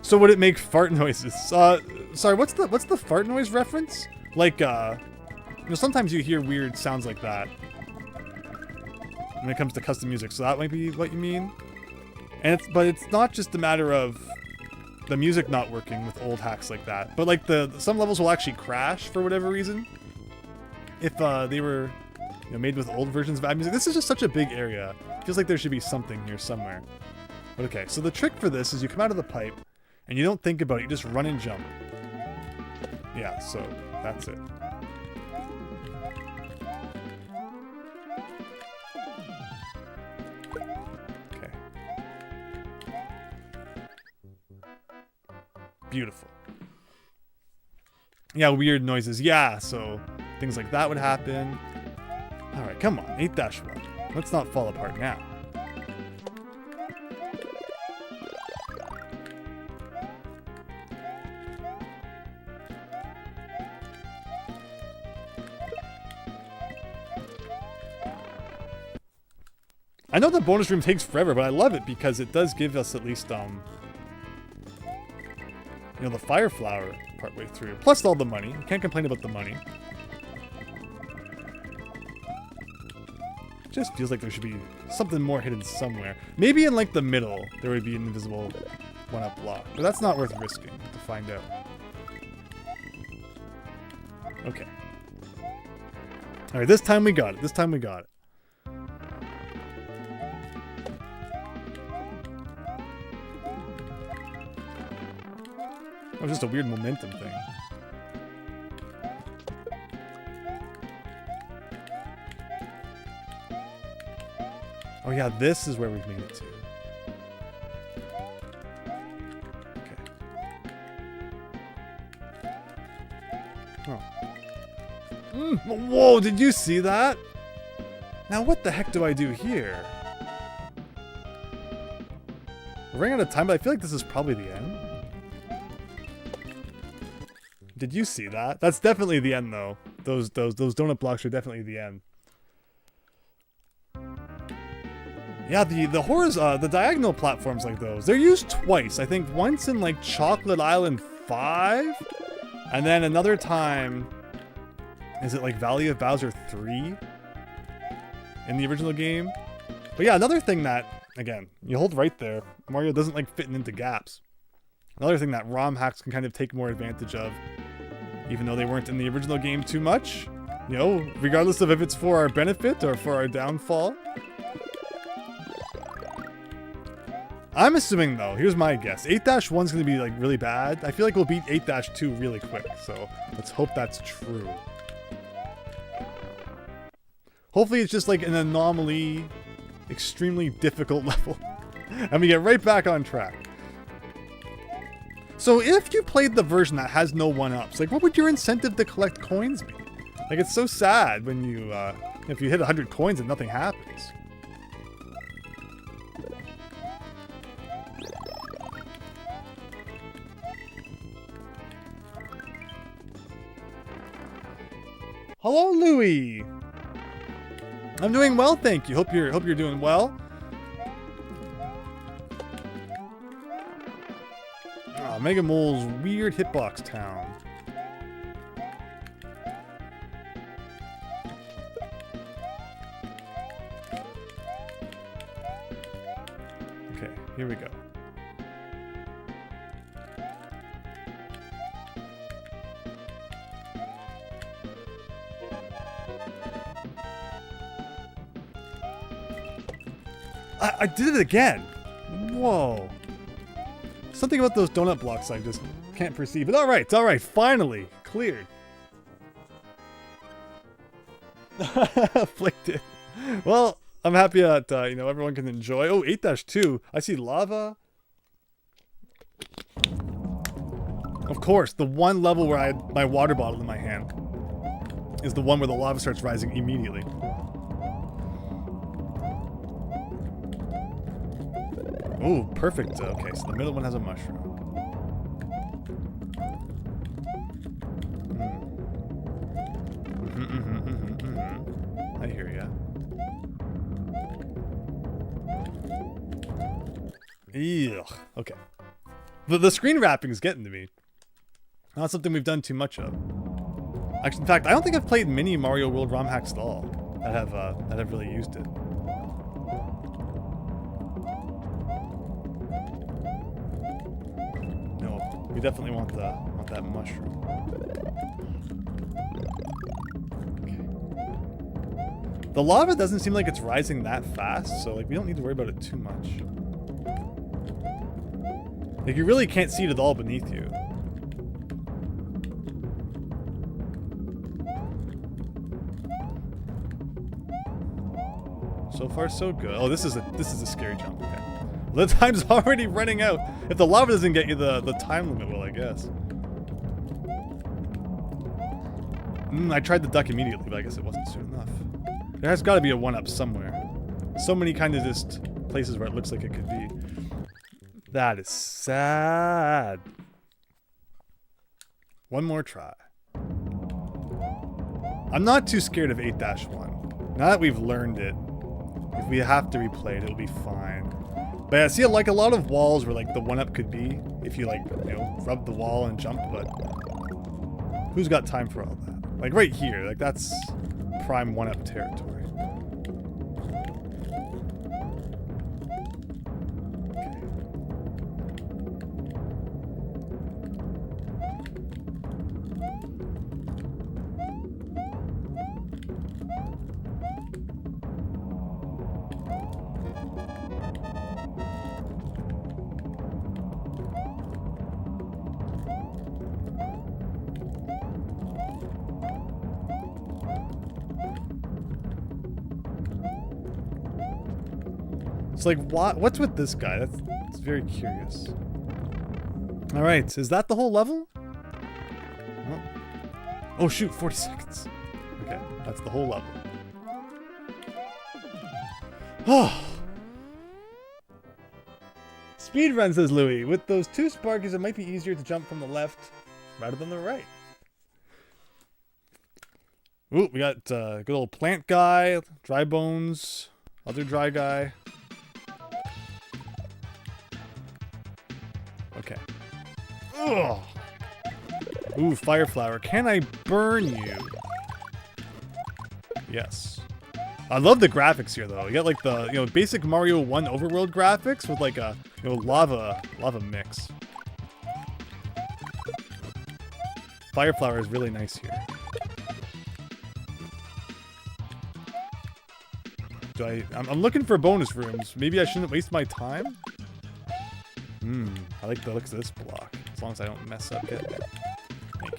So would it make fart noises? Sorry, what's the fart noise reference? Like, you know, sometimes you hear weird sounds like that when it comes to custom music, so that might be what you mean. And but it's not just a matter of the music not working with old hacks like that, but like some levels will actually crash for whatever reason if they were, you know, made with old versions of Add Music. This is just such a big area. It feels like there should be something here somewhere. But okay, so the trick for this is you come out of the pipe and you don't think about it, you just run and jump. Yeah, so that's it. Beautiful. Yeah, weird noises. Yeah, so things like that would happen. All right, come on, 8-1. Let's not fall apart now. I know the bonus room takes forever, but I love it because it does give us at least, you know, the fire flower partway through. Plus all the money. You can't complain about the money. Just feels like there should be something more hidden somewhere. Maybe in like the middle, there would be an invisible one-up block. But that's not worth risking to find out. Okay. Alright, this time we got it. This time we got it. It was just a weird momentum thing. Oh yeah, this is where we've made it to. Okay. Oh. Whoa, did you see that? Now what the heck do I do here? We're running out of time, but I feel like this is probably the end. Did you see that? That's definitely the end, though. Those donut blocks are definitely the end. Yeah, the diagonal platforms like those, they're used twice. I think once in like Chocolate Island 5, and then another time, is it like Valley of Bowser 3 in the original game? But yeah, another thing that, again, you hold right there, Mario doesn't like fitting into gaps. Another thing that ROM hacks can kind of take more advantage of, even though they weren't in the original game too much, you know, regardless of if it's for our benefit or for our downfall. I'm assuming, though, here's my guess, 8-1 is going to be like really bad. I feel like we'll beat 8-2 really quick, so let's hope that's true. Hopefully it's just like an anomaly, extremely difficult level, and we get right back on track. So if you played the version that has no 1-ups, like what would your incentive to collect coins be? Like it's so sad when you, if you hit 100 coins and nothing happens. Hello, Louie. I'm doing well, thank you. Hope you're doing well. Mega Mole's weird hitbox town. Okay, here we go. I did it again. Whoa. Something about those donut blocks I just can't perceive. But it's all right. Finally cleared. Afflicted. Well, I'm happy that everyone can enjoy. Oh, 8-2. I see lava. Of course, the one level where I had my water bottle in my hand is the one where the lava starts rising immediately. Oh, perfect. Okay, so the middle one has a mushroom. I hear ya. Ew. Okay. The screen wrapping is getting to me. Not something we've done too much of. Actually, in fact, I don't think I've played many Mario World ROM hacks at all that have really used it. We definitely want that mushroom. Okay. The lava doesn't seem like it's rising that fast, so like we don't need to worry about it too much. Like you really can't see it at all beneath you. So far so good. Oh, this is a scary jump. Okay. The time's already running out. If the lava doesn't get you, the time limit will, I guess. I tried the duck immediately, but I guess it wasn't soon enough. There has got to be a one-up somewhere. So many kind of just places where it looks like it could be. That is sad. One more try. I'm not too scared of 8-1. Now that we've learned it, if we have to replay it, it'll be fine. But yeah, see, like a lot of walls where like the one-up could be if you like, rub the wall and jump, but who's got time for all that? Like right here, like that's prime one-up territory. It's like, what's with this guy? That's very curious. All right, is that the whole level? Oh shoot, 40 seconds. Okay, that's the whole level. Oh. Speedrun, says Louis. With those two sparkies, it might be easier to jump from the left rather than the right. Ooh, we got good old plant guy, dry bones, other dry guy. Okay. Ugh. Ooh, fire flower. Can I burn you? Yes. I love the graphics here, though. You got like the basic Mario 1 overworld graphics with like a lava mix. Fire flower is really nice here. I'm looking for bonus rooms. Maybe I shouldn't waste my time. I like the looks of this block. As long as I don't mess up getting it. Thank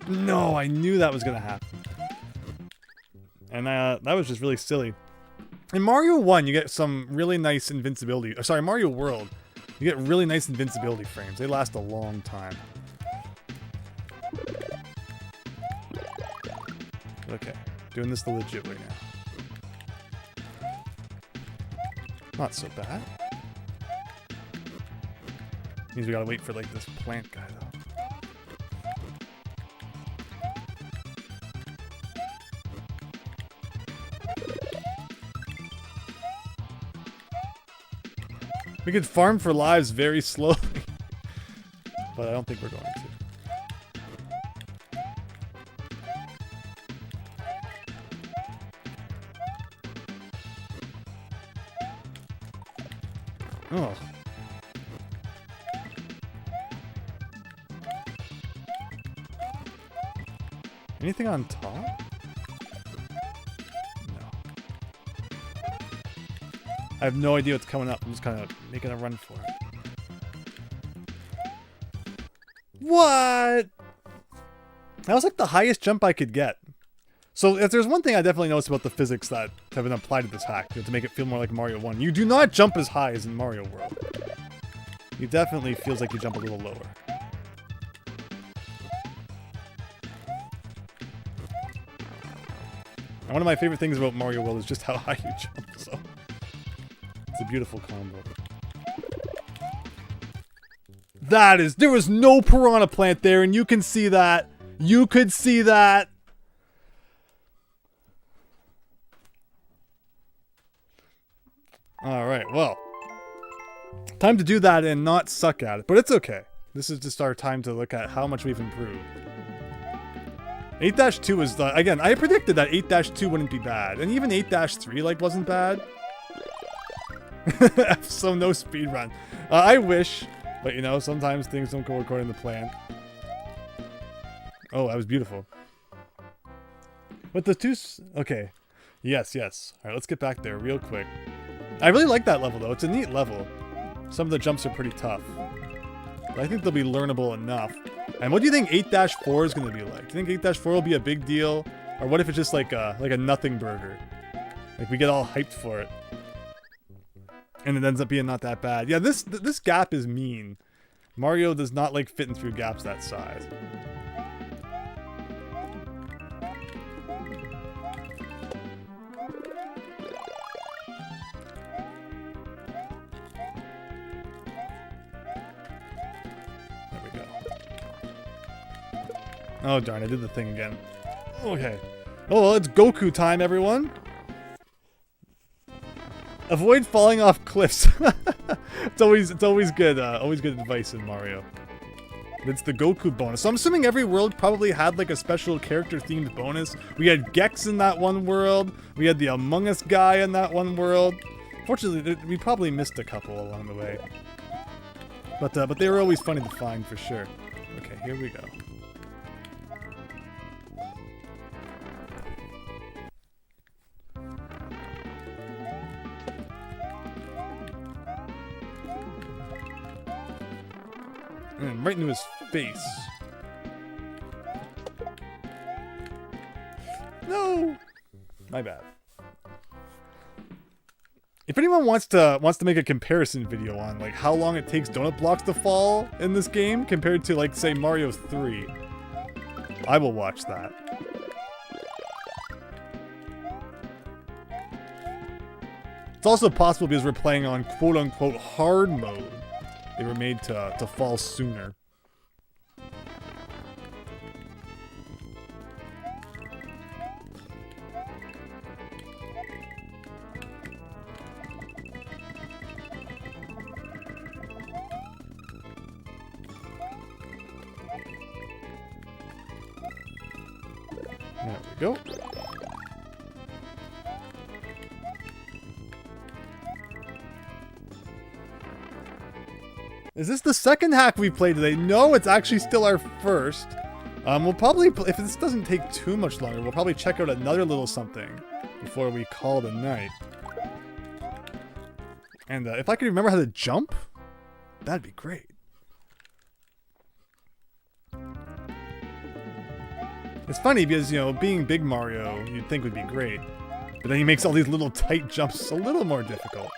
you. No, I knew that was gonna happen. And that was just really silly. In Mario 1, you get some really nice invincibility. Sorry, Mario World, you get really nice invincibility frames. They last a long time. Okay, doing this the legit way now. Not so bad. Means we gotta wait for like this plant guy though. We could farm for lives very slowly, but I don't think we're going to. Oh. Anything on top? No. I have no idea what's coming up. I'm just kind of making a run for it. What? That was like the highest jump I could get. So if there's one thing I definitely noticed about the physics that have been applied to this hack, to make it feel more like Mario 1, you do not jump as high as in Mario World. It definitely feels like you jump a little lower. And one of my favorite things about Mario World is just how high you jump, so it's a beautiful combo. There was no piranha plant there, and you can see that. You could see that. Alright, well. Time to do that and not suck at it, but it's okay. This is just our time to look at how much we've improved. 8-2 is the... Again, I predicted that 8-2 wouldn't be bad, and even 8-3, like, wasn't bad. So no speedrun. I wish, but you know, sometimes things don't go according to plan. Oh, that was beautiful. But the two... Okay. Yes, yes. Alright, let's get back there real quick. I really like that level, though. It's a neat level. Some of the jumps are pretty tough. But I think they'll be learnable enough. And what do you think 8-4 is going to be like? Do you think 8-4 will be a big deal? Or what if it's just like a nothing burger? Like, we get all hyped for it. And it ends up being not that bad. Yeah, this gap is mean. Mario does not like fitting through gaps that size. Oh darn, I did the thing again. Okay. Oh well, it's Goku time, everyone. Avoid falling off cliffs. It's always good advice in Mario. It's the Goku bonus. So I'm assuming every world probably had like a special character themed bonus. We had Gex in that one world. We had the Among Us guy in that one world. Fortunately, we probably missed a couple along the way. But they were always funny to find for sure. Okay, here we go. And right into his face. No! My bad. If anyone wants to make a comparison video on like how long it takes donut blocks to fall in this game compared to like say Mario 3, I will watch that. It's also possible because we're playing on quote-unquote hard mode. They were made to fall sooner. There we go. Is this the second hack we played today? No, it's actually still our first. We'll probably, if this doesn't take too much longer, we'll probably check out another little something before we call it a night. And if I could remember how to jump, that'd be great. It's funny because, you know, being Big Mario, you'd think would be great. But then he makes all these little tight jumps a little more difficult.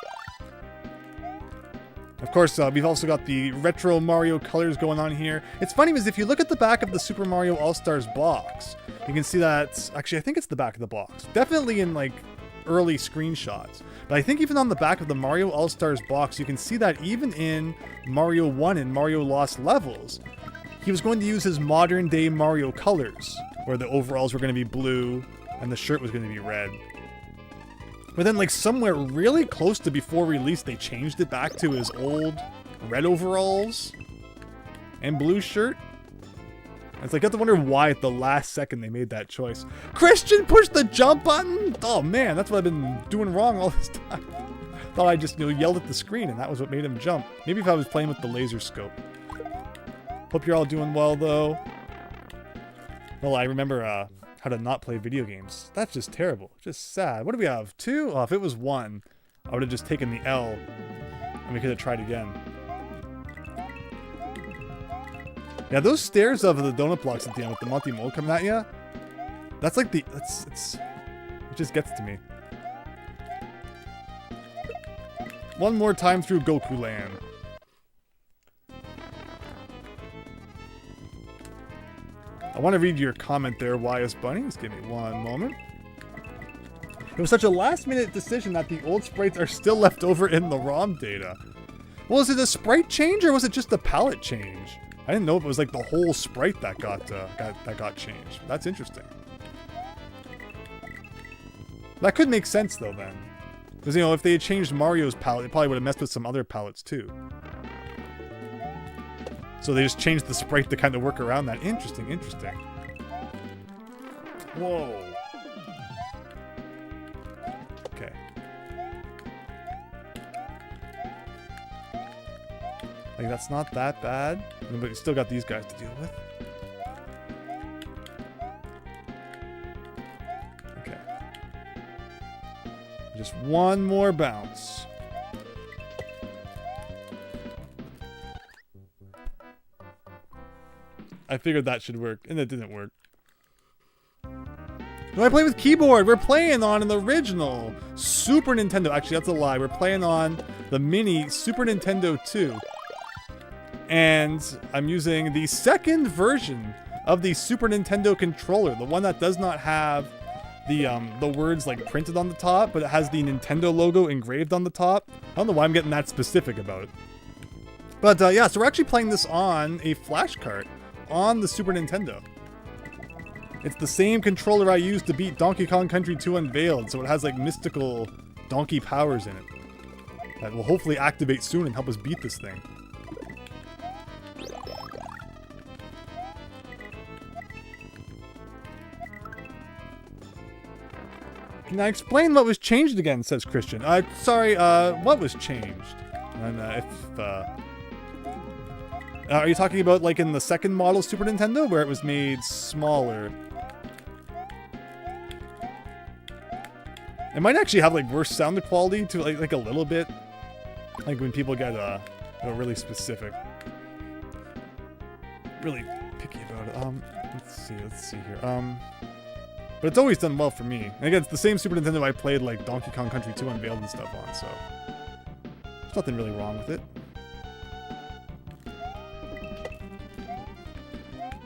Of course, we've also got the retro Mario colors going on here. It's funny because if you look at the back of the Super Mario All-Stars box, you can see that, actually I think it's the back of the box. Definitely in like early screenshots. But I think even on the back of the Mario All-Stars box, you can see that even in Mario 1 and Mario Lost Levels, he was going to use his modern day Mario colors, where the overalls were going to be blue and the shirt was going to be red. But then like somewhere really close to before release, they changed it back to his old red overalls and blue shirt. It's like, I have to wonder why at the last second they made that choice. Christian pushed the jump button? Oh man, that's what I've been doing wrong all this time. Thought I just, yelled at the screen and that was what made him jump. Maybe if I was playing with the laser scope. Hope you're all doing well though. Well, I remember how to not play video games. That's just terrible. Just sad. What do we have? 2? Oh, if it was 1, I would have just taken the L and we could have tried again. Yeah, those stairs of the donut blocks at the end with the Monty Mole coming at you, that's like it just gets to me. One more time through Goku Land. I want to read your comment there, YS Bunny. Just give me one moment. It was such a last-minute decision that the old sprites are still left over in the ROM data. Well, is it a sprite change or was it just a palette change? I didn't know if it was like the whole sprite that got changed. That's interesting. That could make sense though then. Because if they had changed Mario's palette, it probably would have messed with some other palettes too. So they just changed the sprite to kind of work around that. Interesting, interesting. Whoa. Okay. Like, that's not that bad. But you still got these guys to deal with. Okay. Just one more bounce. I figured that should work, and it didn't work. No, I play with keyboard. We're playing on an original Super Nintendo. Actually, that's a lie. We're playing on the mini Super Nintendo 2. And I'm using the second version of the Super Nintendo controller, the one that does not have the words like printed on the top, but it has the Nintendo logo engraved on the top. I don't know why I'm getting that specific about it. But yeah, so we're actually playing this on a flash cart on the Super Nintendo. It's the same controller I used to beat Donkey Kong Country 2 Unveiled, so it has like mystical donkey powers in it that will hopefully activate soon and help us beat this thing. Can I explain what was changed again, says Christian. Sorry, what was changed? And are you talking about like in the second model Super Nintendo where it was made smaller? It might actually have like worse sound quality to like a little bit. Like when people get really specific. Really picky about it. Let's see here. But it's always done well for me. And again, it's the same Super Nintendo I played like Donkey Kong Country 2 Unveiled and stuff on, so there's nothing really wrong with it.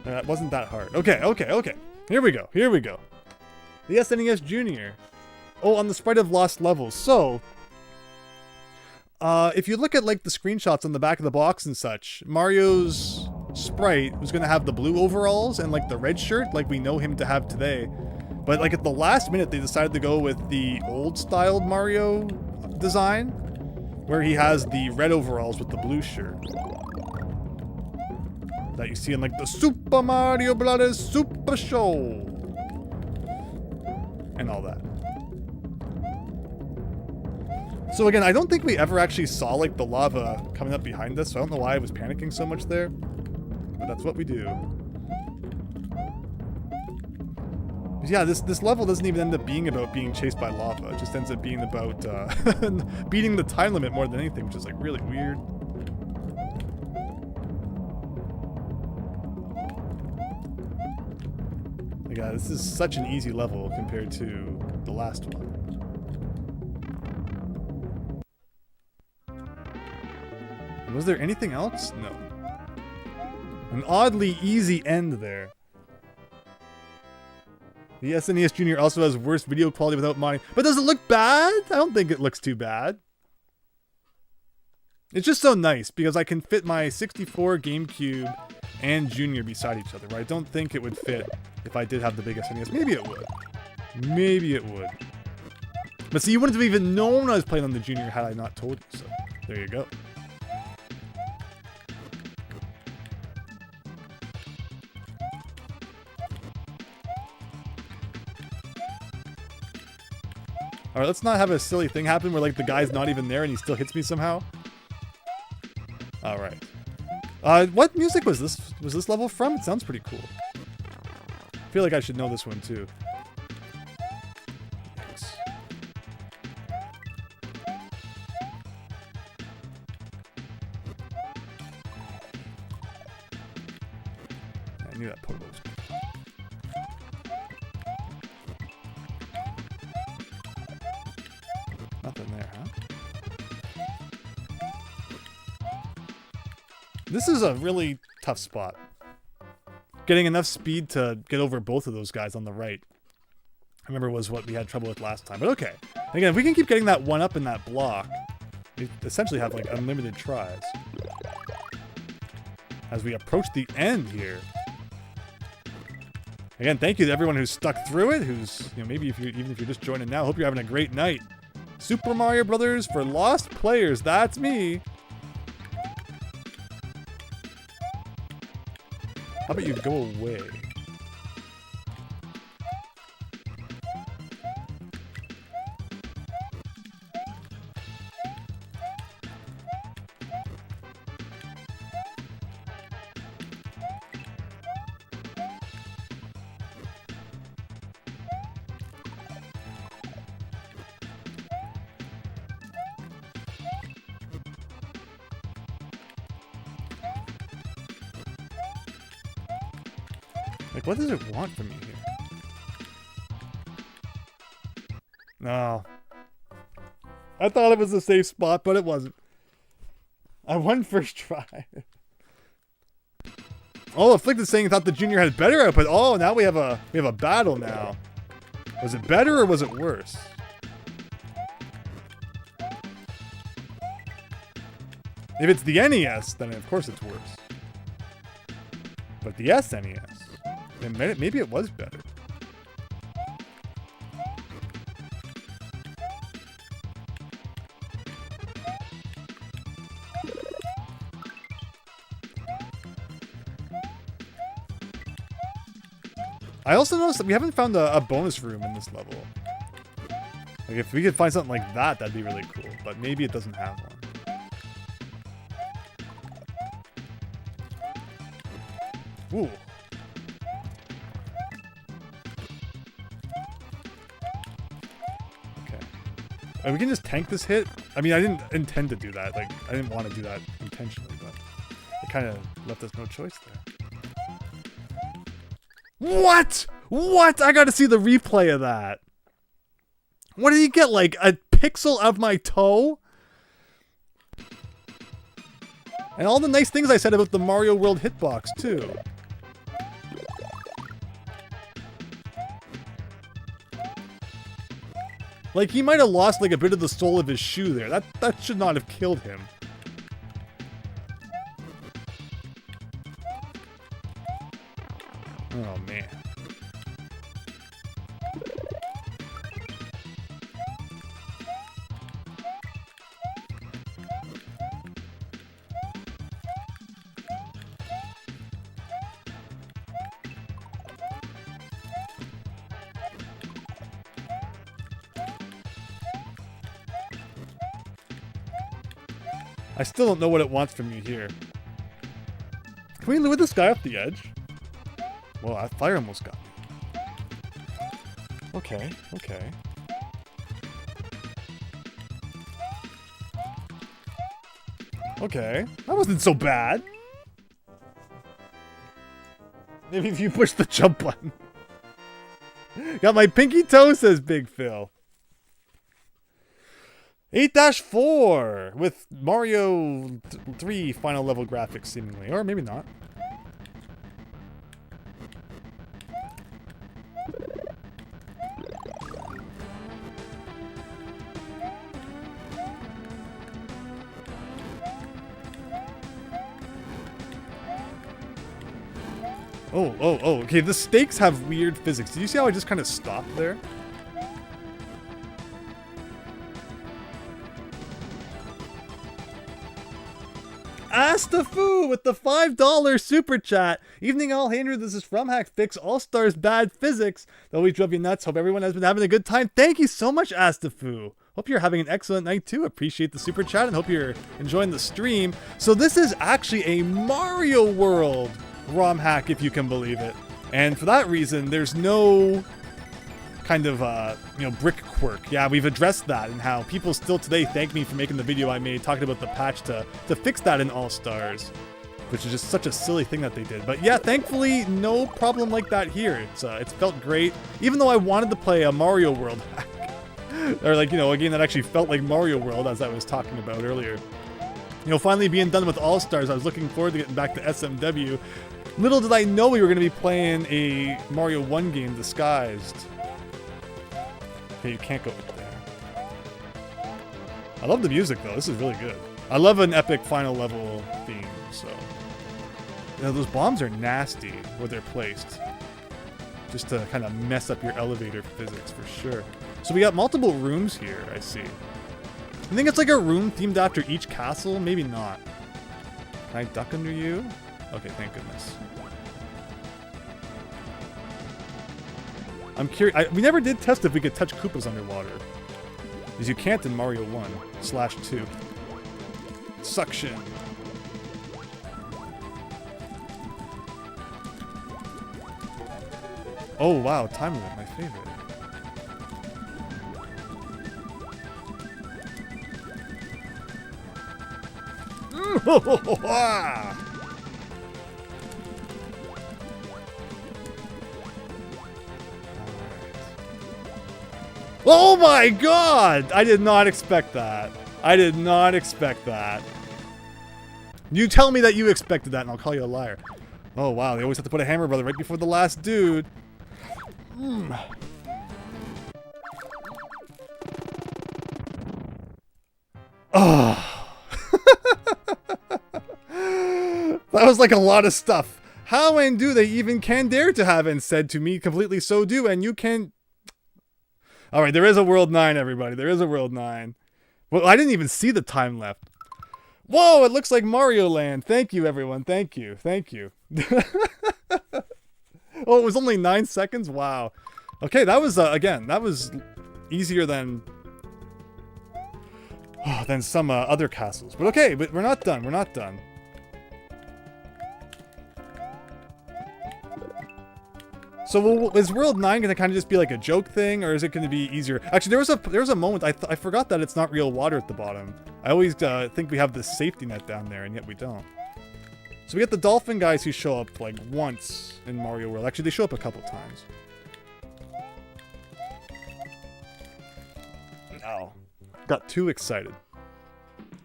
It wasn't that hard. Okay. Here we go. The SNES Junior. Oh, on the sprite of Lost Levels. So, if you look at like the screenshots on the back of the box and such, Mario's sprite was going to have the blue overalls and like the red shirt like we know him to have today. But like at the last minute, they decided to go with the old styled Mario design, where he has the red overalls with the blue shirt that you see in like the Super Mario Bros. Super Show and all that. So again, I don't think we ever actually saw like the lava coming up behind us, so I don't know why I was panicking so much there, but that's what we do. Yeah, this level doesn't even end up being about being chased by lava. It just ends up being about beating the time limit more than anything, which is like really weird. Like, this is such an easy level compared to the last one. Was there anything else? No. An oddly easy end there. The SNES Junior also has worse video quality without modding. But does it look bad? I don't think it looks too bad. It's just so nice because I can fit my 64, GameCube, and Junior beside each other. Where I don't think it would fit if I did have the big SNES. Maybe it would. Maybe it would. But see, you wouldn't have even known I was playing on the Junior had I not told you so. There you go. Alright, let's not have a silly thing happen where, like, the guy's not even there and he still hits me somehow. Alright. What music was this? Was this level from? It sounds pretty cool. I feel like I should know this one, too. Yes. I knew that Pogo was good. Nothing there, huh? This is a really tough spot. Getting enough speed to get over both of those guys on the right. I remember was what we had trouble with last time, but okay. Again, if we can keep getting that one up in that block, we essentially have like unlimited tries. As we approach the end here. Again, thank you to everyone who's stuck through it, who's, you know, maybe even if you're just joining now, hope you're having a great night. Super Mario Brothers for lost players, that's me. How about you go away? Like, what does it want from me here? No. I thought it was a safe spot, but it wasn't. I won first try. Oh, Afflicted saying he thought the Junior had better output. Oh, now we have a battle now. Was it better or was it worse? If it's the NES, then of course it's worse. But the SNES, then maybe it was better. I also noticed that we haven't found a bonus room in this level. Like, if we could find something like that, that'd be really cool. But maybe it doesn't have one. Ooh. Okay. And we can just tank this hit? I mean, I didn't intend to do that. Like, I didn't want to do that intentionally, but it kind of left us no choice there. What? What? I gotta see the replay of that. What did he get? Like a pixel of my toe? And all the nice things I said about the Mario World hitbox, too. Like, he might have lost like a bit of the sole of his shoe there. That should not have killed him. Oh, man. I still don't know what it wants from you here. Can we lure this guy off the edge? Well, that fire almost got me. Okay, okay. Okay, that wasn't so bad. Maybe if you push the jump button. Got my pinky toe, says Big Phil. 8-4 with Mario 3 final level graphics, seemingly. Or maybe not. Oh. Okay, the stakes have weird physics. Did you see how I just kind of stopped there? Astafu with the $5 super chat. Evening all, hey Andrew, this is from Hack Fix All-Stars Bad Physics. That always drove you nuts. Hope everyone has been having a good time. Thank you so much, Astafu. Hope you're having an excellent night too. Appreciate the super chat and hope you're enjoying the stream. So this is actually a Mario World ROM hack, if you can believe it. And for that reason, there's no kind of, brick quirk. Yeah, we've addressed that and how people still today thank me for making the video I made talking about the patch to fix that in All-Stars, which is just such a silly thing that they did. But yeah, thankfully, no problem like that here. It's felt great, even though I wanted to play a Mario World hack. Or like, a game that actually felt like Mario World, as I was talking about earlier. Finally being done with All-Stars, I was looking forward to getting back to SMW. Little did I know we were going to be playing a Mario 1 game disguised. Okay, you can't go up there. I love the music, though. This is really good. I love an epic final level theme, so... those bombs are nasty where they're placed. Just to kind of mess up your elevator physics, for sure. So we got multiple rooms here, I see. I think it's like a room themed after each castle. Maybe not. Can I duck under you? Okay, thank goodness. I'm curious. We never did test if we could touch Koopas underwater. Because you can't in Mario 1/2. Suction. Oh wow, time limit, my favorite. Oh my god! I did not expect that. I did not expect that. You tell me that you expected that and I'll call you a liar. Oh wow, they always have to put a hammer brother right before the last dude. Oh. That was like a lot of stuff. How and do they even can dare to have and said to me completely so do and you can... Alright, there is a World 9, everybody. There is a World 9. Well, I didn't even see the time left. Whoa, it looks like Mario Land. Thank you, everyone. Thank you. Thank you. Oh, it was only 9 seconds? Wow. Okay, that was, again, that was easier than some other castles. But okay, but we're not done. We're not done. So is World 9 going to kind of just be like a joke thing, or is it going to be easier? Actually, there was a moment, I forgot that it's not real water at the bottom. I always think we have this safety net down there, and yet we don't. So we get the dolphin guys who show up like once in Mario World. Actually, they show up a couple times. Oh, got too excited.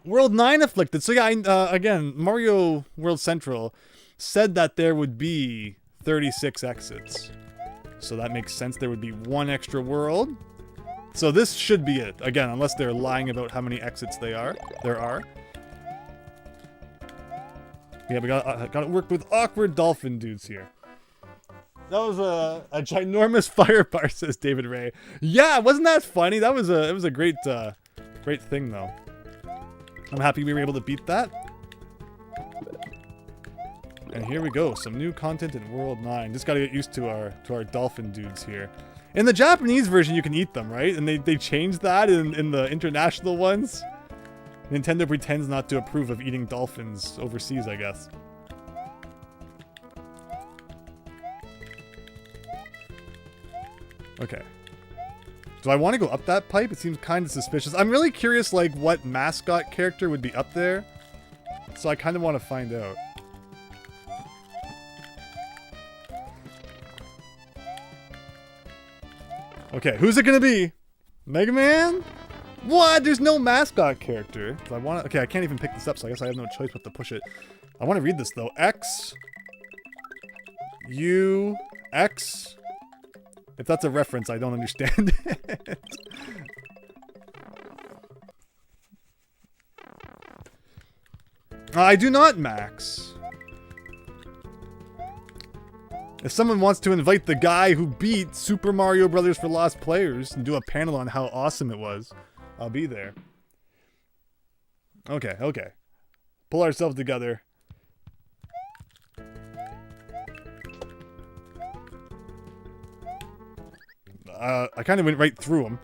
World 9 afflicted. So yeah, again, Mario World Central said that there would be 36 exits. So that makes sense. There would be one extra world. So this should be it. Again, unless they're lying about how many exits there are. Yeah, we gotta work with awkward dolphin dudes here. That was a ginormous fire bar, says David Ray. Yeah, wasn't that funny? It was a great great thing though. I'm happy we were able to beat that. And here we go, some new content in World 9. Just gotta get used to our dolphin dudes here. In the Japanese version, you can eat them, right? And they changed that in the international ones. Nintendo pretends not to approve of eating dolphins overseas, I guess. Okay. Do I want to go up that pipe? It seems kind of suspicious. I'm really curious, like, what mascot character would be up there. So I kind of want to find out. Okay, who's it gonna be? Mega Man? What? There's no mascot character. Do I want to... Okay, I can't even pick this up, so I guess I have no choice but to push it. I want to read this, though. X... U... X... If that's a reference, I don't understand it. I do not, Max. If someone wants to invite the guy who beat Super Mario Brothers for Lost Players and do a panel on how awesome it was, I'll be there. Okay, okay. Pull ourselves together. I kind of went right through him.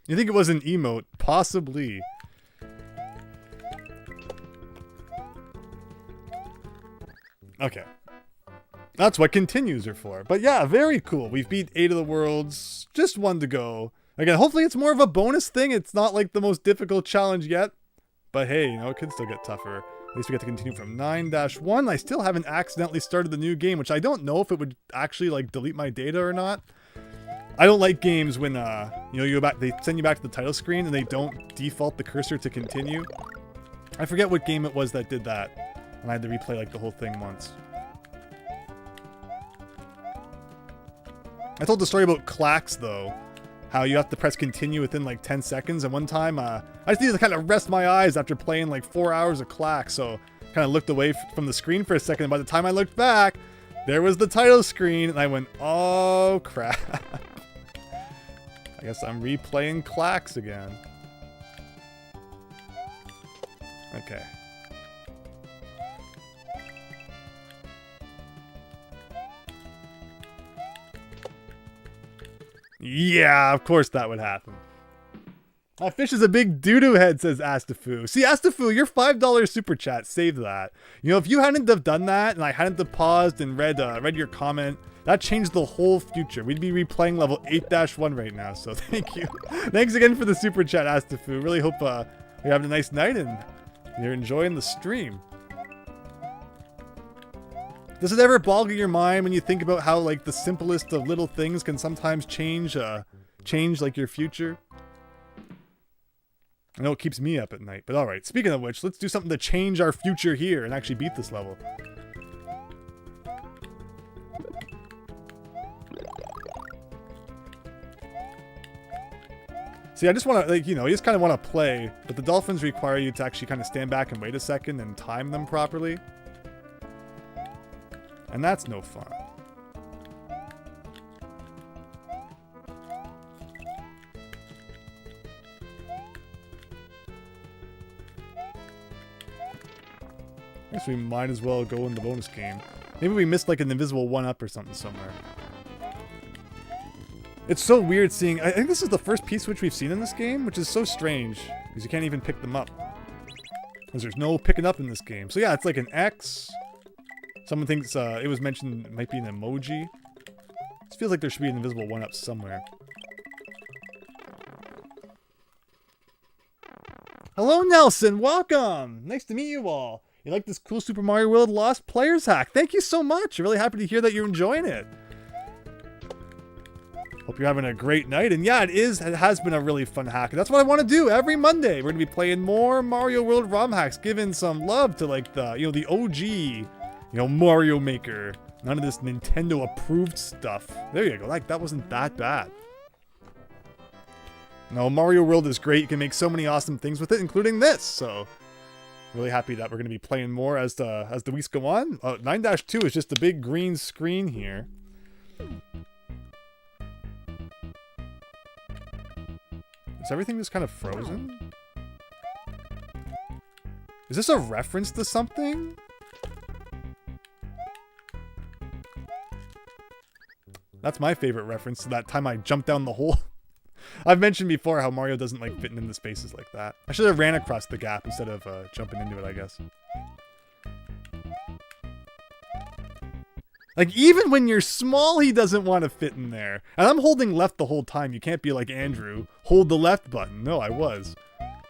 You think it was an emote? Possibly. Okay. That's what continues are for. But yeah, very cool. We've beat 8 of the worlds. Just 1 to go. Again, hopefully it's more of a bonus thing. It's not like the most difficult challenge yet. But hey, you know, it could still get tougher. At least we get to continue from 9-1. I still haven't accidentally started the new game, which I don't know if it would actually like delete my data or not. I don't like games when you know, you go back, they send you back to the title screen and they don't default the cursor to continue. I forget what game it was that did that, and I had to replay like the whole thing once. I told the story about Clacks though, how you have to press continue within like 10 seconds, and one time I just needed to kind of rest my eyes after playing like 4 hours of Clacks, so kind of looked away from the screen for a second, and by the time I looked back, there was the title screen, and I went, oh crap. I guess I'm replaying Clacks again. Okay. Yeah, of course that would happen. My fish is a big doo-doo head, says Astafu. See, Astafu, your $5 super chat, save that. You know, if you hadn't have done that, and I hadn't have paused and read your comment, that changed the whole future. We'd be replaying level 8-1 right now, so thank you. Thanks again for the super chat, Astafu. Really hope you're having a nice night and you're enjoying the stream. Does it ever boggle your mind when you think about how, like, the simplest of little things can sometimes change like, your future? I know it keeps me up at night, but alright. Speaking of which, let's do something to change our future here and actually beat this level. See, I just want to, like, you know, you just kind of want to play, but the dolphins require you to actually kind of stand back and wait a second and time them properly. And that's no fun. I guess we might as well go in the bonus game. Maybe we missed like an invisible 1-up or something somewhere. It's so weird seeing... I think this is the first P-switch we've seen in this game, which is so strange, because you can't even pick them up. Because there's no picking up in this game. So yeah, it's like an X. Someone thinks it was mentioned it might be an emoji. It feels like there should be an invisible 1-up somewhere. Hello, Nelson! Welcome! Nice to meet you all. You like this cool Super Mario World Lost Players hack? Thank you so much! I'm really happy to hear that you're enjoying it. Hope you're having a great night. And yeah, it has been a really fun hack. And that's what I want to do every Monday. We're going to be playing more Mario World ROM hacks, giving some love to like the, you know, the OG, you know, Mario Maker. None of this Nintendo approved stuff. There you go. Like, that wasn't that bad. No, Mario World is great. You can make so many awesome things with it, including this. So, really happy that we're going to be playing more as the weeks go on. 9-2 is just a big green screen here. Is everything just kind of frozen? Is this a reference to something? That's my favorite reference to that time I jumped down the hole. I've mentioned before how Mario doesn't like fitting into spaces like that. I should have ran across the gap instead of jumping into it, I guess. Like, even when you're small, he doesn't want to fit in there. And I'm holding left the whole time. You can't be like Andrew. Hold the left button. No, I was.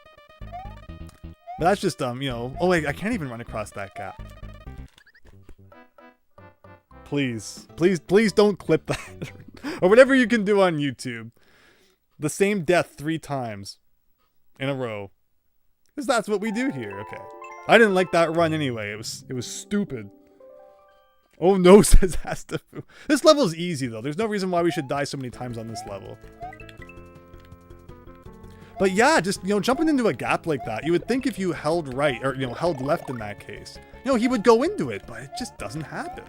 But that's just, you know... Oh, wait, I can't even run across that gap. Please. Please, please don't clip that. Or whatever you can do on YouTube. The same death 3 times. In a row. Because that's what we do here. Okay. I didn't like that run anyway. It was stupid. Oh no, says Astafu. This level is easy though. There's no reason why we should die so many times on this level. But yeah, just, you know, jumping into a gap like that, you would think if you held right, or, you know, held left in that case, you know, he would go into it, but it just doesn't happen.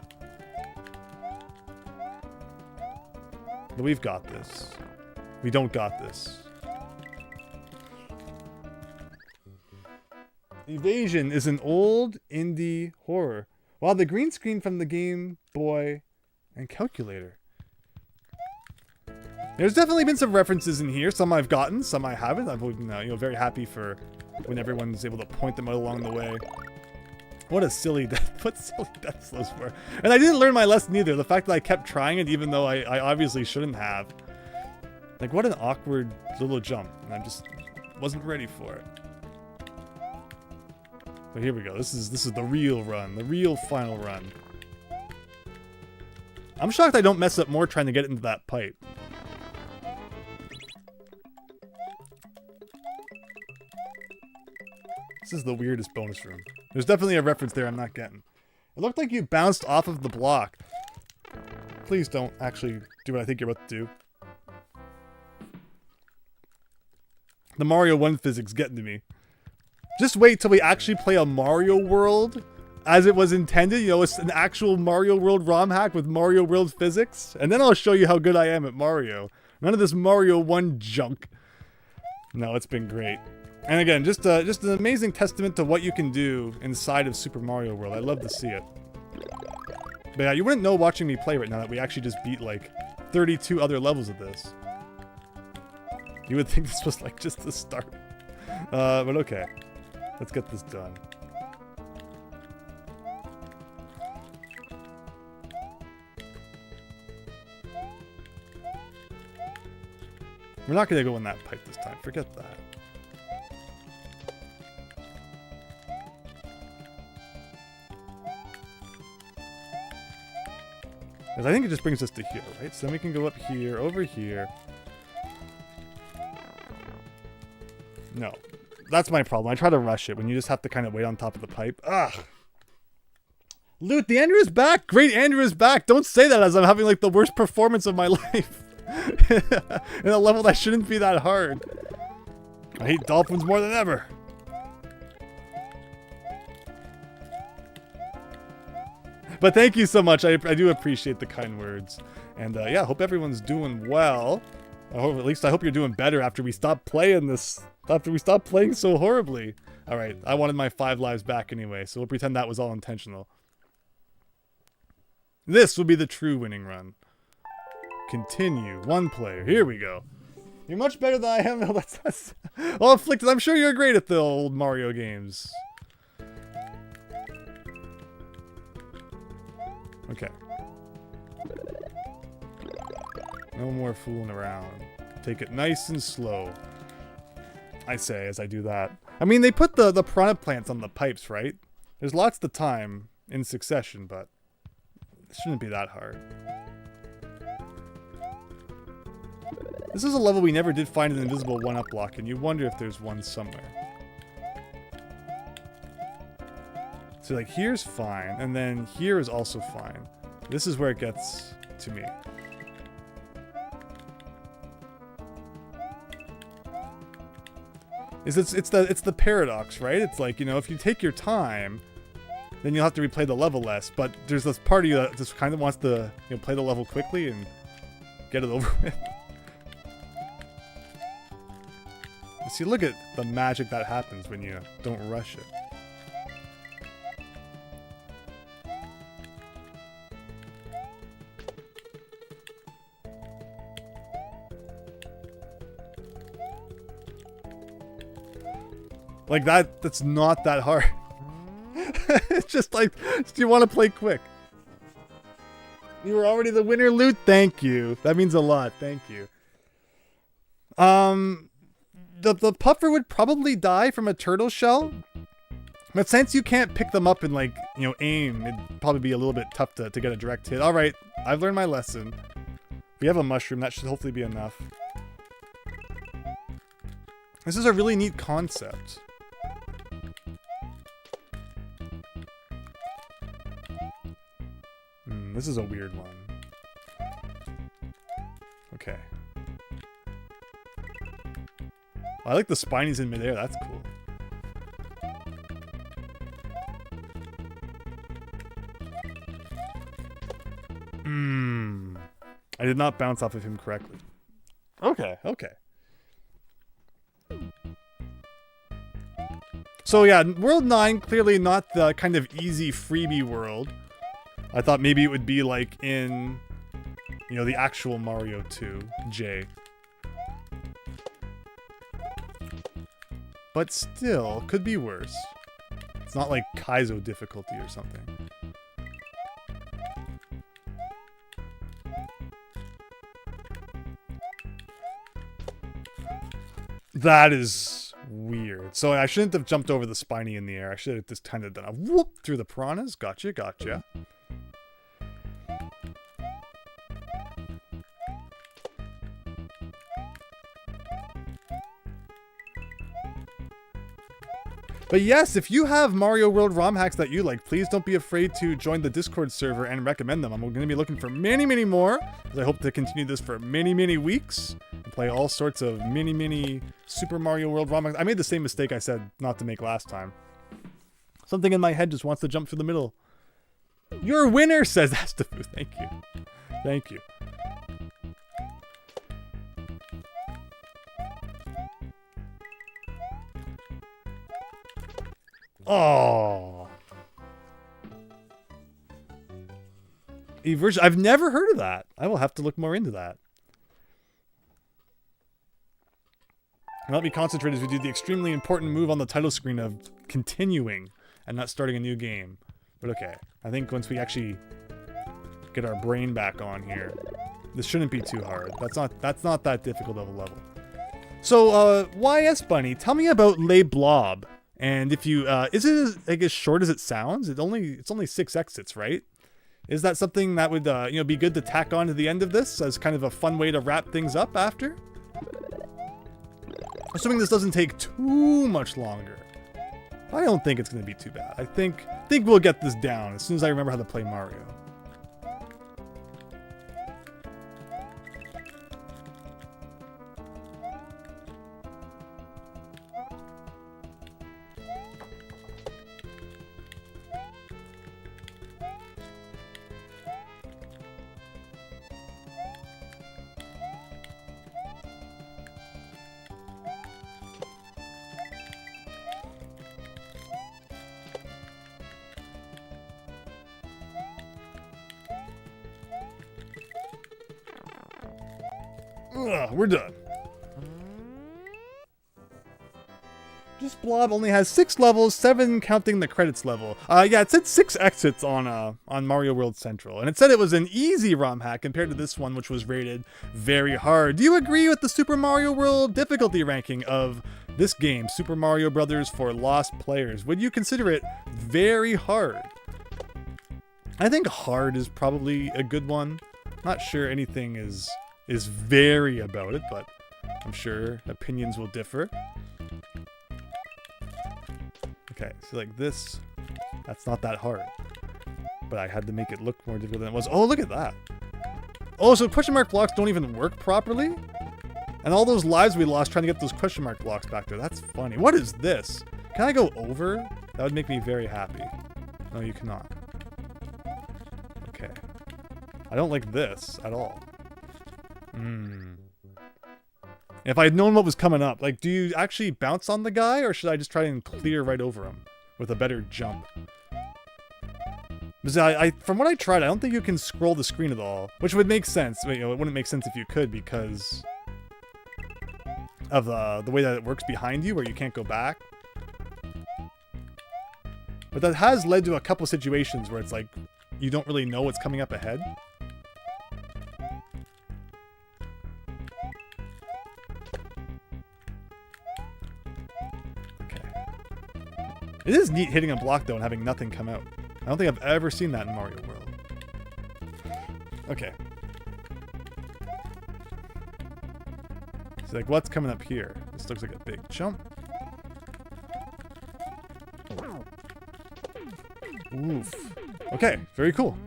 But we've got this. We don't got this. Evasion is an old indie horror. Wow, the green screen from the Game Boy and calculator. There's definitely been some references in here. Some I've gotten, some I haven't. I'm, you know, very happy for when everyone's able to point them out along the way. What a silly death. What silly death slows for. And I didn't learn my lesson either. The fact that I kept trying it even though I obviously shouldn't have. Like, what an awkward little jump. And I just wasn't ready for it. But here we go. This is the real run. The real final run. I'm shocked I don't mess up more trying to get into that pipe. This is the weirdest bonus room. There's definitely a reference there I'm not getting. It looked like you bounced off of the block. Please don't actually do what I think you're about to do. The Mario 1 physics getting to me. Just wait till we actually play a Mario World as it was intended. You know, it's an actual Mario World ROM hack with Mario World physics. And then I'll show you how good I am at Mario. None of this Mario 1 junk. No, it's been great. And again, just an amazing testament to what you can do inside of Super Mario World. I love to see it. But yeah, you wouldn't know watching me play right now that we actually just beat like 32 other levels of this. You would think this was like just the start. But okay. Let's get this done. We're not going to go in that pipe this time. Forget that. Because I think it just brings us to here, right? So then we can go up here, over here. No. That's my problem. I try to rush it when you just have to kind of wait on top of the pipe. Ugh. Loot, the Andrew is back! Great, Andrew is back! Don't say that as I'm having like the worst performance of my life. In a level that shouldn't be that hard. I hate dolphins more than ever. But thank you so much. I do appreciate the kind words. And yeah, hope everyone's doing well. I hope you're doing better after we stop playing this. After we stop playing so horribly. Alright, I wanted my 5 lives back anyway, so we'll pretend that was all intentional. This will be the true winning run. Continue. 1 player. Here we go. You're much better than I am. No, that's all afflicted. I'm sure you're great at the old Mario games. Okay. No more fooling around. Take it nice and slow. I say as I do that. I mean, they put the piranha plants on the pipes, right? There's lots of time in succession, but it shouldn't be that hard. This is a level we never did find an invisible 1-up block, and you wonder if there's one somewhere. So like here's fine, and then here is also fine. This is where it gets to me. It's the paradox, right? It's like, you know, if you take your time, then you'll have to replay the level less. But there's this part of you that just kind of wants to, you know, play the level quickly and get it over with. See, look at the magic that happens when you don't rush it. Like that's not that hard. It's just like, do you want to play quick? You were already the winner, Loot? Thank you. That means a lot. Thank you. The puffer would probably die from a turtle shell. But since you can't pick them up and, like, you know, aim, it'd probably be a little bit tough to get a direct hit. Alright, I've learned my lesson. We have a mushroom. That should hopefully be enough. This is a really neat concept. This is a weird one. Okay. I like the spinies in midair. That's cool. I did not bounce off of him correctly. Okay, okay. So yeah, World 9, clearly not the kind of easy freebie world. I thought maybe it would be like in, you know, the actual Mario 2, J. But still, could be worse. It's not like Kaizo difficulty or something. That is weird. So I shouldn't have jumped over the spiny in the air. I should have just kind of done a whoop through the piranhas. Gotcha, gotcha. But yes, if you have Mario World ROM hacks that you like, please don't be afraid to join the Discord server and recommend them. I'm going to be looking for many, many more, because I hope to continue this for many, many weeks and play all sorts of mini Super Mario World ROM hacks. I made the same mistake I said not to make last time. Something in my head just wants to jump through the middle. You're a winner, says Astafu. Thank you. Thank you. Oh. Eversion. I've never heard of that. I will have to look more into that. Not be concentrated as we do the extremely important move on the title screen of continuing and not starting a new game. But okay. I think once we actually get our brain back on here, this shouldn't be too hard. That's not that difficult of a level. So, YS Bunny, tell me about Les Blob. And if you, is it like as short as it sounds? It's only 6 exits, right? Is that something that would, you know, be good to tack on to the end of this as kind of a fun way to wrap things up after? Assuming this doesn't take too much longer. I don't think it's going to be too bad. I think we'll get this down as soon as I remember how to play Mario. We're done. Just Blob only has 6 levels, 7 counting the credits level. Yeah, it said 6 exits on Mario World Central, and it said it was an easy ROM hack compared to this one, which was rated very hard. Do you agree with the Super Mario World difficulty ranking of this game, Super Mario Bros. For Lost Players? Would you consider it very hard? I think hard is probably a good one. Not sure anything is very about it, but I'm sure opinions will differ. Okay, so like this, that's not that hard. But I had to make it look more difficult than it was. Oh, look at that. Oh, so question mark blocks don't even work properly? And all those lives we lost trying to get those question mark blocks back there. That's funny. What is this? Can I go over? That would make me very happy. No, you cannot. Okay. I don't like this at all. If I had known what was coming up, like, do you actually bounce on the guy, or should I just try and clear right over him with a better jump? Because from what I tried, I don't think you can scroll the screen at all, which would make sense. You know, it wouldn't make sense if you could because of the way that it works behind you, where you can't go back. But that has led to a couple situations where it's like you don't really know what's coming up ahead. It is neat hitting a block, though, and having nothing come out. I don't think I've ever seen that in Mario World. Okay. So, like, what's coming up here? This looks like a big jump. Oof. Okay, very cool.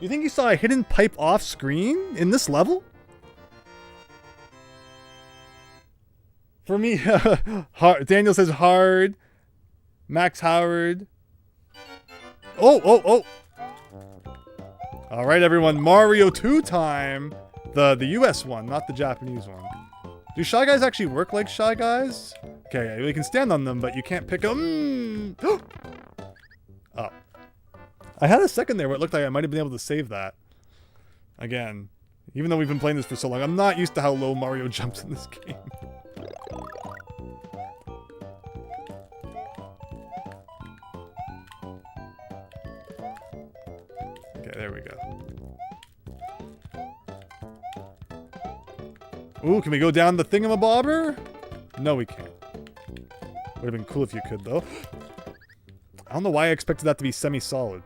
You think you saw a hidden pipe off screen in this level? For me, hard. Daniel says hard. Max Howard. Oh. All right, everyone. Mario 2 time. The US one, not the Japanese one. Do Shy Guys actually work like Shy Guys? Okay, we can stand on them, but you can't pick them. Oh. I had a second there where it looked like I might have been able to save that. Again, even though we've been playing this for so long, I'm not used to how low Mario jumps in this game. Okay, there we go. Ooh, can we go down the thingamabobber? No, we can't. Would have been cool if you could, though. I don't know why I expected that to be semi-solid.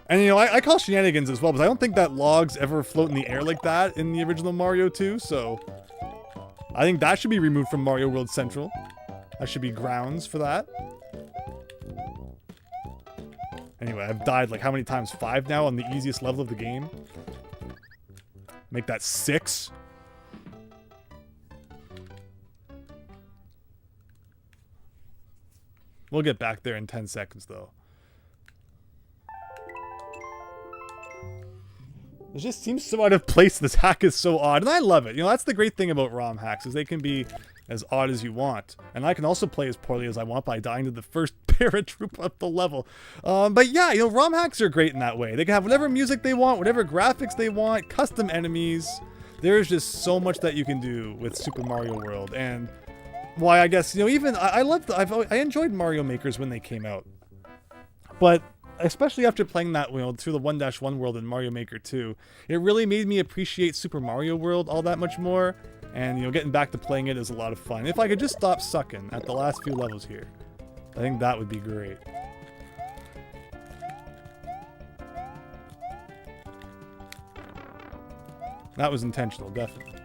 And, you know, I call shenanigans as well, because I don't think that logs ever float in the air like that in the original Mario 2, so... I think that should be removed from Mario World Central. That should be grounds for that. Anyway, I've died like how many times? 5 now on the easiest level of the game. Make that 6. We'll get back there in 10 seconds, though. It just seems so out of place. This hack is so odd, and I love it. You know, that's the great thing about ROM hacks, is they can be as odd as you want. And I can also play as poorly as I want by dying to the first paratroop up the level. But yeah, you know, ROM hacks are great in that way. They can have whatever music they want, whatever graphics they want, custom enemies. There's just so much that you can do with Super Mario World. And why, I guess, you know, even I enjoyed Mario Makers when they came out. But especially after playing that, you know, through the 1-1 world in Mario Maker 2, it really made me appreciate Super Mario World all that much more. And, you know, getting back to playing it is a lot of fun. If I could just stop sucking at the last few levels here, I think that would be great. That was intentional, definitely.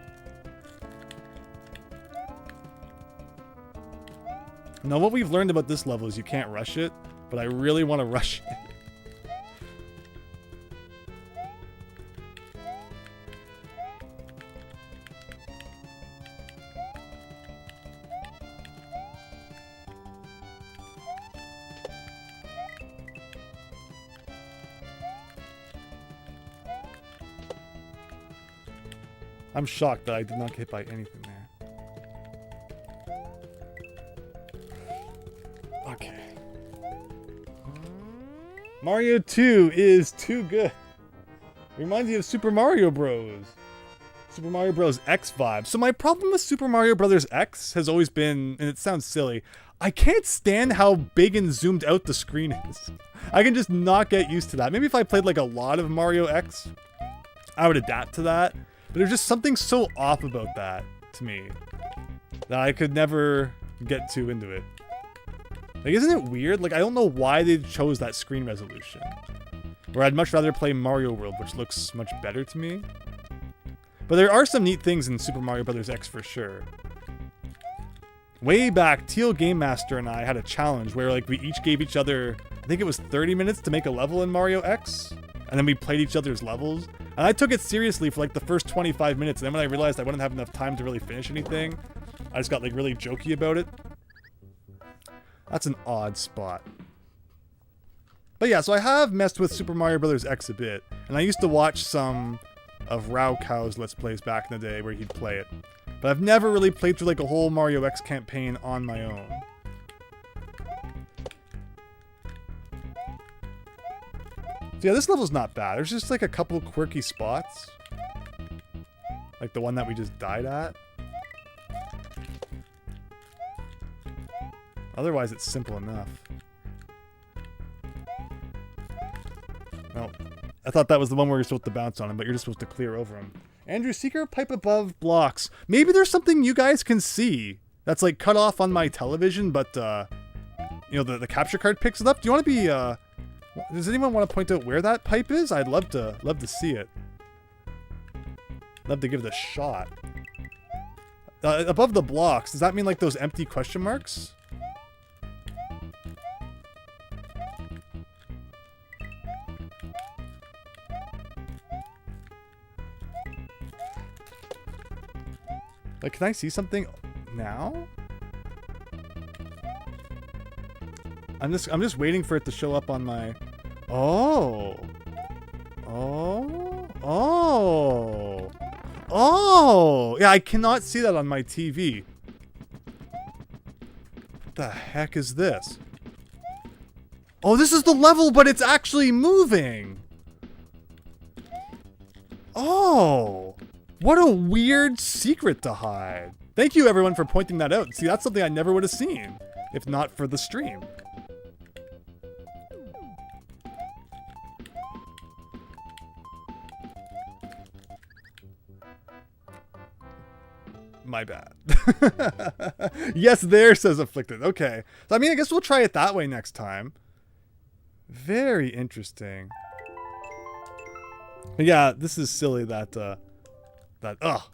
Now, what we've learned about this level is you can't rush it, but I really want to rush it. I'm shocked that I did not get hit by anything there. Okay. Mario 2 is too good. Reminds me of Super Mario Bros. Super Mario Bros. X vibe. So my problem with Super Mario Bros. X has always been, and it sounds silly, I can't stand how big and zoomed out the screen is. I can just not get used to that. Maybe if I played like a lot of Mario X, I would adapt to that. But there's just something so off about that, to me, that I could never get too into it. Like, isn't it weird? Like, I don't know why they chose that screen resolution. Where I'd much rather play Mario World, which looks much better to me. But there are some neat things in Super Mario Bros. X for sure. Way back, Tealgamemaster and I had a challenge where, like, we each gave each other, I think it was 30 minutes to make a level in Mario X. And then we played each other's levels. And I took it seriously for like the first 25 minutes. And then when I realized I wouldn't have enough time to really finish anything, I just got like really jokey about it. That's an odd spot. But yeah, so I have messed with Super Mario Bros. X a bit. And I used to watch some of Raukow's Let's Plays back in the day where he'd play it. But I've never really played through like a whole Mario X campaign on my own. So yeah, this level's not bad. There's just like a couple quirky spots. Like the one that we just died at. Otherwise, it's simple enough. Well, I thought that was the one where you're supposed to bounce on him, but you're just supposed to clear over him. Andrew, secret pipe above blocks. Maybe there's something you guys can see that's like cut off on my television, but you know, the capture card picks it up. Do you want to be does anyone want to point out where that pipe is? I'd love to see it. Love to give it a shot. Above the blocks, does that mean like those empty question marks? Like, can I see something now? I'm just waiting for it to show up on my... Oh. Oh. Oh. Oh. Yeah, I cannot see that on my TV. What the heck is this? Oh, this is the level, but it's actually moving. Oh. What a weird secret to hide. Thank you, everyone, for pointing that out. See, that's something I never would have seen if not for the stream. My bad. Yes, there, says Afflicted. Okay. So, I mean, I guess we'll try it that way next time. Very interesting. Yeah, this is silly that,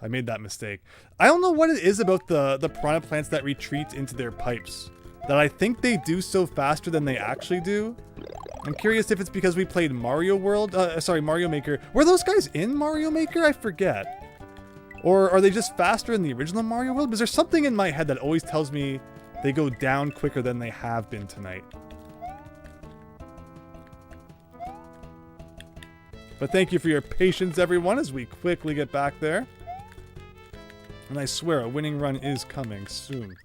I made that mistake. I don't know what it is about the piranha plants that retreat into their pipes. That I think they do so faster than they actually do. I'm curious if it's because we played Mario Maker. Were those guys in Mario Maker? I forget. Or are they just faster in the original Mario World? Because there's something in my head that always tells me they go down quicker than they have been tonight. But thank you for your patience, everyone, as we quickly get back there. And I swear, a winning run is coming soon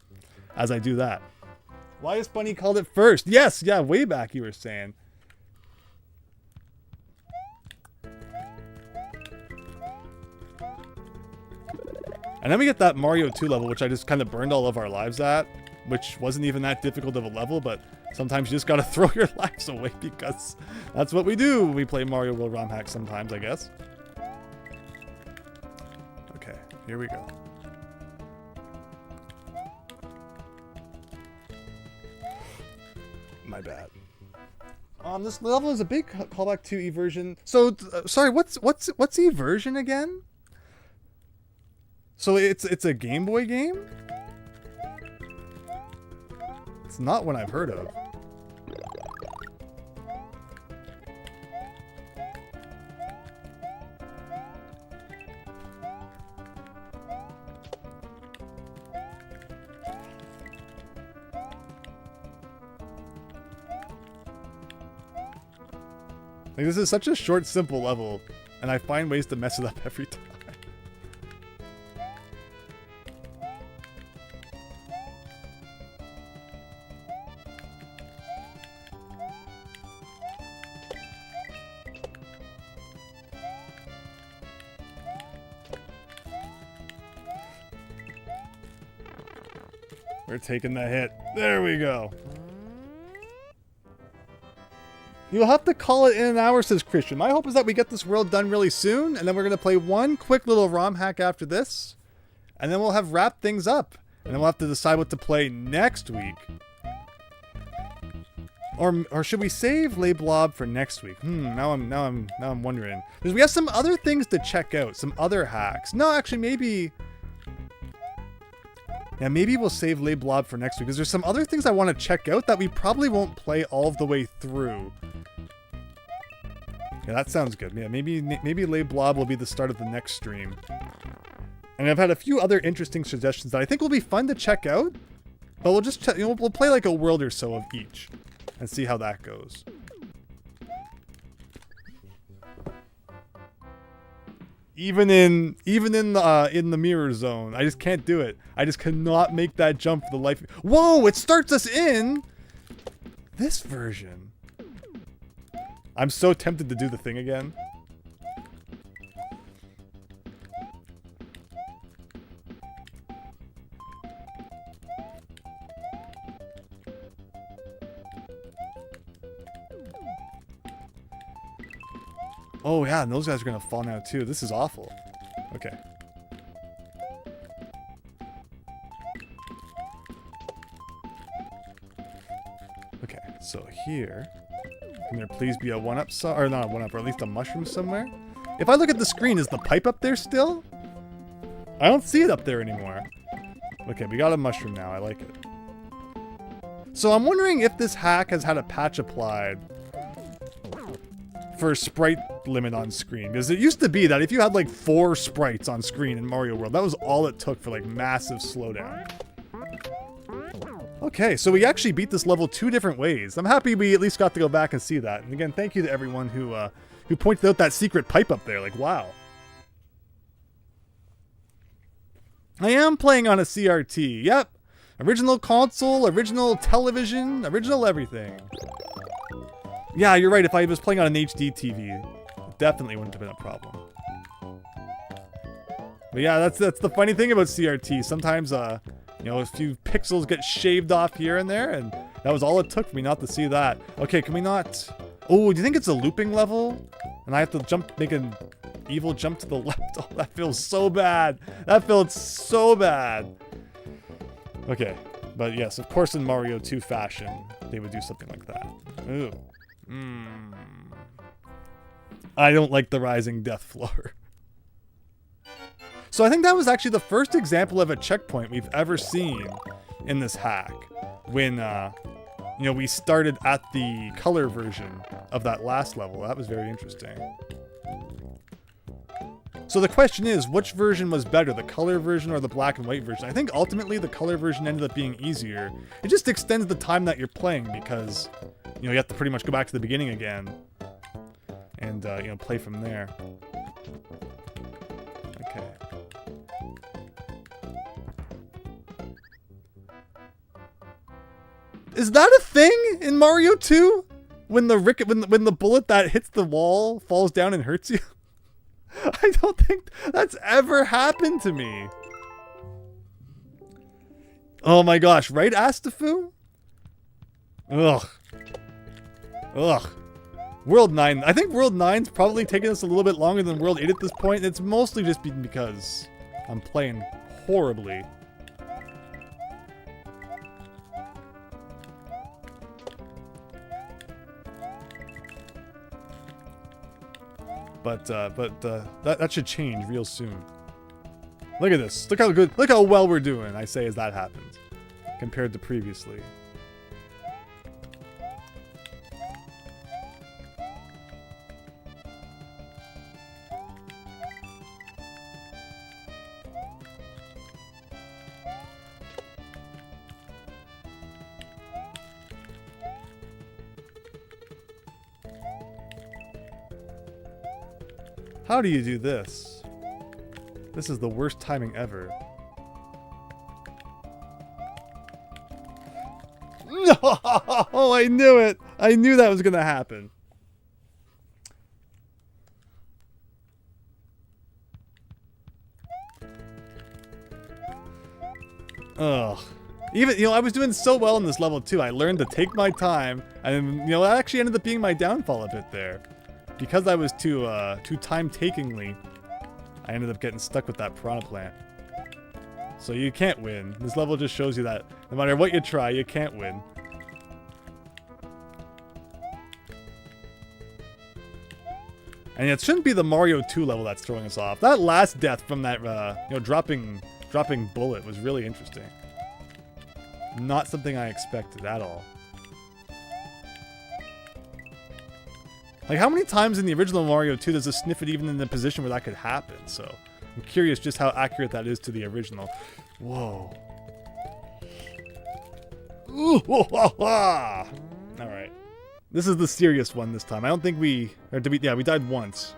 as I do that. Why is Bunny called it first? Yes, yeah, way back you were saying. And then we get that Mario 2 level, which I just kind of burned all of our lives at, which wasn't even that difficult of a level, but sometimes you just gotta throw your lives away because that's what we do. We play Mario World ROM hacks sometimes, I guess. Okay, here we go. My bad. This level is a big callback to Eversion. So, sorry, what's Eversion again? So it's a Game Boy game? It's not one I've heard of. Like, this is such a short, simple level, and I find ways to mess it up every time. We're taking the hit. There we go. You'll have to call it in an hour, says Christian. My hope is that we get this world done really soon, and then we're going to play one quick little ROM hack after this, and then we'll have wrapped things up, and then we'll have to decide what to play next week. Or should we save Le Blob for next week? Now I'm wondering. Because we have some other things to check out, some other hacks. No, actually, maybe... Yeah, maybe we'll save Le Blob for next week, because there's some other things I want to check out that we probably won't play all the way through. Yeah, that sounds good. Yeah, maybe Le Blob will be the start of the next stream. And I've had a few other interesting suggestions that I think will be fun to check out, but we'll just we'll play like a world or so of each and see how that goes. Even in the mirror zone, I just can't do it. I just cannot make that jump for the life. Whoa! It starts us in this version. I'm so tempted to do the thing again. Oh yeah, and those guys are gonna fall now too. This is awful. Okay. Okay, so here, can there please be a one-up, or not a one-up, or at least a mushroom somewhere? If I look at the screen, is the pipe up there still? I don't see it up there anymore. Okay, we got a mushroom now. I like it. So I'm wondering if this hack has had a patch applied for sprite limit on screen. Because it used to be that if you had like 4 sprites on screen in Mario World, that was all it took for like massive slowdown. Okay, so we actually beat this level 2 different ways. I'm happy we at least got to go back and see that. And again, thank you to everyone who pointed out that secret pipe up there. Like, wow. I am playing on a CRT. Yep. Original console, original television, original everything. Yeah, you're right. If I was playing on an HD TV, it definitely wouldn't have been a problem. But yeah, that's the funny thing about CRT. Sometimes, you know, a few pixels get shaved off here and there, and that was all it took for me not to see that. Okay, can we not... Oh, do you think it's a looping level? And I have to jump, make an evil jump to the left? Oh, that feels so bad. That felt so bad. Okay, but yes, of course in Mario 2 fashion, they would do something like that. Ooh. I don't like the rising death floor. So I think that was actually the first example of a checkpoint we've ever seen in this hack. When, you know, we started at the color version of that last level. That was very interesting. So the question is, which version was better, the color version or the black and white version? I think ultimately the color version ended up being easier. It just extends the time that you're playing because, you know, you have to pretty much go back to the beginning again and, you know, play from there. Okay. Is that a thing in Mario 2? When the bullet that hits the wall falls down and hurts you? I don't think that's ever happened to me. Oh my gosh, right, Astafu? Ugh. Ugh. World 9. I think World 9's probably taking us a little bit longer than World 8 at this point. It's mostly just because I'm playing horribly. But that should change real soon. Look at this. Look how well we're doing, I say, as that happens, compared to previously. How do you do this? This is the worst timing ever. No! I knew it! I knew that was gonna happen. Ugh. Even, you know, I was doing so well in this level too. I learned to take my time, and, you know, that actually ended up being my downfall a bit there. Because I was too time-takingly, I ended up getting stuck with that piranha plant. So you can't win. This level just shows you that no matter what you try, you can't win. And it shouldn't be the Mario 2 level that's throwing us off. That last death from that, you know, dropping bullet was really interesting. Not something I expected at all. Like, how many times in the original Mario 2 does a sniff it even in the position where that could happen? So, I'm curious just how accurate that is to the original. Whoa. Ooh, alright. This is the serious one this time. I don't think we... Or did we, yeah, we died once.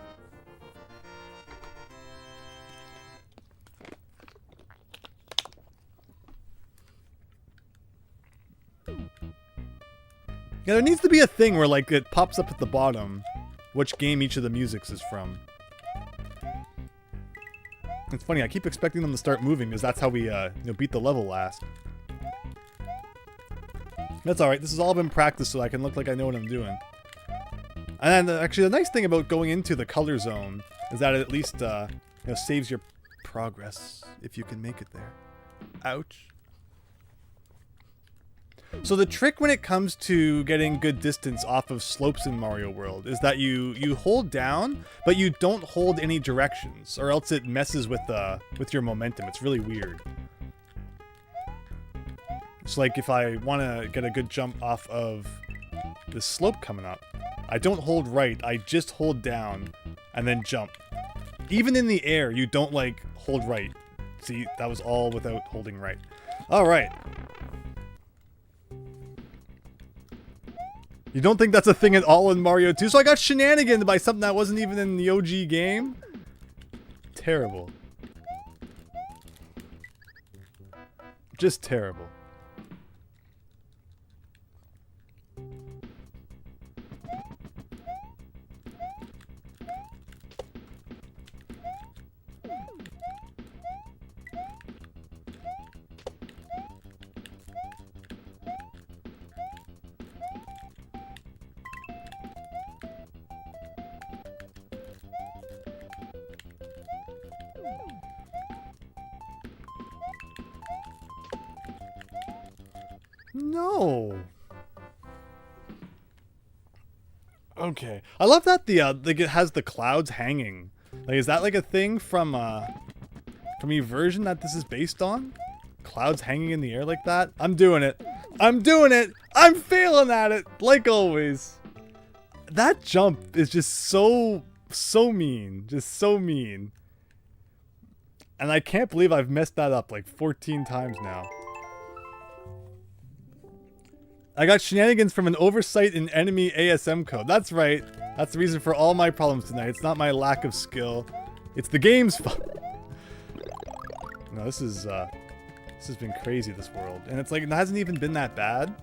Yeah, there needs to be a thing where, like, it pops up at the bottom which game each of the musics is from. It's funny, I keep expecting them to start moving because that's how we, you know, beat the level last. That's alright, this has all been practice so I can look like I know what I'm doing. And then, actually, the nice thing about going into the color zone is that it at least, you know, saves your progress if you can make it there. Ouch. So the trick when it comes to getting good distance off of slopes in Mario World is that you hold down, but you don't hold any directions, or else it messes with your momentum. It's really weird. It's like if I want to get a good jump off of this slope coming up, I don't hold right, I just hold down and then jump. Even in the air, you don't like hold right. See, that was all without holding right. All right. You don't think that's a thing at all in Mario 2? So I got shenaniganed by something that wasn't even in the OG game? Terrible. Just terrible. No. Okay. I love that the like it has the clouds hanging. Like, is that like a thing from Eversion that this is based on? Clouds hanging in the air like that? I'm doing it. I'm doing it. I'm failing at it like always. That jump is just so mean. Just so mean. And I can't believe I've messed that up like 14 times now. I got shenanigans from an oversight in enemy ASM code. That's right. That's the reason for all my problems tonight. It's not my lack of skill. It's the game's fault. No, this has been crazy, this world. And it's like, it hasn't even been that bad.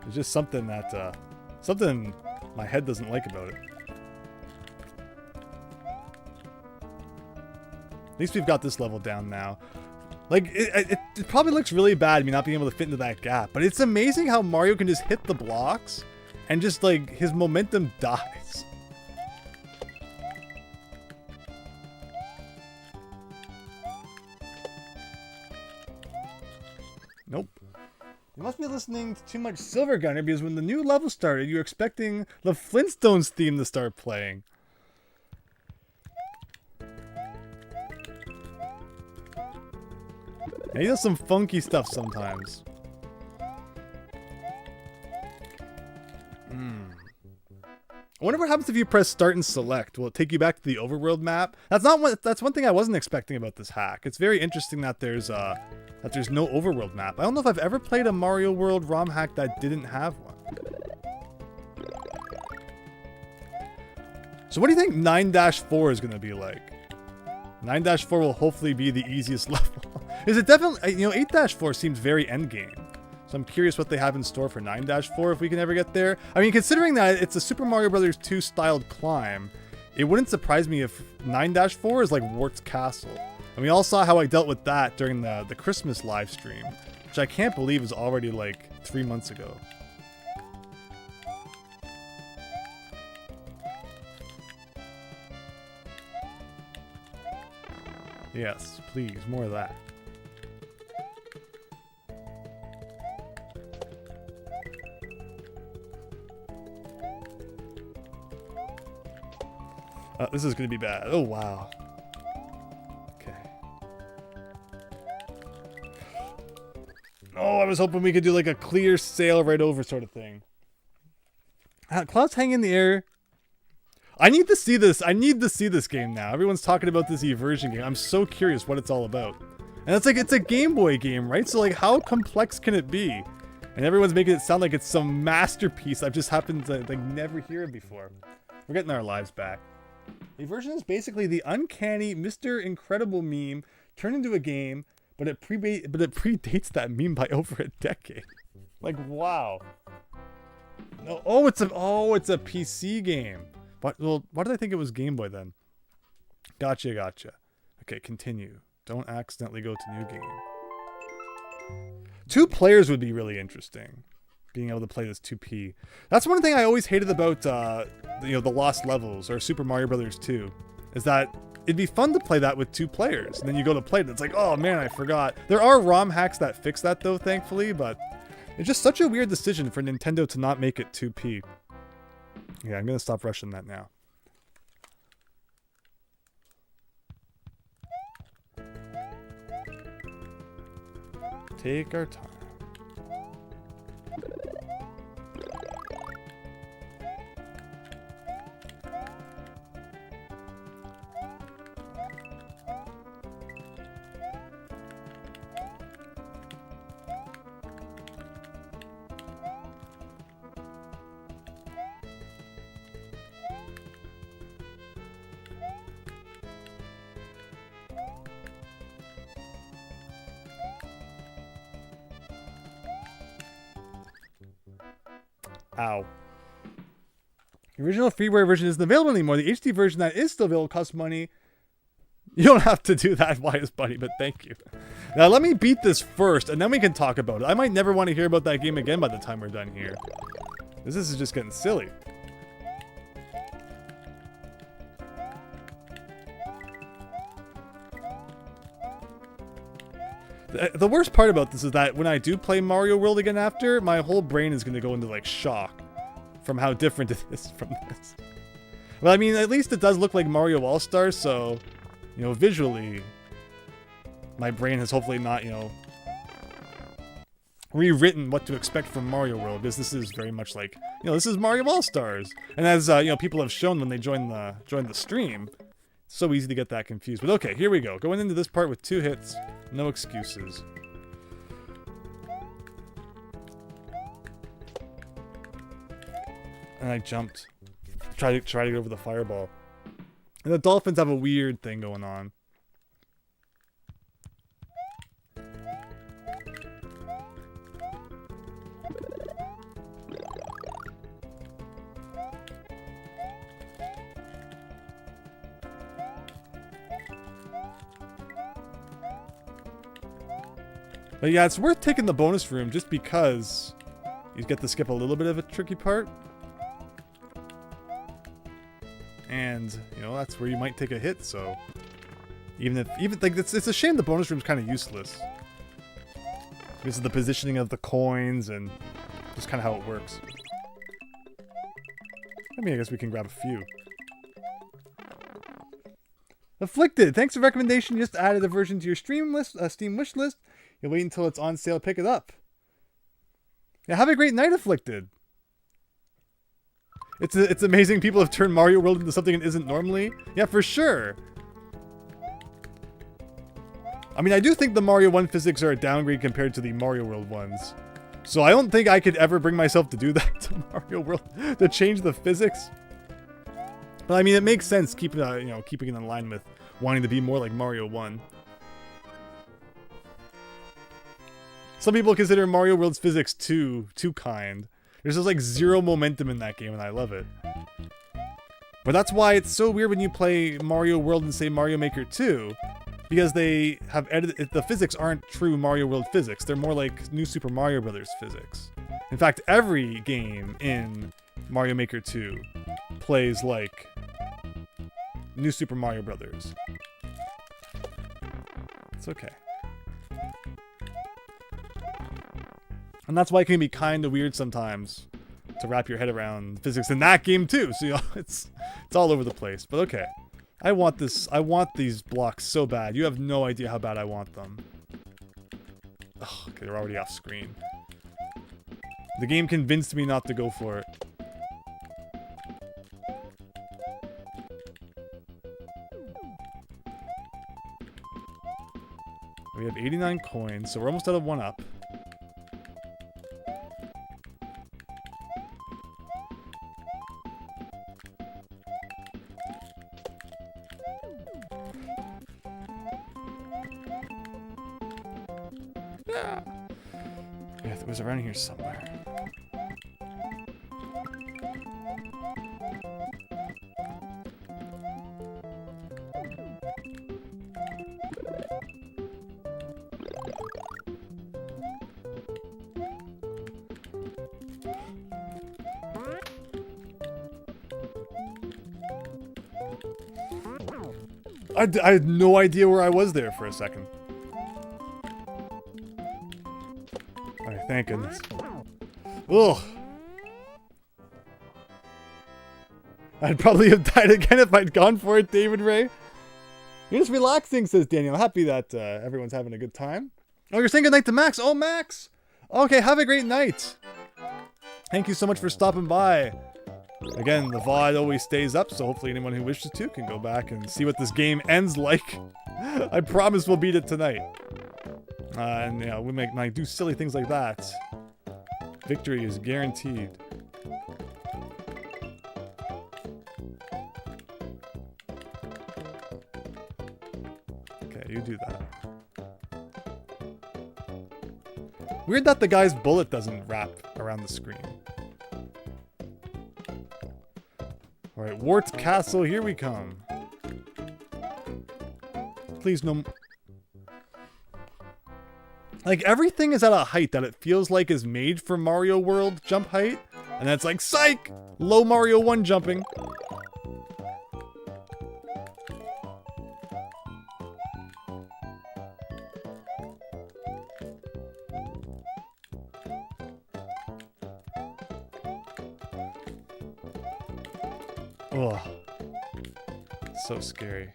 It's just something that, something my head doesn't like about it. At least we've got this level down now. Like, it probably looks really bad, me not being able to fit into that gap. But it's amazing how Mario can just hit the blocks and just, like, his momentum dies. Nope. You must be listening to too much Silver Gunner, because when the new level started, you were expecting the Flintstones theme to start playing. He does some funky stuff sometimes. I wonder what happens if you press start and select. Will it take you back to the overworld map? That's one thing I wasn't expecting about this hack. It's very interesting that there's no overworld map. I don't know if I've ever played a Mario World ROM hack that didn't have one. So what do you think 9-4 is going to be like? 9-4 will hopefully be the easiest level. Is it definitely, you know, 8-4 seems very endgame. So I'm curious what they have in store for 9-4 if we can ever get there. I mean, considering that it's a Super Mario Bros. 2 styled climb, it wouldn't surprise me if 9-4 is like Wart's Castle. And we all saw how I dealt with that during the Christmas live stream, which I can't believe is already like 3 months ago. Yes, please, more of that. This is going to be bad. Oh, wow. Okay. Oh, I was hoping we could do like a clear sail right over sort of thing. Clouds hang in the air. I need to see this. I need to see this game now. Everyone's talking about this Eversion game. I'm so curious what it's all about. And it's like, it's a Game Boy game, right? So like, how complex can it be? And everyone's making it sound like it's some masterpiece I've just happened to like never hear it before. We're getting our lives back. Eversion is basically the uncanny Mr. Incredible meme turned into a game, but it predates that meme by over a decade. Like, wow. No, it's a PC game. Well, why did I think it was Game Boy then? Gotcha. Okay, continue. Don't accidentally go to new game. 2 players would be really interesting. Being able to play this 2P. That's one thing I always hated about the Lost Levels or Super Mario Bros. 2, is that it'd be fun to play that with 2 players, and then you go to play it, it's like, oh man, I forgot. There are ROM hacks that fix that though, thankfully, but it's just such a weird decision for Nintendo to not make it 2P. Yeah, I'm gonna stop rushing that now. Take our time. Ow. The original freeware version isn't available anymore. The HD version that is still available costs money. You don't have to do that, Wise Buddy, but thank you. Now let me beat this first, and then we can talk about it. I might never want to hear about that game again by the time we're done here. This is just getting silly. The worst part about this is that when I do play Mario World again after, my whole brain is going to go into like shock from how different it is from this. Well, I mean, at least it does look like Mario All-Stars, so, you know, visually, my brain has hopefully not, you know, rewritten what to expect from Mario World, because this is very much like, you know, this is Mario All-Stars. And as, you know, people have shown when they join the stream, it's so easy to get that confused. But okay, here we go. Going into this part with 2 hits, no excuses. And I jumped. Try to get over the fireball. And the dolphins have a weird thing going on. But yeah, it's worth taking the bonus room just because you get to skip a little bit of a tricky part. And, you know, that's where you might take a hit, so even like it's a shame the bonus room's kind of useless. Because of the positioning of the coins and just kind of how it works. I mean, I guess we can grab a few. Afflicted, thanks for the recommendation. You just added a version to your Steam wish list. You'll wait until it's on sale to pick it up. Yeah, have a great night, Afflicted. It's amazing people have turned Mario World into something it isn't normally. Yeah, for sure. I mean, I do think the Mario 1 physics are a downgrade compared to the Mario World ones. So I don't think I could ever bring myself to do that to Mario World, to change the physics. But I mean, it makes sense keeping it in line with wanting to be more like Mario 1. Some people consider Mario World's physics too kind. There's just like zero momentum in that game, and I love it. But that's why it's so weird when you play Mario World and say Mario Maker 2, because they have edited the physics aren't true Mario World physics. They're more like New Super Mario Bros. Physics. In fact, every game in Mario Maker 2 plays like New Super Mario Bros. It's okay. And that's why it can be kind of weird sometimes to wrap your head around physics in that game too. So, you know, it's all over the place. But okay. I want these blocks so bad. You have no idea how bad I want them. Oh, okay, they're already off screen. The game convinced me not to go for it. We have 89 coins, so we're almost out of 1-up. Yeah, it was around here somewhere. I had no idea where I was there for a second. Alright, thank goodness. Ugh. I'd probably have died again if I'd gone for it, David Ray. You're just relaxing, says Daniel. Happy that everyone's having a good time. Oh, you're saying goodnight to Max. Oh, Max. Okay, have a great night. Thank you so much for stopping by. Again, the VOD always stays up, so hopefully anyone who wishes to can go back and see what this game ends like. I promise we'll beat it tonight. And, you know, we might do silly things like that. Victory is guaranteed. Okay, you do that. Weird that the guy's bullet doesn't wrap around the screen. Alright, Wart's Castle, here we come. Please no... Like, everything is at a height that it feels like is made for Mario World jump height. And that's like, psych! Low Mario 1 jumping. Ugh. So scary.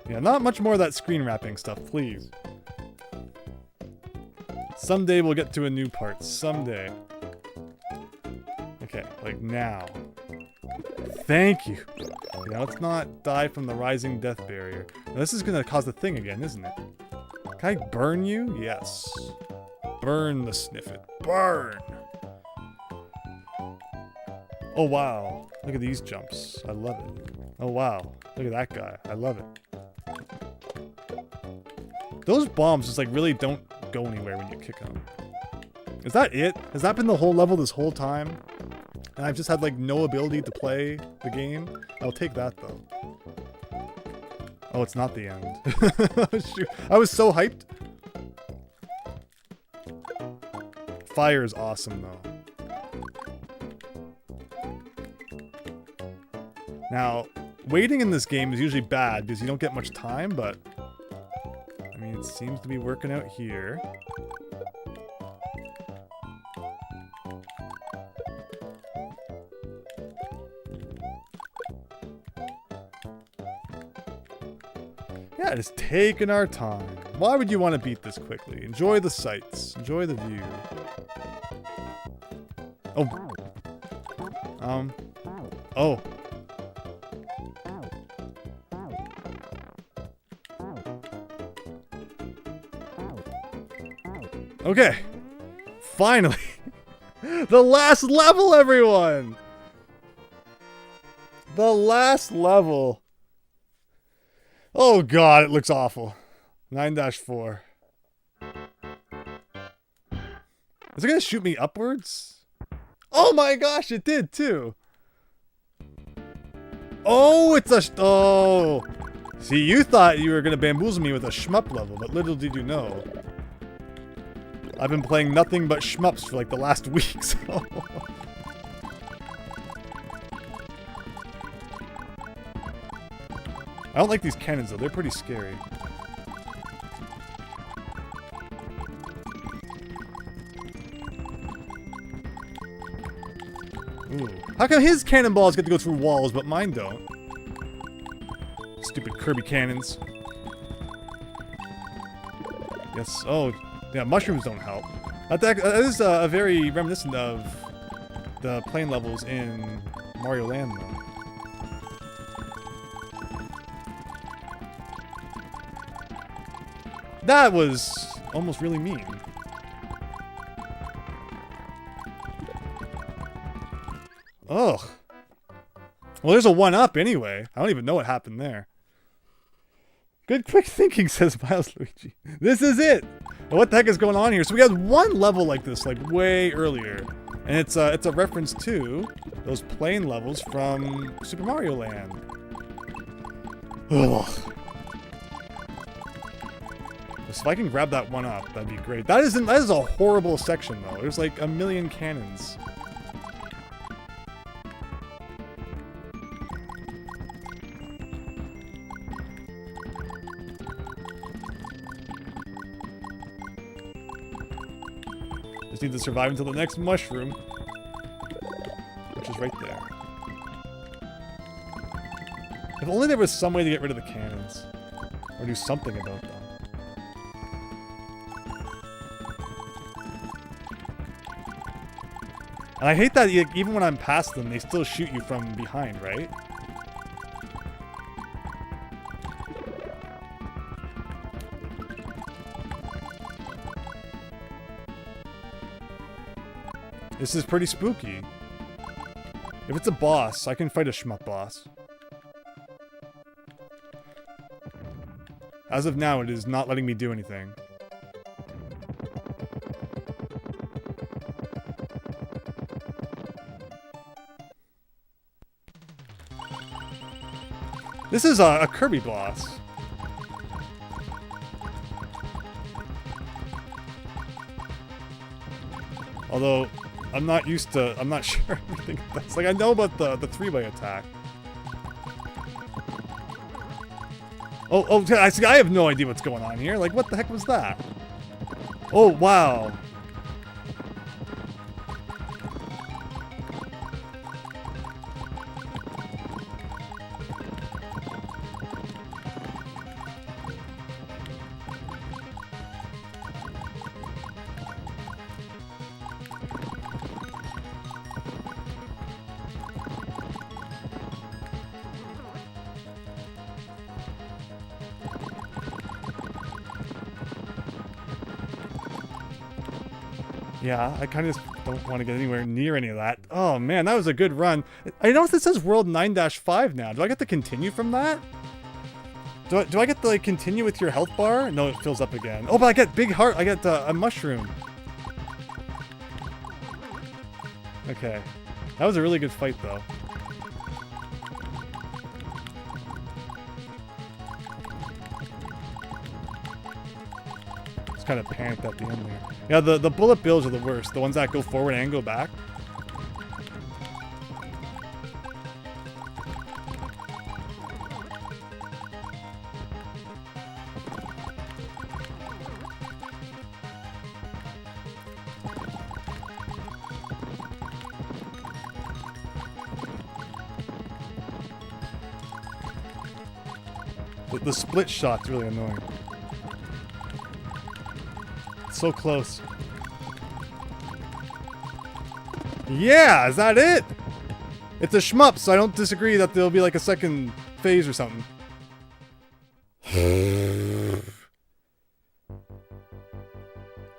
Yeah, not much more of that screen wrapping stuff, please. Someday we'll get to a new part. Someday. Okay, like now. Thank you. Yeah, let's not die from the rising death barrier. Now, this is gonna cause the thing again, isn't it? Can I burn you? Yes. Burn the Sniffit. Burn! Oh wow. Look at these jumps. I love it. Oh wow. Look at that guy. I love it. Those bombs just like really don't go anywhere when you kick them. Is that it? Has that been the whole level this whole time? And I've just had like no ability to play the game? I'll take that though. Oh, it's not the end. Shoot. I was so hyped. Fire is awesome though. Now, waiting in this game is usually bad because you don't get much time, but I mean, it seems to be working out here. Yeah, just taking our time. Why would you want to beat this quickly? Enjoy the sights. Enjoy the view. Oh. Oh. Okay. Finally. The last level, everyone! The last level. Oh god, it looks awful. 9-4. Is it gonna shoot me upwards? Oh my gosh, it did too. Oh, it's a... Oh. See, you thought you were gonna bamboozle me with a shmup level, but little did you know. I've been playing nothing but shmups for like the last week, so... I don't like these cannons though, they're pretty scary. Ooh. How come his cannonballs get to go through walls, but mine don't? Stupid Kirby cannons. Yes, oh, yeah, mushrooms don't help. That is very reminiscent of the plane levels in Mario Land, though. That was almost really mean. Ugh. Well, there's a 1-up anyway. I don't even know what happened there. Good quick thinking, says Miles Luigi. This is it! Well, what the heck is going on here? So we had one level like this, like, way earlier. And it's a reference to those plane levels from Super Mario Land. Ugh. So if I can grab that 1-up, that'd be great. That is a horrible section, though. There's like a million cannons. Just need to survive until the next mushroom, which is right there. If only there was some way to get rid of the cannons, or do something about them. And I hate that even when I'm past them, they still shoot you from behind, right? This is pretty spooky. If it's a boss, I can fight a shmup boss. As of now, it is not letting me do anything. This is a Kirby boss. Although, I'm not sure everything that's like, I know about the three-way attack. Oh, I have no idea what's going on here. Like, what the heck was that? Oh, wow. Yeah, I kind of just don't want to get anywhere near any of that. Oh man, that was a good run. I noticed it says World 9-5 now. Do I get to continue from that? Do I get to like continue with your health bar? No, it fills up again. Oh, but I get big heart. I get a mushroom. Okay, that was a really good fight though. Kind of panicked at the end there. Yeah, the bullet bills are the worst. The ones that go forward and go back. The split shot's really annoying. So close. Yeah, is that it? It's a shmup, so I don't disagree that there'll be like a second phase or something. Who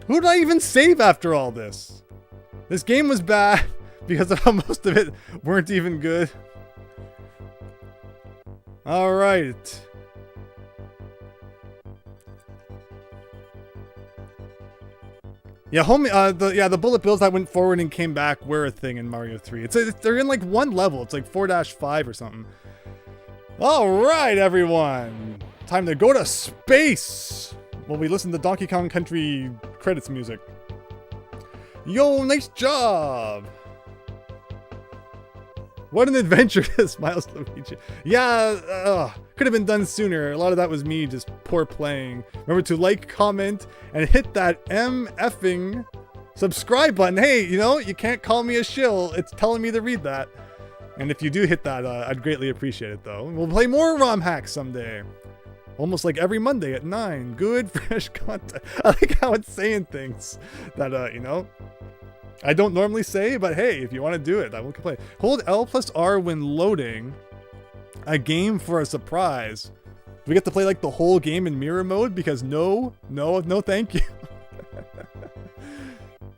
did I even save after all this? This game was bad because of how most of it weren't even good. Alright. Yeah, the bullet bills that went forward and came back were a thing in Mario 3. They're in like one level. It's like 4-5 or something. All right, everyone. Time to go to space. While we listen to Donkey Kong Country credits music. Yo, nice job. What an adventure this Miles Luigi. Yeah, could have been done sooner. A lot of that was me just poor playing. Remember to like, comment, and hit that MFing subscribe button. Hey, you know, you can't call me a shill. It's telling me to read that. And if you do hit that, I'd greatly appreciate it, though. We'll play more ROM hacks someday. Almost like every Monday at 9. Good, fresh content. I like how it's saying things that, you know, I don't normally say, but hey, if you want to do it, I will play. Hold L+R when loading a game for a surprise. Do we get to play like the whole game in mirror mode? Because no, thank you.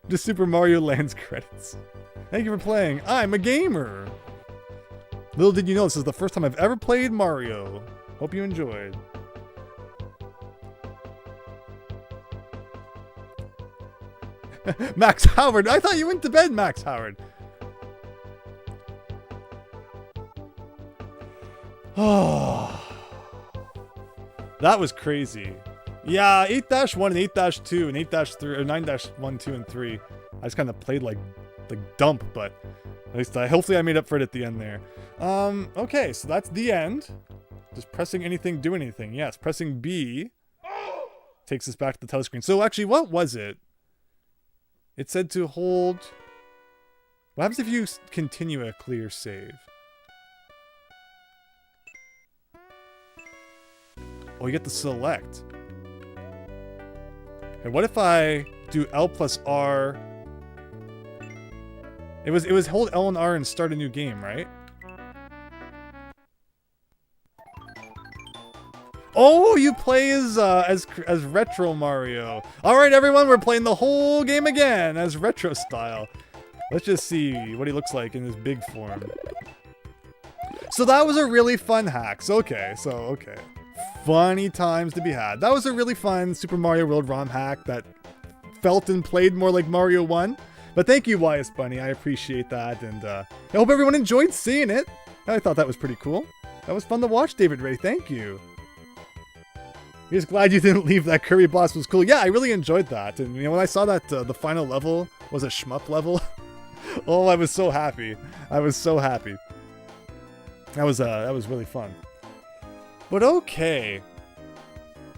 Just Super Mario Land's credits. Thank you for playing. I'm a gamer. Little did you know, this is the first time I've ever played Mario. Hope you enjoyed. Max Howard. I thought you went to bed, Max Howard. Oh, that was crazy. Yeah, 8-1 and 8-2 and 8-3 or 9-1, 2, and 3. I just kind of played like dump, but at least hopefully I made up for it at the end there. Okay, so that's the end. Just pressing anything, do anything. Yes, pressing B takes us back to the telescreen. So actually, what was it? It said to hold... What happens if you continue a clear save? Oh, you get to select. And what if I do L+R? It was hold L and R and start a new game, right? Oh, you play as Retro Mario. All right, everyone, we're playing the whole game again as Retro style. Let's just see what he looks like in his big form. So that was a really fun hack. So, okay. Funny times to be had. That was a really fun Super Mario World ROM hack that felt and played more like Mario 1. But thank you, YS Bunny. I appreciate that. And I hope everyone enjoyed seeing it. I thought that was pretty cool. That was fun to watch, David Ray. Thank you. You're just glad you didn't leave. That Kirby boss was cool. Yeah, I really enjoyed that. And, you know, when I saw that the final level was a shmup level, oh, I was so happy. I was so happy. That was really fun. But okay.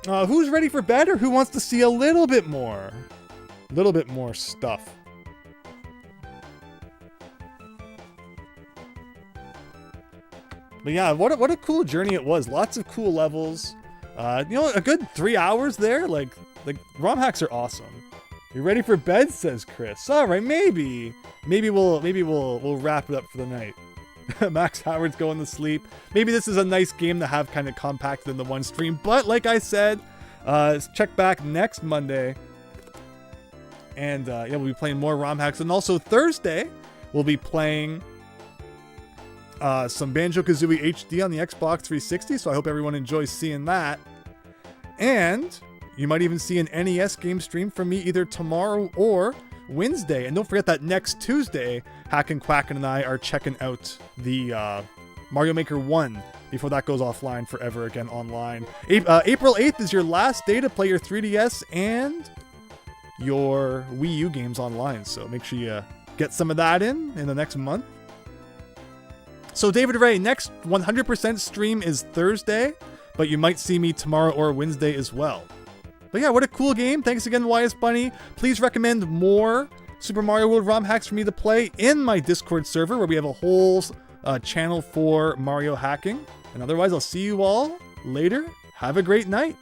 Who's ready for bed, or who wants to see a little bit more? A little bit more stuff. But yeah, what a cool journey it was. Lots of cool levels. You know, a good 3 hours there. Like ROM hacks are awesome. You ready for bed? Says Chris. All right, maybe we'll wrap it up for the night. Max Howard's going to sleep. Maybe this is a nice game to have kind of compacted in the one stream. But like I said, check back next Monday. And yeah, we'll be playing more ROM hacks. And also Thursday, we'll be playing some Banjo-Kazooie HD on the Xbox 360. So I hope everyone enjoys seeing that. And you might even see an NES game stream from me either tomorrow or Wednesday. And don't forget that next Tuesday, Hack and Quacken and I are checking out the Mario Maker 1 before that goes offline forever again online. April 8th is your last day to play your 3DS and your Wii U games online. So make sure you get some of that in the next month. So David Ray, next 100% stream is Thursday, but you might see me tomorrow or Wednesday as well. But yeah, what a cool game. Thanks again, YS Bunny. Please recommend more Super Mario World ROM hacks for me to play in my Discord server, where we have a whole channel for Mario hacking. And otherwise, I'll see you all later. Have a great night.